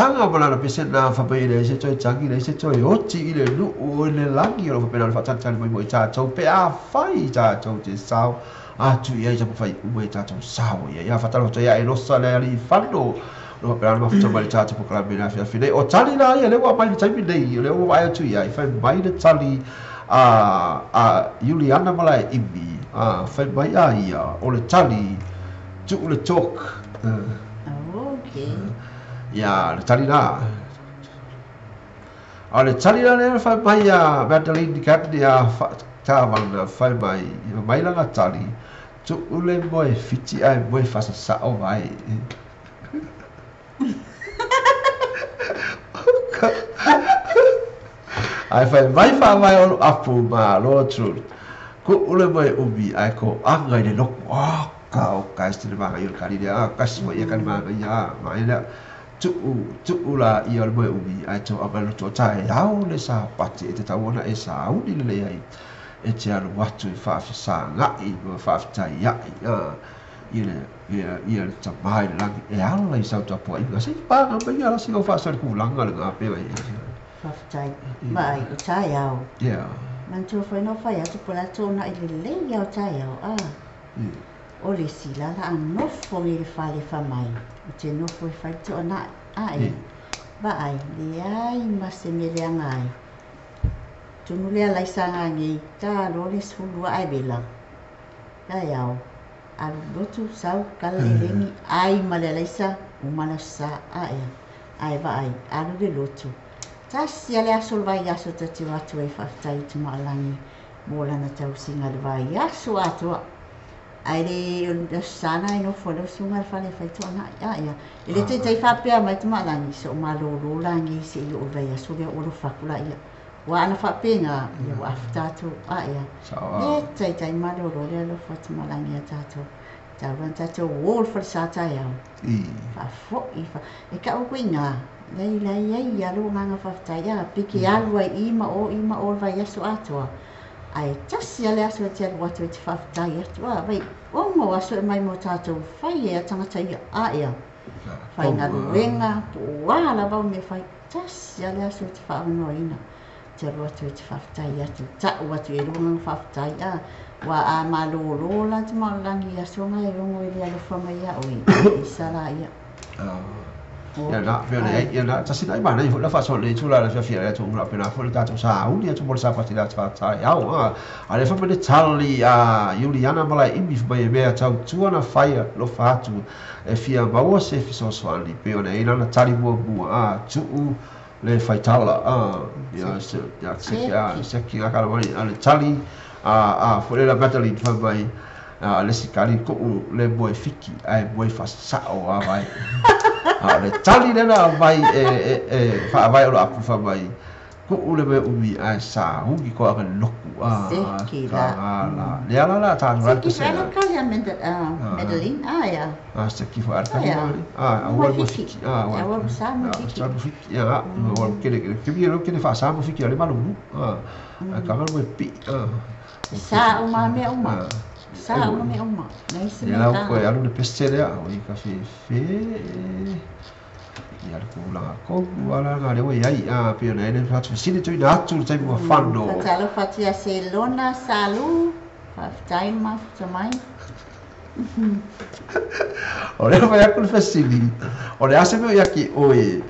sanga bala pese na fa pe le se choi changi le se choi oti ile lu o le langi o pe na fa tata mo mo cha chou pe a fai cha chou te sao a tu ia ja fai mo cha chou sao ia fa talo to ia e lo sa le ali fando lo pe na fa tama cha cha po me na fa fide o tali la ia le wa mai tai mi dei le o vai tu ia fa mai de tali a Juliana malai ibi fa mai ia o le tali tu le tok okay ya le tali la ale tali la le fa mai ya Madeline di kat dia ta van fa mai la tali tu ule boy fiti ai boy fa sa o vai ai fai mai fa mai o apu ma lo tru ku ule mai ubi ai ko anga de lo ka o ka stile ma yo kali dia ka simo ya kan ma ya ma ila tu la ia mai ubi ai to abalo to tai au le sa pati te tawona e sa u di le ai e te alu watu i whaafisa ngai o whaafita iai ia ta mai langi e ala i sau tapua i ngasi panga mai ala si o whaasari kulanga le ngā pewa i whaafita mai o tai au man tō whai no whai atu pula tōna i le lei au tai au o le sila la an nofo i le whale whamai o te nofo i whai tōna ai ba ai le ai mase me le angai tunu lea laisanga ngi ta role sulu ai bela ai au al lotu sau kaleleni ai male laisa umala sa ai ba ai alu de lotu tas ya le asul vai aso te ti watu e faftai tu malangi mola na tau singa le vai aso atu ai le sana no folo sunga fale fai tu na ia ele te tai fa pe mai tu malangi so malo langi se o vai aso le o fakula ia wa ana fa penga yo after to ia le tai malo le lo fat malangi tato tavan tato wall for sata ya fa fo e ka o winga lei ya lo nga fa ya piki alu ai ima o vai aso ato ai tas ya le aso te what to fa ya to vai o mo aso mai mo tato fai e tanga tai ia fai na lenga wa la ba me fai tas ya le aso te fa no ina te what to fa ya to ta what to lo nga fa ya wa a malolo la te malangi aso ngai rongo i le fa mai ya oi sala ya ya na vele ya na tasi dai bana i la fa so le tula la fia le tu la pena fo le tato sa u dia tu bol sa pati la ta ya o ale fa me tali a Juliana mala imbi fa be be tau tu na fire lo fa tu e fia ba o se fi so so ali pe ona ina na tali bo bu tu le faitala ya se ki ka la ale tali fo le la battery fa bai le sikali ko le boy fiki ai boy fa sa o vai le tali na vai fa vai o apu fa vai ko le be ubi ai sa hu ki ko ka loku la la ta ra ki fa la ka ya Medellin ya se ki fa arka wa fiki wa sa mo fiki ya wa ke bi lo ke fa sa mo fiki le malu ka ka mo pi sa uma me uma sa uma me uma nei se ya ko ya lo de peste ya o ka fe ya ko la ko wala ga le ai pe na ne fa sini tu na tu tai mo fando talo fatia Barcelona salu half time ma mai ora vai a confessili ora se me yaki oi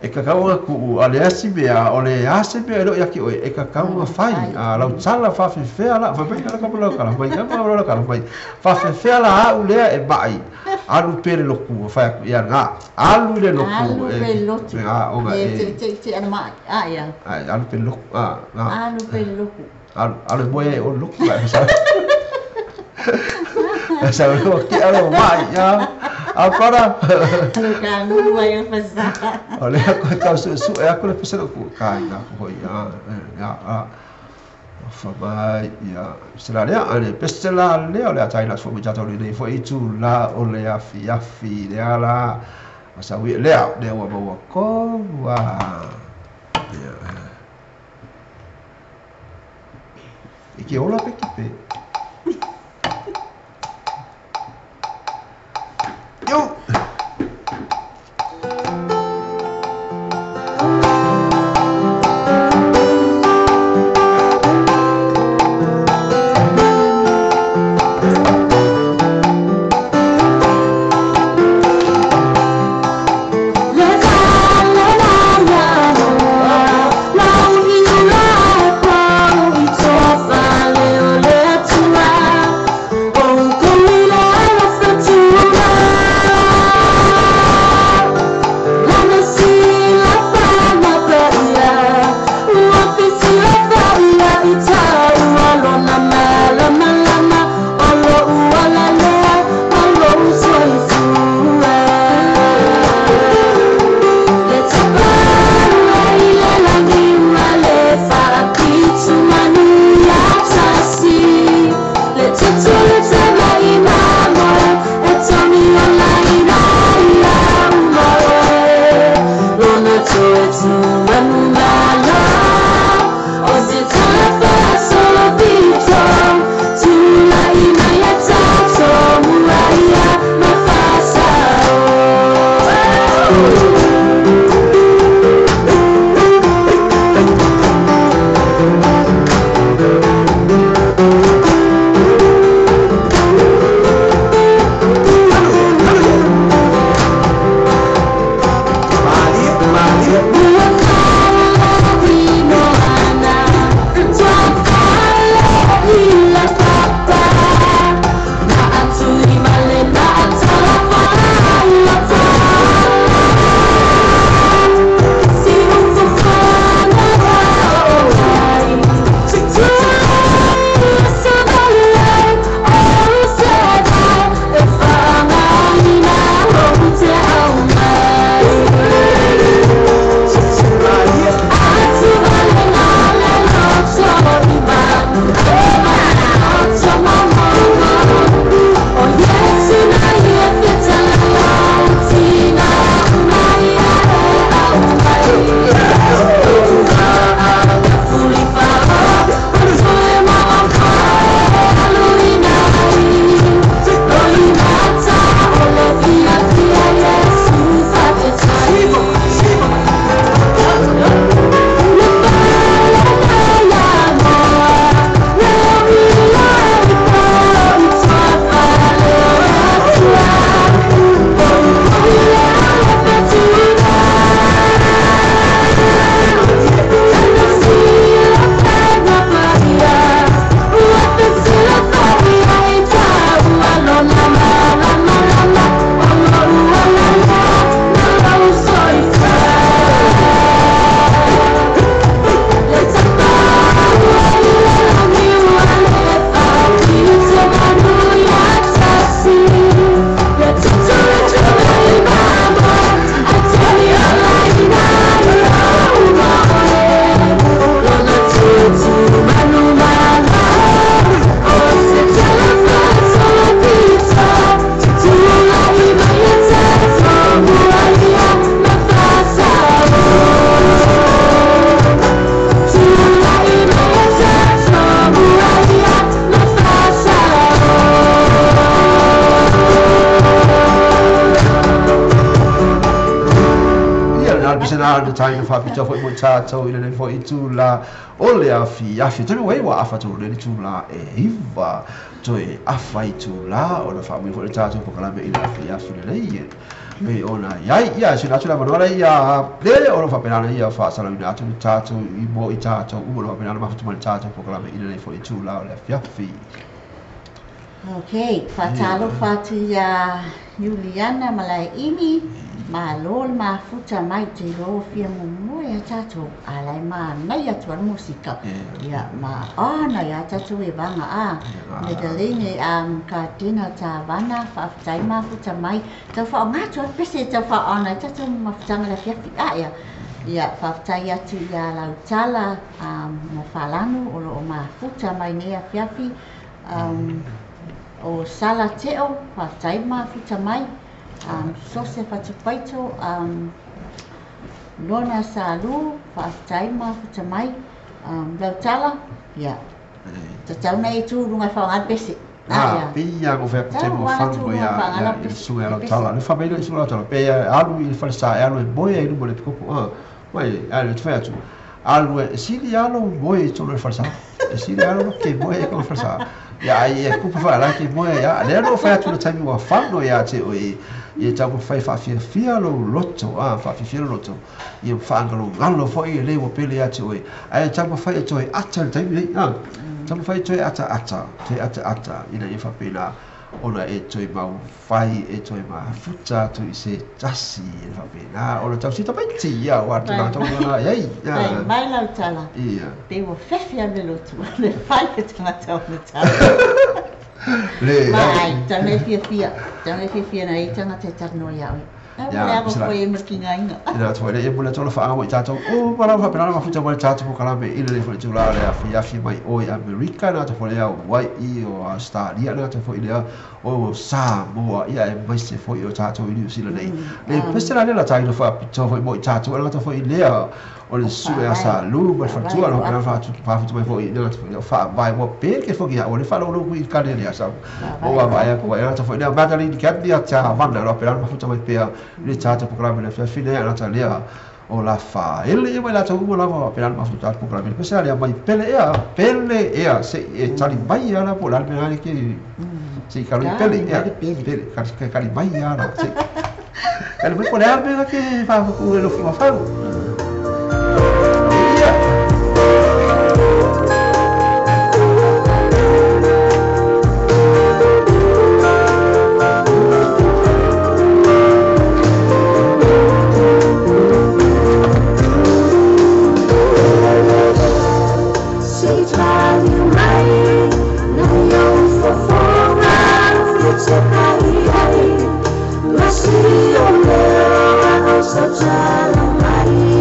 e kakao ku ale asibea ole asibea lo yaki oi e kakao fai la tsala fa fe ala fa pe ka ko lo kala mai ka lo kala mai fa fe ala u le e bai alu pere lo ku fa ya nga alu le lo ku e o ga te ana mai ya alu pere lo alu pere lo ku alu boy o lo ku sa lo ki alu mai ya agora não vai passar olha a su é a coisa pensando que cai na rua fa vai ya será ale pestela le olha tá na sua já oli foi itu la ole afi le ala asa wi le de wa ba ko wa e que ola pe yo Let tātou i le fo i tūla o le afi tonu wei wa afa tō le tūla e iwa toi afa i tūla o na whamui fo le tātou pokalame i le afi le leie me ona iai ia si natu la manola ia le o na whapenana ia whaasala i natu tātou i mo i tātou umo na whapenana mafutu mani tātou pokalame i le fo i tūla o le afi Okay, whatalo whatu ia Juliana malai imi ma lol ma futa mai te ro fia mo e tato alai ma nei atu al musika ia ma ana ia tato e vanga a me deline ka tina ta vana fa tai ma futa mai ta fa ngatu pese ta fa ana tato ma futa la fia ia ia fa tai atu ia la tala ma falanu o ma futa mai nei fia o sala teo fa tai ma futa mai sose whatupaito lona salu whaatai ma futa mai lautala ia tatau nei tu runga whaongat besi pia ko fe te mo fango ia sunga lautala le família sunga lautala pe alu i falsa alu e boia i numero piko mai alu te fatu alu e sili alu boia to le falsa sili alu ke boia ko falsa ia e ku fa la ke boia ia le no fatu le tami wa fango ia te o e tapu fai fia lo loto fia lo loto e fangalo ngalo foi le wo pele ate oi ai tapu fai toi ata tai le tapu fai toi ata ina e fa pela ona e toi mau fai e toi ma futa toi se tasi e fa pela ona tapu sita pai tia wa tana tona ai mai la tala ia pe wo fefia le loto le fai ke tana tona tala le mai tana fia na i tanga te tarno ia ya ko e makinga inga ina tole e bula tolo fa mo tato o para fa pena ma futa mo tato ko kala be ile fo tula le afi mai o America na to fo le wai i o Australia na to fo ile o Samoa ia e mai se fo i o tato i New Zealand le pestera le la taino fa to fo mo tato na to fo ile o le su e sa lu ba fa tu ala kana fa tu pa tu mai fo i le to fa vai mo pe ke fo ia o le fa lo ku i ka le ia sa o va vai ko ia to fo ile batali di kat dia cha vanna lo pera ma futa mai pe le tata programa le fine ana talia o la fa ele e la tau la va per ma futa programa per sai mai pele ea se e tali mai ana po la me che si cali pele cali mai ana se cali mai po la me che fa cu lo fa Such a long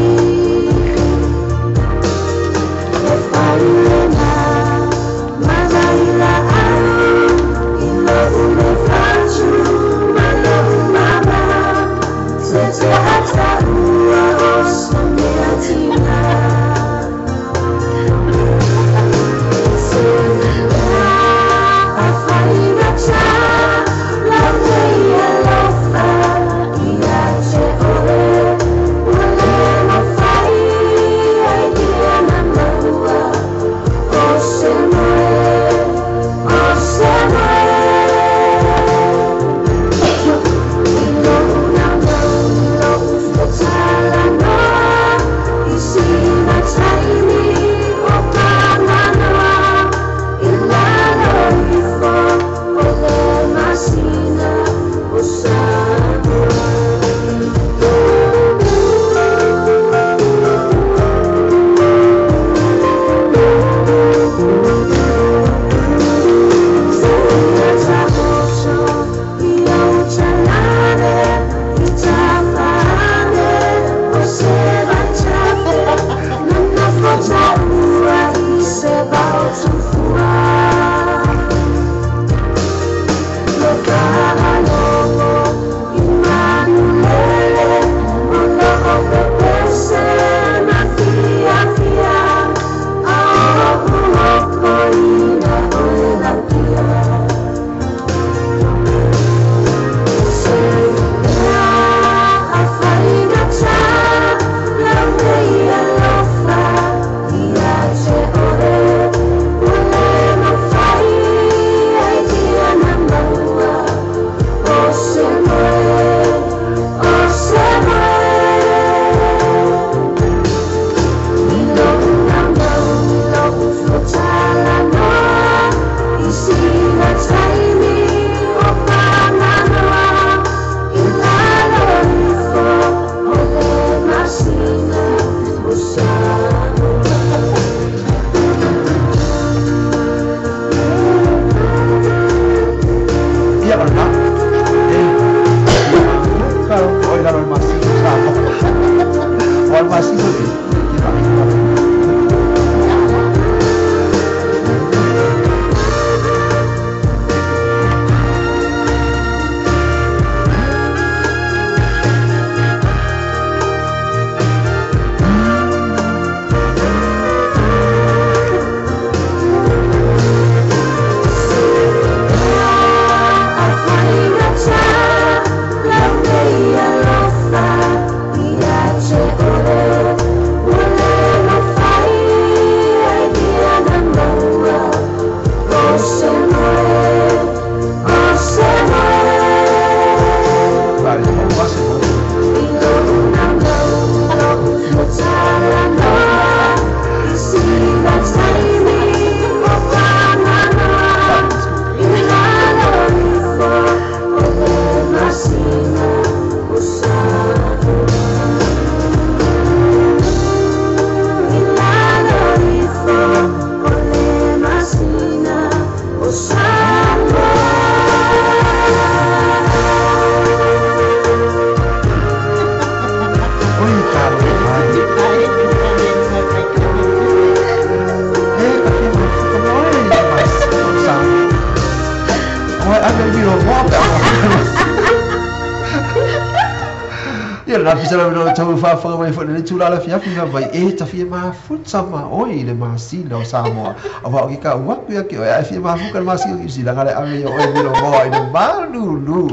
ia la pisa no tau fa fa mai fo le tula la fia fia vai e ta fia ma futsa ma oi le ma si no Samoa ava ki ka wa ku ki ai fia ma fu ka ma si ki si la ngale ave yo oi no mo ai no ma lu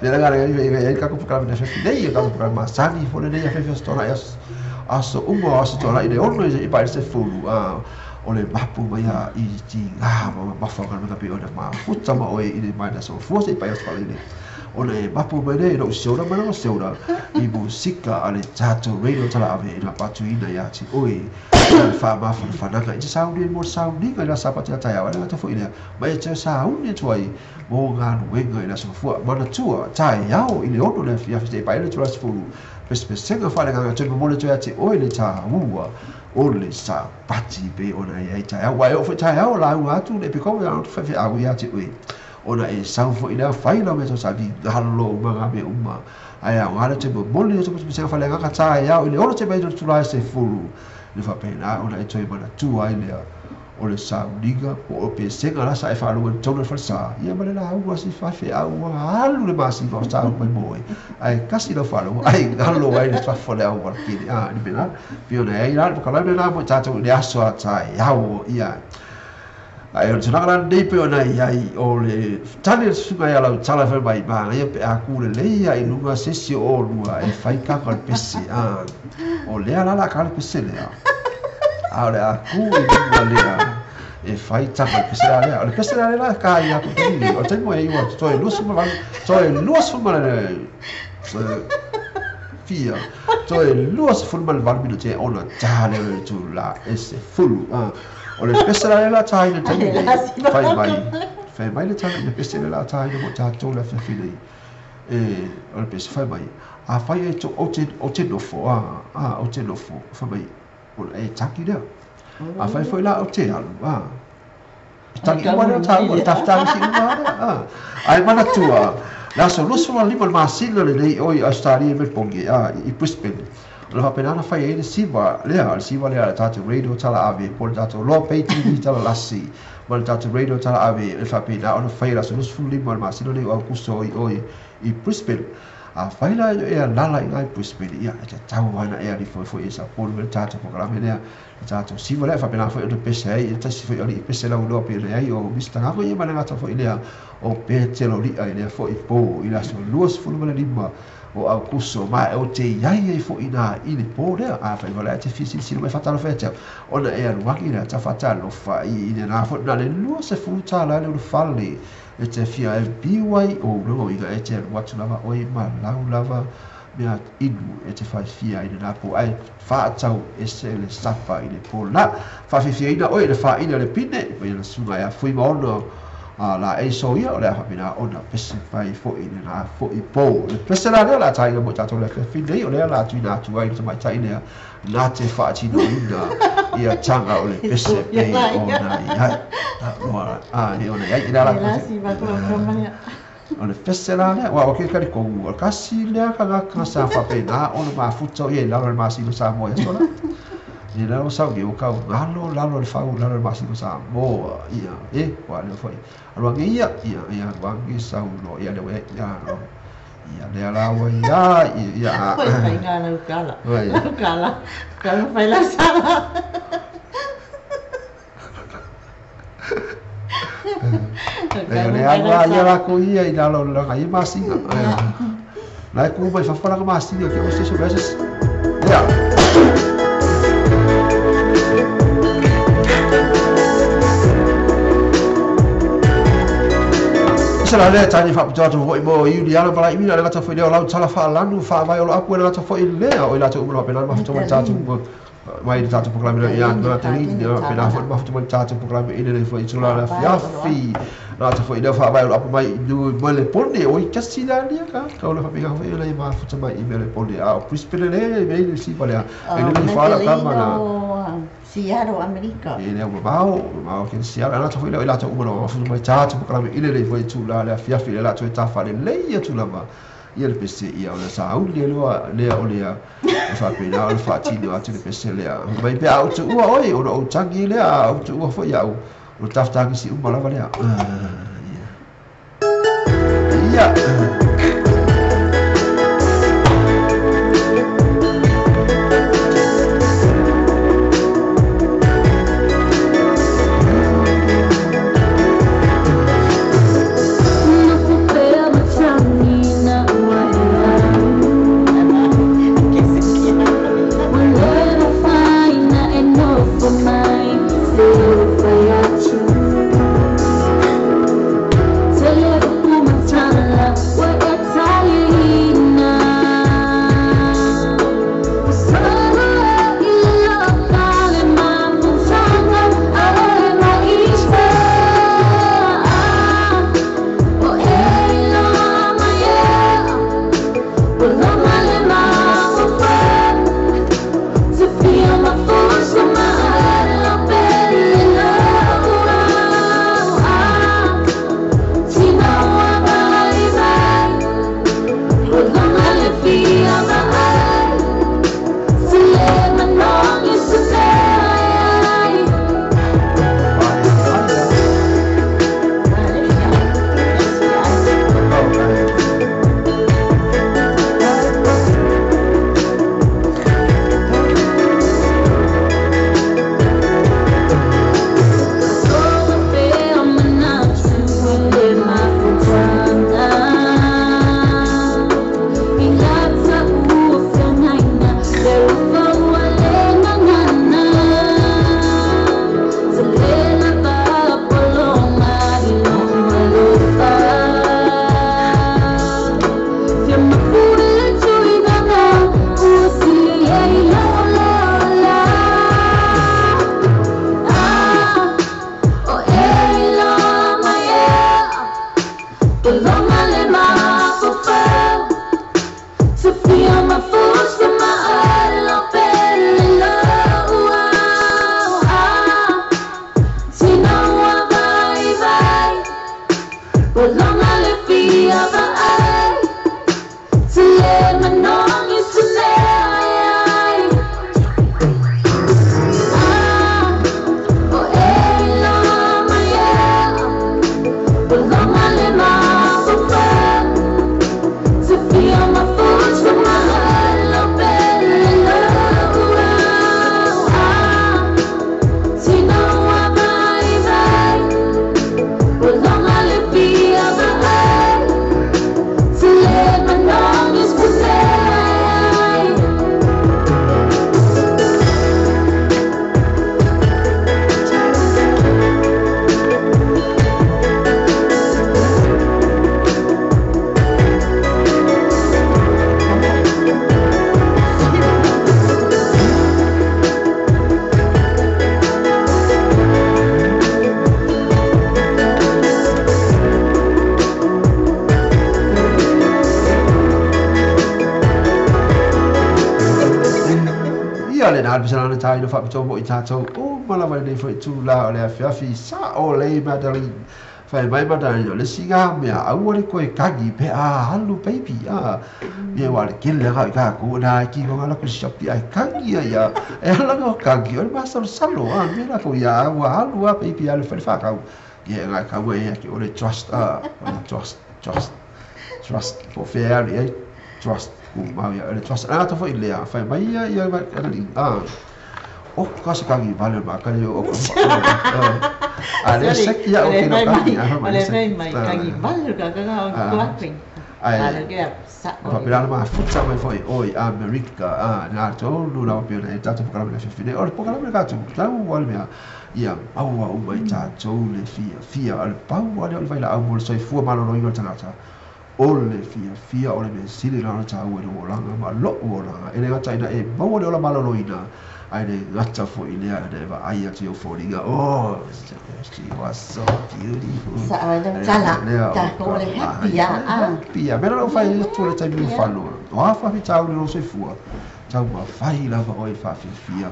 le la ngale e ka ku ka na fia dei ka ku ma sani fo le dei fia sto na aso umo aso to la ide ono i pa se fulu o le mapu mai a i ti ma fa ka na pe ona ma futsa ma oi i le mai na so fo se pa sto le ona e mapu mai nei no seura mana seura i musika ale tato radio tala ave ina patuina ya ti oi fa ma fa na ka i sound mo sound ni ka sa pata ta ya wala ta fo ina mai te sound ni tuai mo nga no wenga ina so fo mana tua ta ya o ile ono le fia te pa ile tuas fo senga fa nga te mo le tuai ti oi le ta ua o le sa pati be ona ya ta ya wa o fo ta ya o la u atu le piko ya fa fa au ya ti oi ona e sau fo ina fai la me so sabi hallo ma be umma aya ngala te mo le so se fa le nga ta ya o le ono te be tu la se fulu le fa pena ona e toi mana tu ai le o le sa liga o pe senga la sa e fa lo tona fa sa ia ma le la u si fa fe au alu le ma si fa sta mai moi ai kasi lo fa lo ai hallo ai le fa fo le au ki ni bena pio le ai la ko la bena mo ta le aso ta ya o ia ai o tsana gran dei pe ona ai o le tani suga ya la tala fa mai ba ia pe a ku le ia i lunga sesi o lua e fai ka ka pesi o le ala la ka pesi le a le a ku i le e fai ta ka pesi le pesi la ka ia ku ni o tengo ai o to e lusu ma to e lusu ma le fia to e lusu fu ma le val minuti ona tale le tu la ese fulu o le pesera la tai na tai fai mai le tai na pesera la tai na mo ta to la fa fili o le pes fai mai a fai e to o te no fo o te no fo fa mai o e taki da a fai foi la o te alu taki wa na ta o ta si ma ai mana tua la solution ali mal masilo le lei oi a stari me pongi i Brisbane lo appena fai e si va le tato radio tala ave por tato lo pay tv tala lassi mal tato radio tala ave e fa pena ona fai la sulus fulli mal ma sino le o kuso oi i Brisbane a fai la e la in Brisbane ia e tau wana e ali foi esa por le tato programa le tato si va le fa pena foi o pese e ta si foi ali pese la lo pe le ai o mista nga foi ma nga ta foi le o pe te lo li ai le foi po i la sulus fulli mal lima o au kuso ma o te iai e fo ina i le po lea a fai wala te fisi sino mai fatalo fete ona e anuaki lea ta fatalo fa i ne na fo na le lua se futa la le ufale e te fia e biwai o no iga e te anuatu lava oi ma lau lava mea inu e te fai fia i ne na po ai fa atau e se le sapa i le po la fa fia ina oi le fa ina le pine mai na sunga e fui ma ono la e so ia o le hapina ona pese fai fo i na fo i po pese la la tai mo tato le fine o le la tu na tu ai mai tai ne na te fa ti no ina ia tanga o le pese pe ona ia ni ona ia ina la si va con camania o le pese la ne wa o ke ka ko o kasi le ka sa fa pe na ona ma futo ia la ma si lo sa mo ia so la ni la o sa o ka lalo le fa lalo ma si lo sa mo ia wa le foi alo ia wangi sa no ia le ia no ia le la wa ia fai ngala kala fai la sala le agua ia la ko ia i la lo la ia ma si la ku mai fa fa la ma si que você soubesse ia sala le tani fa puto vo mo i di ala bala i mina le ta foi le la tala fa lanu fa vai o apu le ta foi le o la ta umlo pena ma futo ma ta tu mai ta tu programa ia na ta ni pena fa ma futo ma ta tu programa ine le foi sula la fiafi la ta foi le fa vai o apu mai du mo le ponde o i castina dia ka le fa pega foi le ma futo mai i me le ponde a prispele le me si pale e le fa la kama na Seattle, America. E le mau ke Seattle la foi la ta umlo fu mai ta tu programa ine le foi sula la fiafi la tu ta fa le ia tu la ma ia le pese ia o le sa au le o le fa pena o fa tino atu le pese le mai pe au tu oi o tangi le au tu fo ia o tafta si uma lava le ia tai no fa to mo ita to o mala mai nei foi tu la le afi sa o le madali fai mai madali le singa me au le ko kagi pe halu baby me wa le kile ga ko na ki ko ala ko shopi ai kagi ya e ala no kagi o ma salo me la ko ya wa halu baby ala fa ka ye ga ka we ki o le trust trust for fair trust mau ya le trust ana to foi le fai mai ya va o kasi kagi vale ma kali o ale sek ya o kino kagi ale mai kagi vale ka clapping ale ke sa pa pela ma futsa mai foi oi America na to lu na pio na tato para na fine o po kala ka tu tau wal mea ia au au mai tato le fia al pau wale vai la au so fu malo no ino tangata ole fia ole me sili na ta o no langa ma lo o langa ele ga taina e ba o le ola malo no ina ai le gata fo ile a de va ai ati o fo linga she was so beautiful sa ala tala ta ko le happy ya me no fai tu le tai mi falo o fa fi tau no se fu tau ma fai la va oi fa fia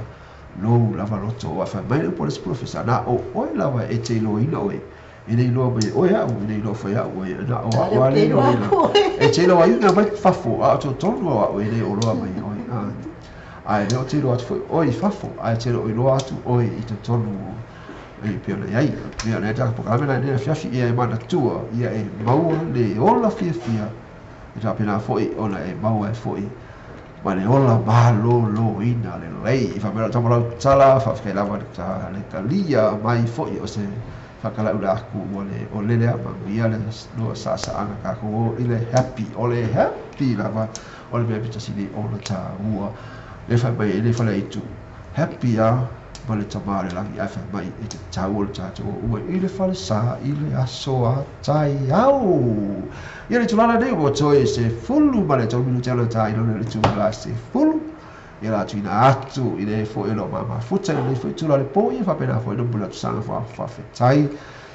lo la va lo to fa mai por es professor na o la va e te lo ina oi ini lo be o ya ini lo fa ya o na o wa le lo e te lo ai na vai fa fo a to no o ile o lo mai o ai le o te lo atu o i fa fo ai te lo lo atu o i te tonu e pio le ai ia le ta po ka me na ne fa fi e ma na tua ia e mau le o la fia e ta pena fo i ona e mau e fo i ma le ola ma lo ina le lei fa me ta mo sala fa ke la va ta le kalia mai fo i o se fakala ula aku o le ama ia le no sa anga ka ko ile happy ole happy lava ole be bita sili all the time ua le fa mai le fa le tu happy ma le tamare langi fa mai e te tau ta to ua ile fa sa ile asoa tai au ia le tulana de o toi se fulu ma le to minuto le tai no le tu la se fulu ia la tuina atu ile fo elo mama futa le fo tu la le po ia fa pena fo no bula tu sanga fa tai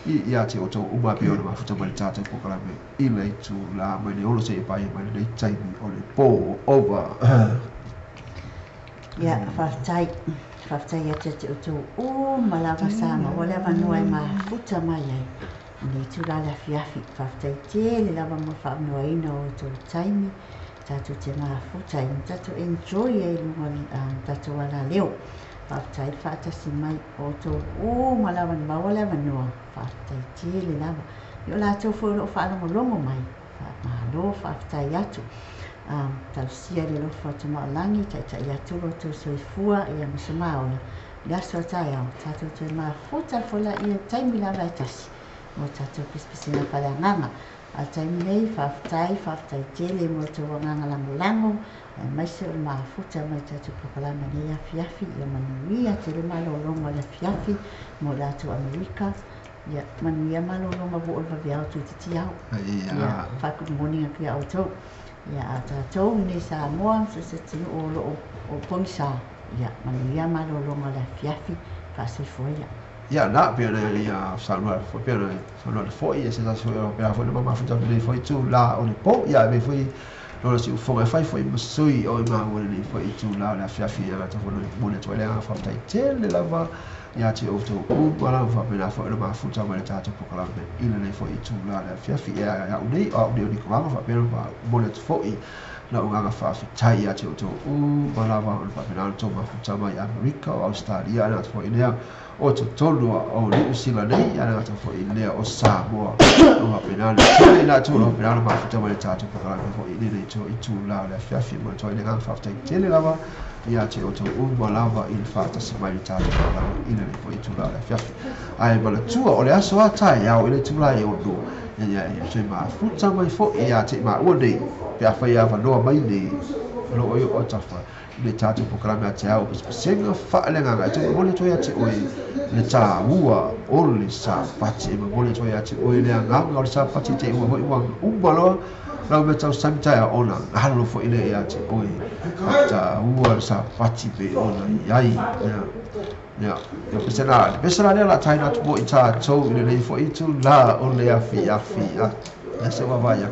ia te o to uma pio no futa ma tata po kala me ile tu la ma le olo se pa ia ma le tai mi o le po over ia fa tai ia te tu o malava sama o le va no ma futa mai ai ni tu la la fiafi fa tai te le lava mo fa no ai no to tai mi tatu te mafuta i tatu enjoy e lungon tatu wala leo whaftai whaatasi mai o tō o malawa ni mawale wanua whaftai tele lawa i o la tau whoro o whaalongo mai mahalo whaftai atu tau sia le lofa tu maalangi tai atu o tō soifua i a masamao le aso tai au tatu te mafuta whola i a taimi lawa e tasi o tatu pispisina whale nganga a taimi nei whaftai tele mo te wanganga lango mai se o mafuta mai tatu pakalama ni afi i o manuia te le malolonga le fiafi mo latu Amerika ia manuia malolonga vo o vaviao tu titi au ia whakumoni a kia au tau ia a tātou nei Samoa se tinu o lo o pongisa ia manuia malolonga le fiafi whasefoia ia na pena ia salwa fo pena salwa fo ia se taso pena fo mama fo tabe fo tu la o le po ia me fo no si fo fai fo sui o ma o le fo tu la la fiafi ia ta fo mo le to le fa tai tele la va ia ti o to u para fa pena fo le ma fo ta ma ta to ko la be ina le fo tu la la fiafi ia o nei o de ko ma fa pena mo le fo i na unga fa tai ia ti o to u para va o fa pena to ma fo ta ma Amerika o Australia na fo ina o to tolu o New Zealand nei ana to fo ile o Samoa o apena le na to o pena ma fita mai tato ko kala fo ile to itu la la fiafi mo to ile gan fafta tele lava ia te o to u malava il fata se mai tato ko kala ile fo itu la la fiafi ai bala tu o le aso ata ia o ile tu la e o do ia se ma futa mai fo ia te ma o dei pe fa ia va no mai le lo o tafa le tatu programa te au senga fa le nga te ole to ya te oi le ta ua ole sa pati e ole to ya te oi le nga nga sa pati te ua ua umbalo la me tau samita ona halo fo ile ya te oi ta ua sa pati be ona yai ya pesana le la taina to i ta to ile fo itu la ole ya fi ya se va va ya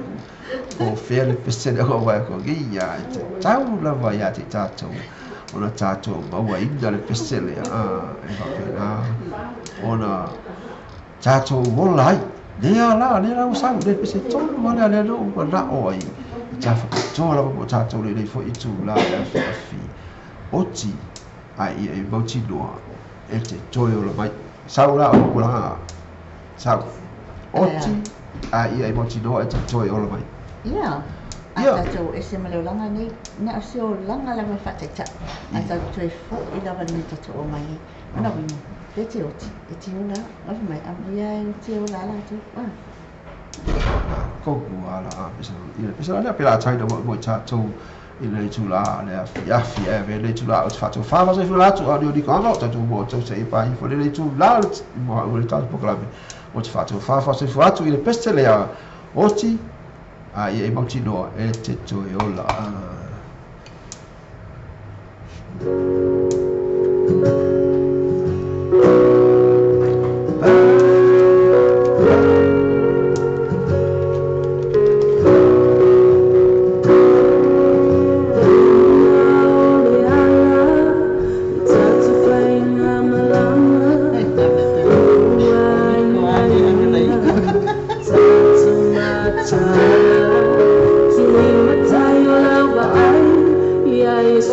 o fele pesene o vai ko ia tau la vai ati tato ona tātou maua inga le pesele e whapena ona tātou wola ai lea la usau le pese tonu wale le no na o ai ta whakatoa mo tātou le fo i tū la e awhi oti ai e mauti noa e te toi o la mai sau la o kula sau oti ai e mauti noa e te toi o la mai ia tātou e se maleo langa nei na se o langa la mai whateta a tātou e fo i lawa ni tātou o mai ana wino e te oti e te o la afu mai ia e te o la la tu koku ala pesa le pela taina mo tātou i le tula le afi e ve le tula o fato fa se fula tu audio di kanga o tu mo tu sei pa i le tula mo o le tas proclame o fato fa se fula tu i le peste le oti ai e montino e te toi ola Yeah, it's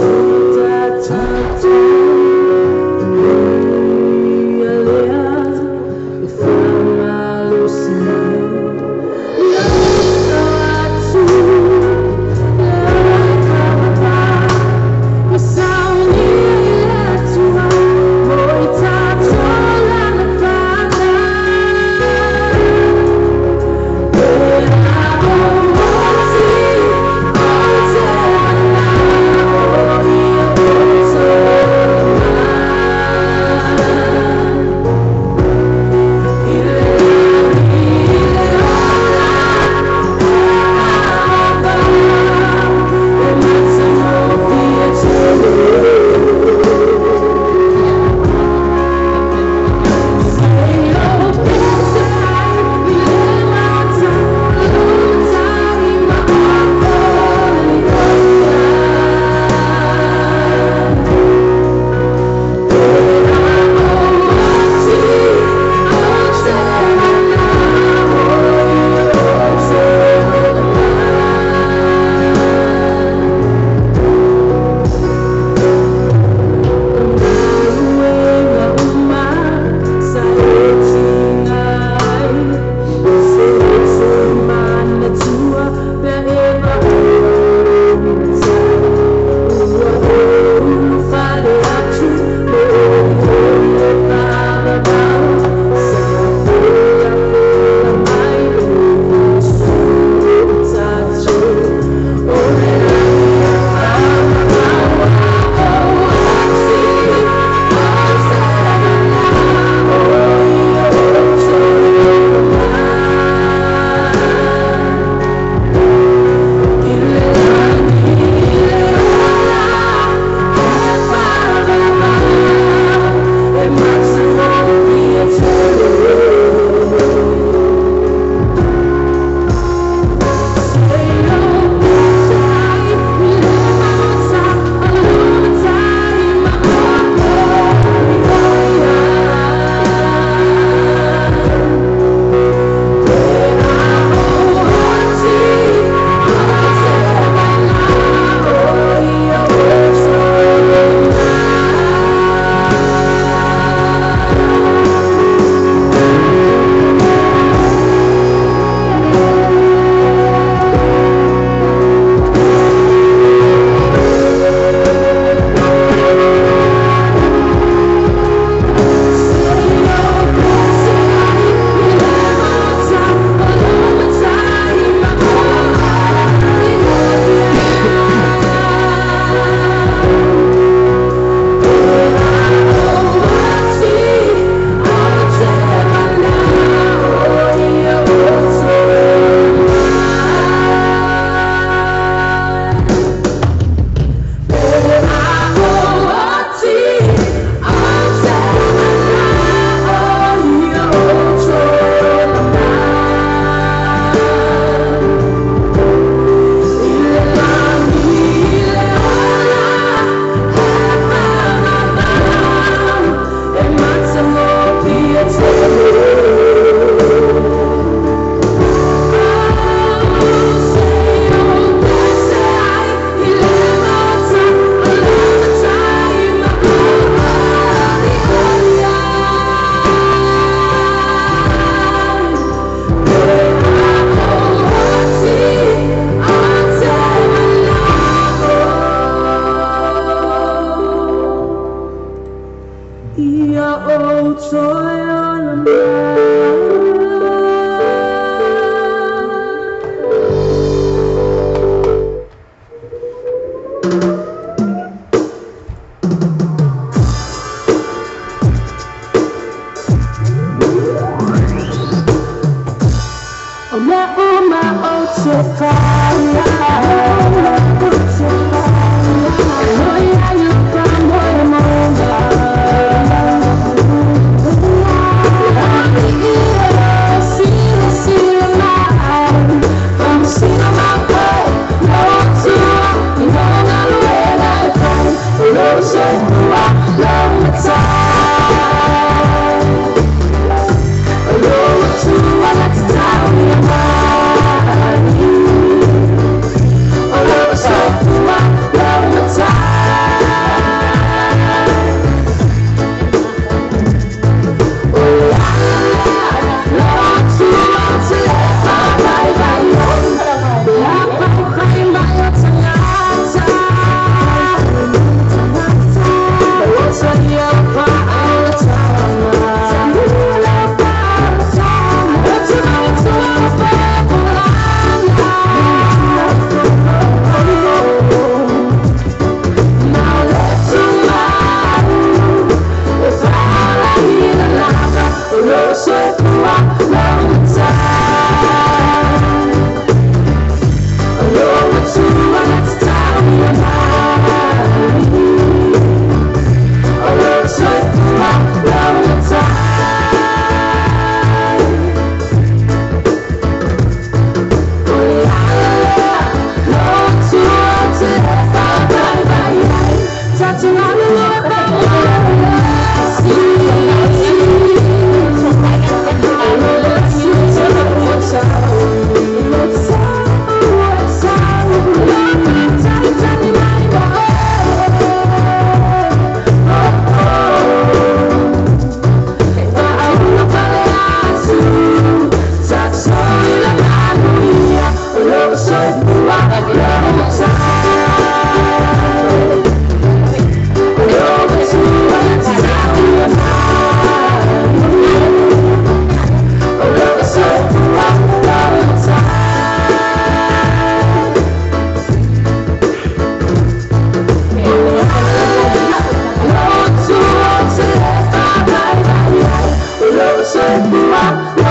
Say,